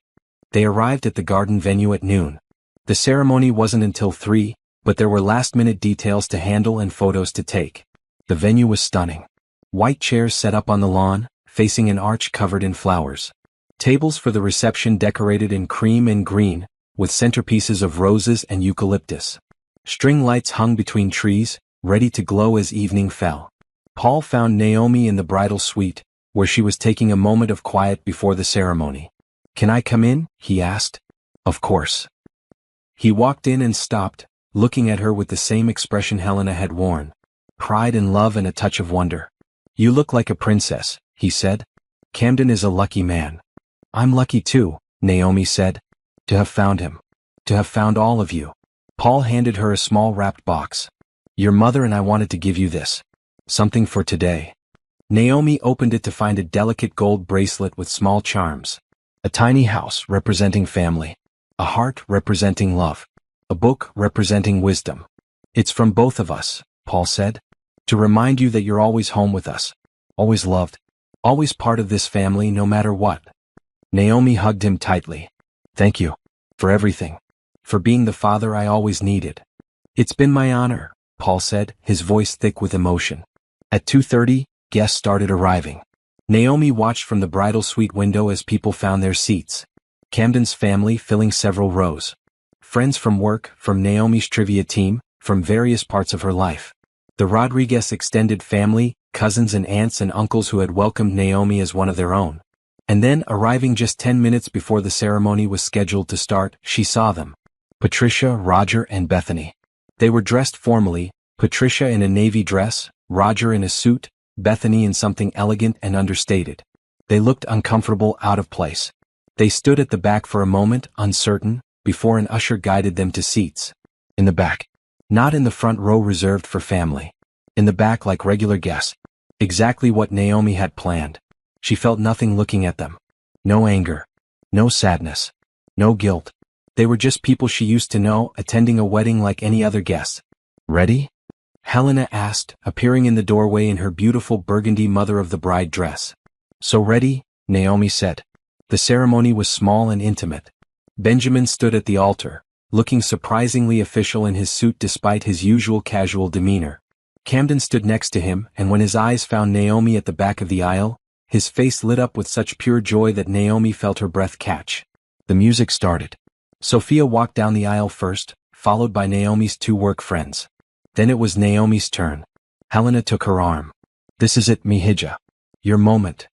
Speaker 1: They arrived at the garden venue at noon. The ceremony wasn't until 3, but there were last-minute details to handle and photos to take. The venue was stunning. White chairs set up on the lawn, facing an arch covered in flowers. Tables for the reception decorated in cream and green, with centerpieces of roses and eucalyptus. String lights hung between trees, ready to glow as evening fell. Paul found Naomi in the bridal suite, where she was taking a moment of quiet before the ceremony. "Can I come in?" he asked. "Of course." He walked in and stopped, looking at her with the same expression Helena had worn. Pride and love and a touch of wonder. "You look like a princess," he said. "Camden is a lucky man." "I'm lucky too," Naomi said. "To have found him. To have found all of you." Paul handed her a small wrapped box. "Your mother and I wanted to give you this. Something for today." Naomi opened it to find a delicate gold bracelet with small charms. A tiny house representing family. A heart representing love. A book representing wisdom. "It's from both of us," Paul said. "To remind you that you're always home with us. Always loved. Always part of this family no matter what." Naomi hugged him tightly. "Thank you. For everything. For being the father I always needed." "It's been my honor," Paul said, his voice thick with emotion. At 2:30, guests started arriving. Naomi watched from the bridal suite window as people found their seats. Camden's family filling several rows. Friends from work, from Naomi's trivia team, from various parts of her life. The Rodriguez extended family, cousins and aunts and uncles who had welcomed Naomi as one of their own. And then, arriving just 10 minutes before the ceremony was scheduled to start, she saw them. Patricia, Roger, and Bethany. They were dressed formally, Patricia in a navy dress, Roger in a suit, Bethany in something elegant and understated. They looked uncomfortable, out of place. They stood at the back for a moment, uncertain, before an usher guided them to seats. In the back. Not in the front row reserved for family. In the back like regular guests. Exactly what Naomi had planned. She felt nothing looking at them. No anger. No sadness. No guilt. They were just people she used to know, attending a wedding like any other guest. "Ready?" Helena asked, appearing in the doorway in her beautiful burgundy mother-of-the-bride dress. "So ready," Naomi said. The ceremony was small and intimate. Benjamin stood at the altar, looking surprisingly official in his suit despite his usual casual demeanor. Camden stood next to him, and when his eyes found Naomi at the back of the aisle, his face lit up with such pure joy that Naomi felt her breath catch. The music started. Sophia walked down the aisle first, followed by Naomi's 2 work friends. Then it was Naomi's turn. Helena took her arm. "This is it, mihija. Your moment."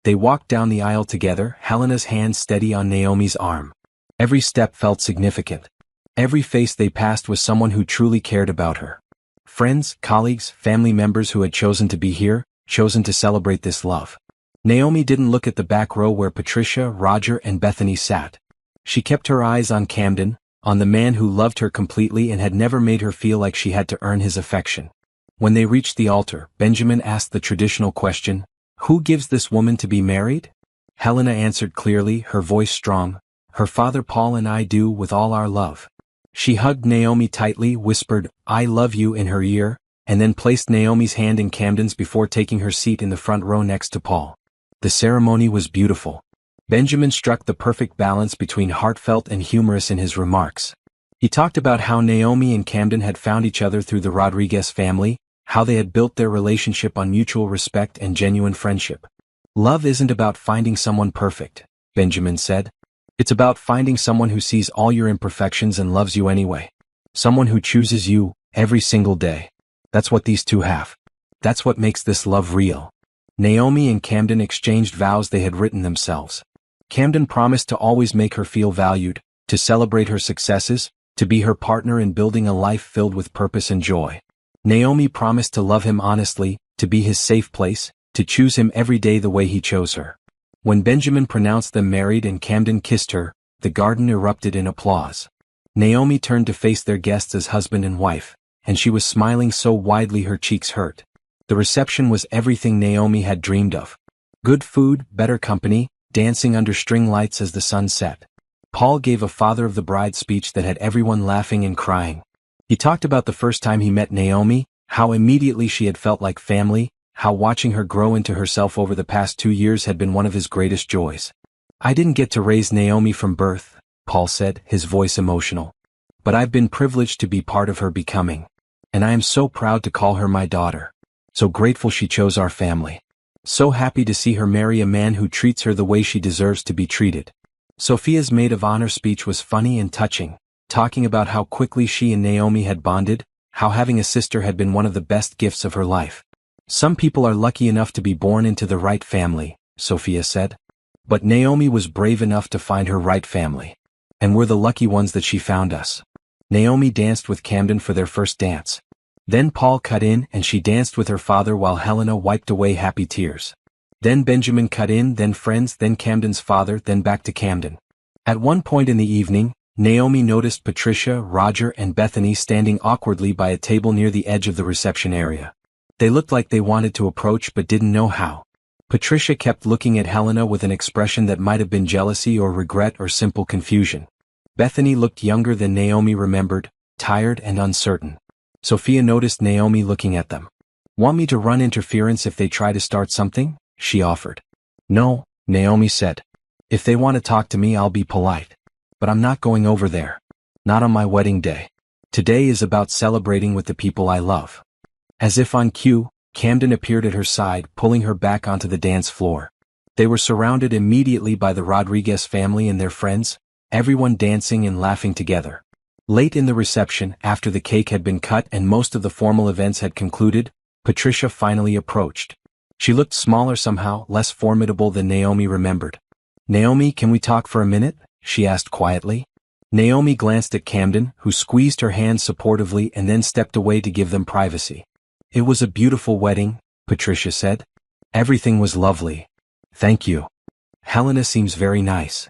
Speaker 1: They walked down the aisle together, Helena's hand steady on Naomi's arm. Every step felt significant. Every face they passed was someone who truly cared about her. Friends, colleagues, family members who had chosen to be here, chosen to celebrate this love. Naomi didn't look at the back row where Patricia, Roger, and Bethany sat. She kept her eyes on Camden, on the man who loved her completely and had never made her feel like she had to earn his affection. When they reached the altar, Benjamin asked the traditional question, "Who gives this woman to be married?" Helena answered clearly, her voice strong, "Her father Paul and I do with all our love." She hugged Naomi tightly, whispered, "I love you" in her ear, and then placed Naomi's hand in Camden's before taking her seat in the front row next to Paul. The ceremony was beautiful. Benjamin struck the perfect balance between heartfelt and humorous in his remarks. He talked about how Naomi and Camden had found each other through the Rodriguez family, how they had built their relationship on mutual respect and genuine friendship. Love isn't about finding someone perfect, Benjamin said. It's about finding someone who sees all your imperfections and loves you anyway. Someone who chooses you every single day. That's what these two have. That's what makes this love real. Naomi and Camden exchanged vows they had written themselves. Camden promised to always make her feel valued, to celebrate her successes, to be her partner in building a life filled with purpose and joy. Naomi promised to love him honestly, to be his safe place, to choose him every day the way he chose her. When Benjamin pronounced them married and Camden kissed her, the garden erupted in applause. Naomi turned to face their guests as husband and wife, and she was smiling so widely her cheeks hurt. The reception was everything Naomi had dreamed of. Good food, better company, dancing under string lights as the sun set. Paul gave a father of the bride speech that had everyone laughing and crying. He talked about the first time he met Naomi, how immediately she had felt like family, how watching her grow into herself over the past 2 years had been one of his greatest joys. I didn't get to raise Naomi from birth, Paul said, his voice emotional. But I've been privileged to be part of her becoming. And I am so proud to call her my daughter. So grateful she chose our family. So happy to see her marry a man who treats her the way she deserves to be treated. Sophia's maid of honor speech was funny and touching, talking about how quickly she and Naomi had bonded, how having a sister had been one of the best gifts of her life. Some people are lucky enough to be born into the right family, Sophia said. But Naomi was brave enough to find her right family. And we're the lucky ones that she found us. Naomi danced with Camden for their first dance. Then Paul cut in and she danced with her father while Helena wiped away happy tears. Then Benjamin cut in, then friends, then Camden's father, then back to Camden. At one point in the evening, Naomi noticed Patricia, Roger, and Bethany standing awkwardly by a table near the edge of the reception area. They looked like they wanted to approach but didn't know how. Patricia kept looking at Helena with an expression that might have been jealousy or regret or simple confusion. Bethany looked younger than Naomi remembered, tired and uncertain. Sophia noticed Naomi looking at them. "Want me to run interference if they try to start something?" she offered. "No," Naomi said. "If they want to talk to me, I'll be polite. But I'm not going over there. Not on my wedding day. Today is about celebrating with the people I love." As if on cue, Camden appeared at her side, pulling her back onto the dance floor. They were surrounded immediately by the Rodriguez family and their friends, everyone dancing and laughing together. Late in the reception, after the cake had been cut and most of the formal events had concluded, Patricia finally approached. She looked smaller somehow, less formidable than Naomi remembered. "Naomi, can we talk for a minute?" she asked quietly. Naomi glanced at Camden, who squeezed her hand supportively and then stepped away to give them privacy. "It was a beautiful wedding," Patricia said. "Everything was lovely. Thank you. Helena seems very nice."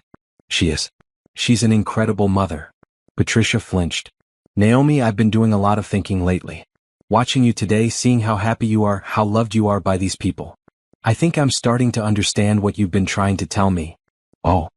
Speaker 1: "She is. She's an incredible mother." Patricia flinched. "Naomi, I've been doing a lot of thinking lately. Watching you today, seeing how happy you are, how loved you are by these people. I think I'm starting to understand what you've been trying to tell me." "Oh."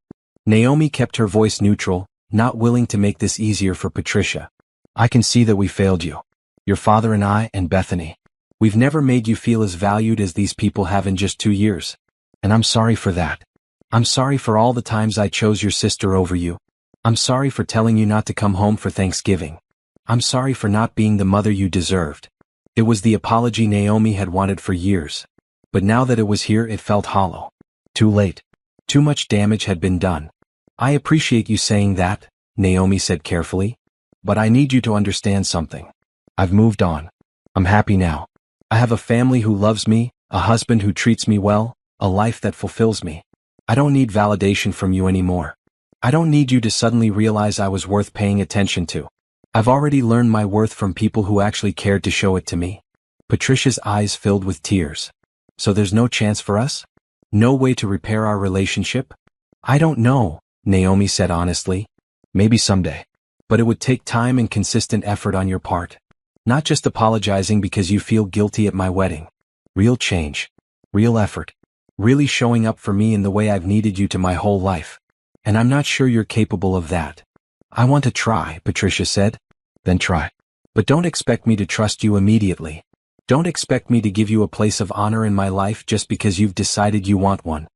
Speaker 1: Naomi kept her voice neutral, not willing to make this easier for Patricia. "I can see that we failed you. Your father and I and Bethany. We've never made you feel as valued as these people have in just 2 years. And I'm sorry for that. I'm sorry for all the times I chose your sister over you. I'm sorry for telling you not to come home for Thanksgiving. I'm sorry for not being the mother you deserved." It was the apology Naomi had wanted for years. But now that it was here, it felt hollow. Too late. Too much damage had been done. "I appreciate you saying that," Naomi said carefully. "But I need you to understand something. I've moved on. I'm happy now. I have a family who loves me, a husband who treats me well, a life that fulfills me. I don't need validation from you anymore. I don't need you to suddenly realize I was worth paying attention to. I've already learned my worth from people who actually cared to show it to me." Patricia's eyes filled with tears. "So there's no chance for us? No way to repair our relationship?" "I don't know," Naomi said honestly. "Maybe someday. But it would take time and consistent effort on your part. Not just apologizing because you feel guilty at my wedding. Real change. Real effort. Really showing up for me in the way I've needed you to my whole life. And I'm not sure you're capable of that." "I want to try," Patricia said. "Then try. But don't expect me to trust you immediately. Don't expect me to give you a place of honor in my life just because you've decided you want one.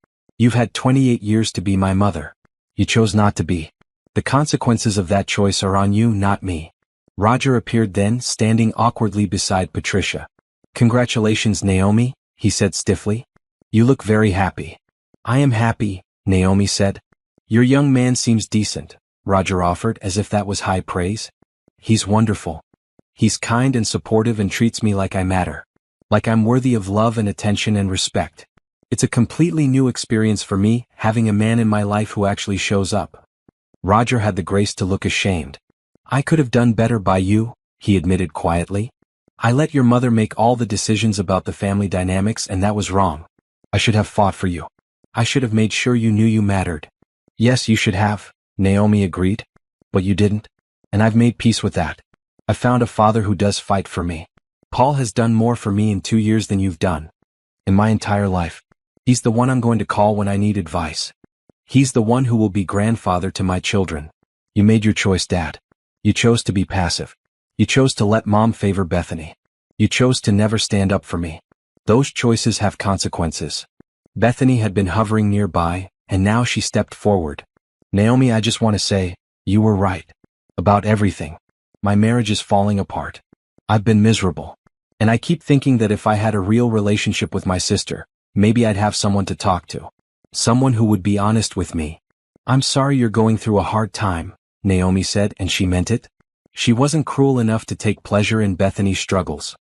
Speaker 1: You've had 28 years to be my mother. You chose not to be. The consequences of that choice are on you, not me. Roger appeared then, standing awkwardly beside Patricia. Congratulations, Naomi, he said stiffly. You look very happy. I am happy, Naomi said. Your young man seems decent, Roger offered as if that was high praise. He's wonderful. He's kind and supportive and treats me like I matter. Like I'm worthy of love and attention and respect. It's a completely new experience for me, having a man in my life who actually shows up. Roger had the grace to look ashamed. I could have done better by you, he admitted quietly. I let your mother make all the decisions about the family dynamics and that was wrong. I should have fought for you. I should have made sure you knew you mattered. Yes, you should have, Naomi agreed. But you didn't. And I've made peace with that. I found a father who does fight for me. Paul has done more for me in 2 years than you've done. In my entire life. He's the one I'm going to call when I need advice. He's the one who will be grandfather to my children. You made your choice, Dad. You chose to be passive. You chose to let Mom favor Bethany. You chose to never stand up for me. Those choices have consequences. Bethany had been hovering nearby, and now she stepped forward. Naomi, I just want to say, you were right. About everything. My marriage is falling apart. I've been miserable. And I keep thinking that if I had a real relationship with my sister, maybe I'd have someone to talk to. Someone who would be honest with me. I'm sorry you're going through a hard time, Naomi said, and she meant it. She wasn't cruel enough to take pleasure in Bethany's struggles.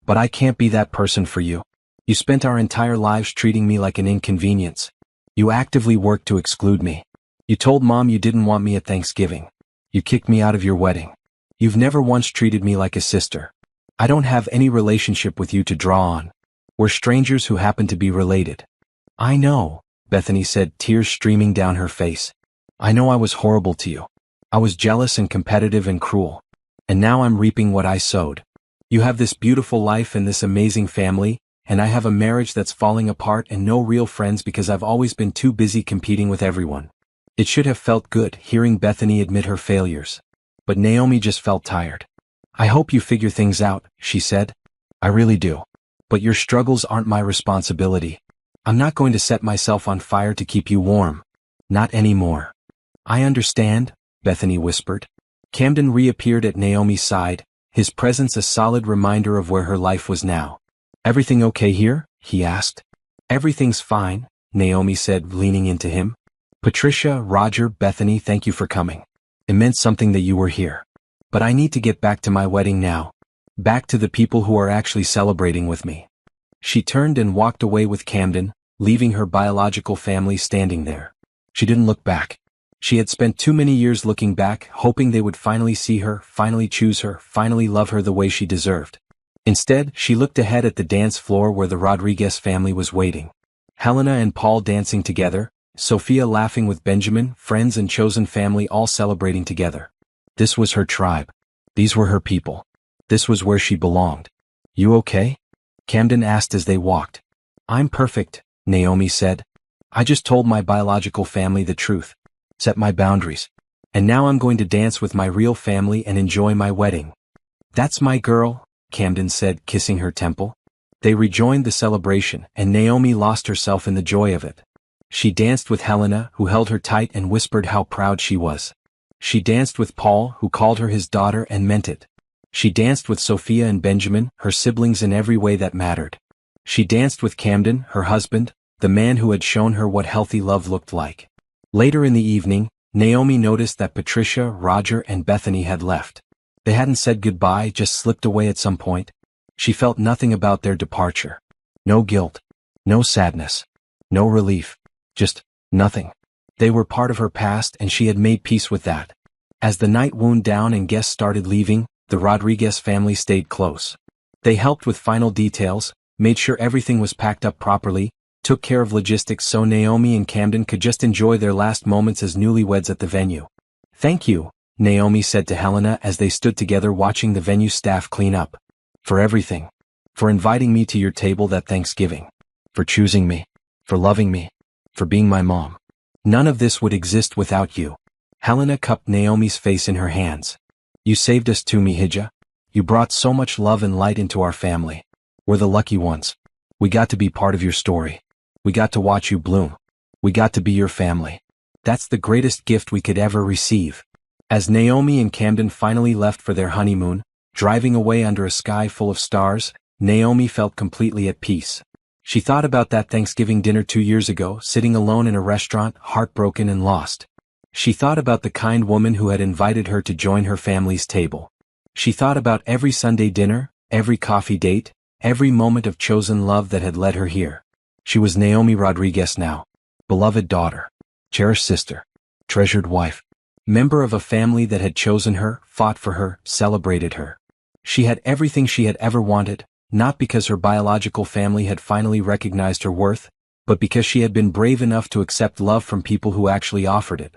Speaker 1: But I can't be that person for you. You spent our entire lives treating me like an inconvenience. You actively worked to exclude me. You told Mom you didn't want me at Thanksgiving. You kicked me out of your wedding. You've never once treated me like a sister. I don't have any relationship with you to draw on. We're strangers who happen to be related. I know, Bethany said, tears streaming down her face. I know I was horrible to you. I was jealous and competitive and cruel. And now I'm reaping what I sowed. You have this beautiful life and this amazing family, and I have a marriage that's falling apart and no real friends because I've always been too busy competing with everyone. It should have felt good hearing Bethany admit her failures. But Naomi just felt tired. I hope you figure things out, she said. I really do. But your struggles aren't my responsibility. I'm not going to set myself on fire to keep you warm. Not anymore. I understand, Bethany whispered. Camden reappeared at Naomi's side, his presence a solid reminder of where her life was now. Everything okay here? He asked. Everything's fine, Naomi said, leaning into him. Patricia, Roger, Bethany, thank you for coming. It meant something that you were here. But I need to get back to my wedding now. Back to the people who are actually celebrating with me. She turned and walked away with Camden, leaving her biological family standing there. She didn't look back. She had spent too many years looking back, hoping they would finally see her, finally choose her, finally love her the way she deserved. Instead, she looked ahead at the dance floor where the Rodriguez family was waiting. Helena and Paul dancing together, Sophia laughing with Benjamin, friends and chosen family all celebrating together. This was her tribe. These were her people. This was where she belonged. You okay? Camden asked as they walked. I'm perfect, Naomi said. I just told my biological family the truth. Set my boundaries. And now I'm going to dance with my real family and enjoy my wedding. That's my girl, Camden said, kissing her temple. They rejoined the celebration, and Naomi lost herself in the joy of it. She danced with Helena, who held her tight and whispered how proud she was. She danced with Paul, who called her his daughter and meant it. She danced with Sophia and Benjamin, her siblings in every way that mattered. She danced with Camden, her husband, the man who had shown her what healthy love looked like. Later in the evening, Naomi noticed that Patricia, Roger, and Bethany had left. They hadn't said goodbye, just slipped away at some point. She felt nothing about their departure. No guilt. No sadness. No relief. Just nothing. They were part of her past and she had made peace with that. As the night wound down and guests started leaving, the Rodriguez family stayed close. They helped with final details, made sure everything was packed up properly, took care of logistics so Naomi and Camden could just enjoy their last moments as newlyweds at the venue. Thank you, Naomi said to Helena as they stood together watching the venue staff clean up. For everything. For inviting me to your table that Thanksgiving. For choosing me. For loving me. For being my mom. None of this would exist without you. Helena cupped Naomi's face in her hands. You saved us too, Mihija. You brought so much love and light into our family. We're the lucky ones. We got to be part of your story. We got to watch you bloom. We got to be your family. That's the greatest gift we could ever receive. As Naomi and Camden finally left for their honeymoon, driving away under a sky full of stars, Naomi felt completely at peace. She thought about that Thanksgiving dinner 2 years ago, sitting alone in a restaurant, heartbroken and lost. She thought about the kind woman who had invited her to join her family's table. She thought about every Sunday dinner, every coffee date, every moment of chosen love that had led her here. She was Naomi Rodriguez now. Beloved daughter. Cherished sister. Treasured wife. Member of a family that had chosen her, fought for her, celebrated her. She had everything she had ever wanted, not because her biological family had finally recognized her worth, but because she had been brave enough to accept love from people who actually offered it.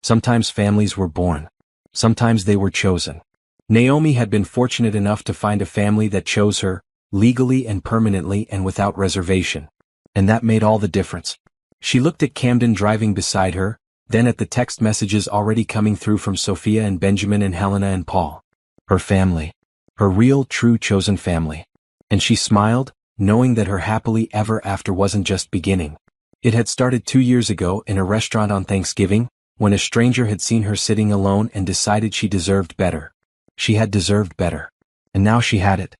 Speaker 1: Sometimes families were born. Sometimes they were chosen. Naomi had been fortunate enough to find a family that chose her, legally and permanently and without reservation. And that made all the difference. She looked at Camden driving beside her, then at the text messages already coming through from Sophia and Benjamin and Helena and Paul. Her family. Her real, true chosen family. And she smiled, knowing that her happily ever after wasn't just beginning. It had started 2 years ago in a restaurant on Thanksgiving, when a stranger had seen her sitting alone and decided she deserved better. She had deserved better. And now she had it.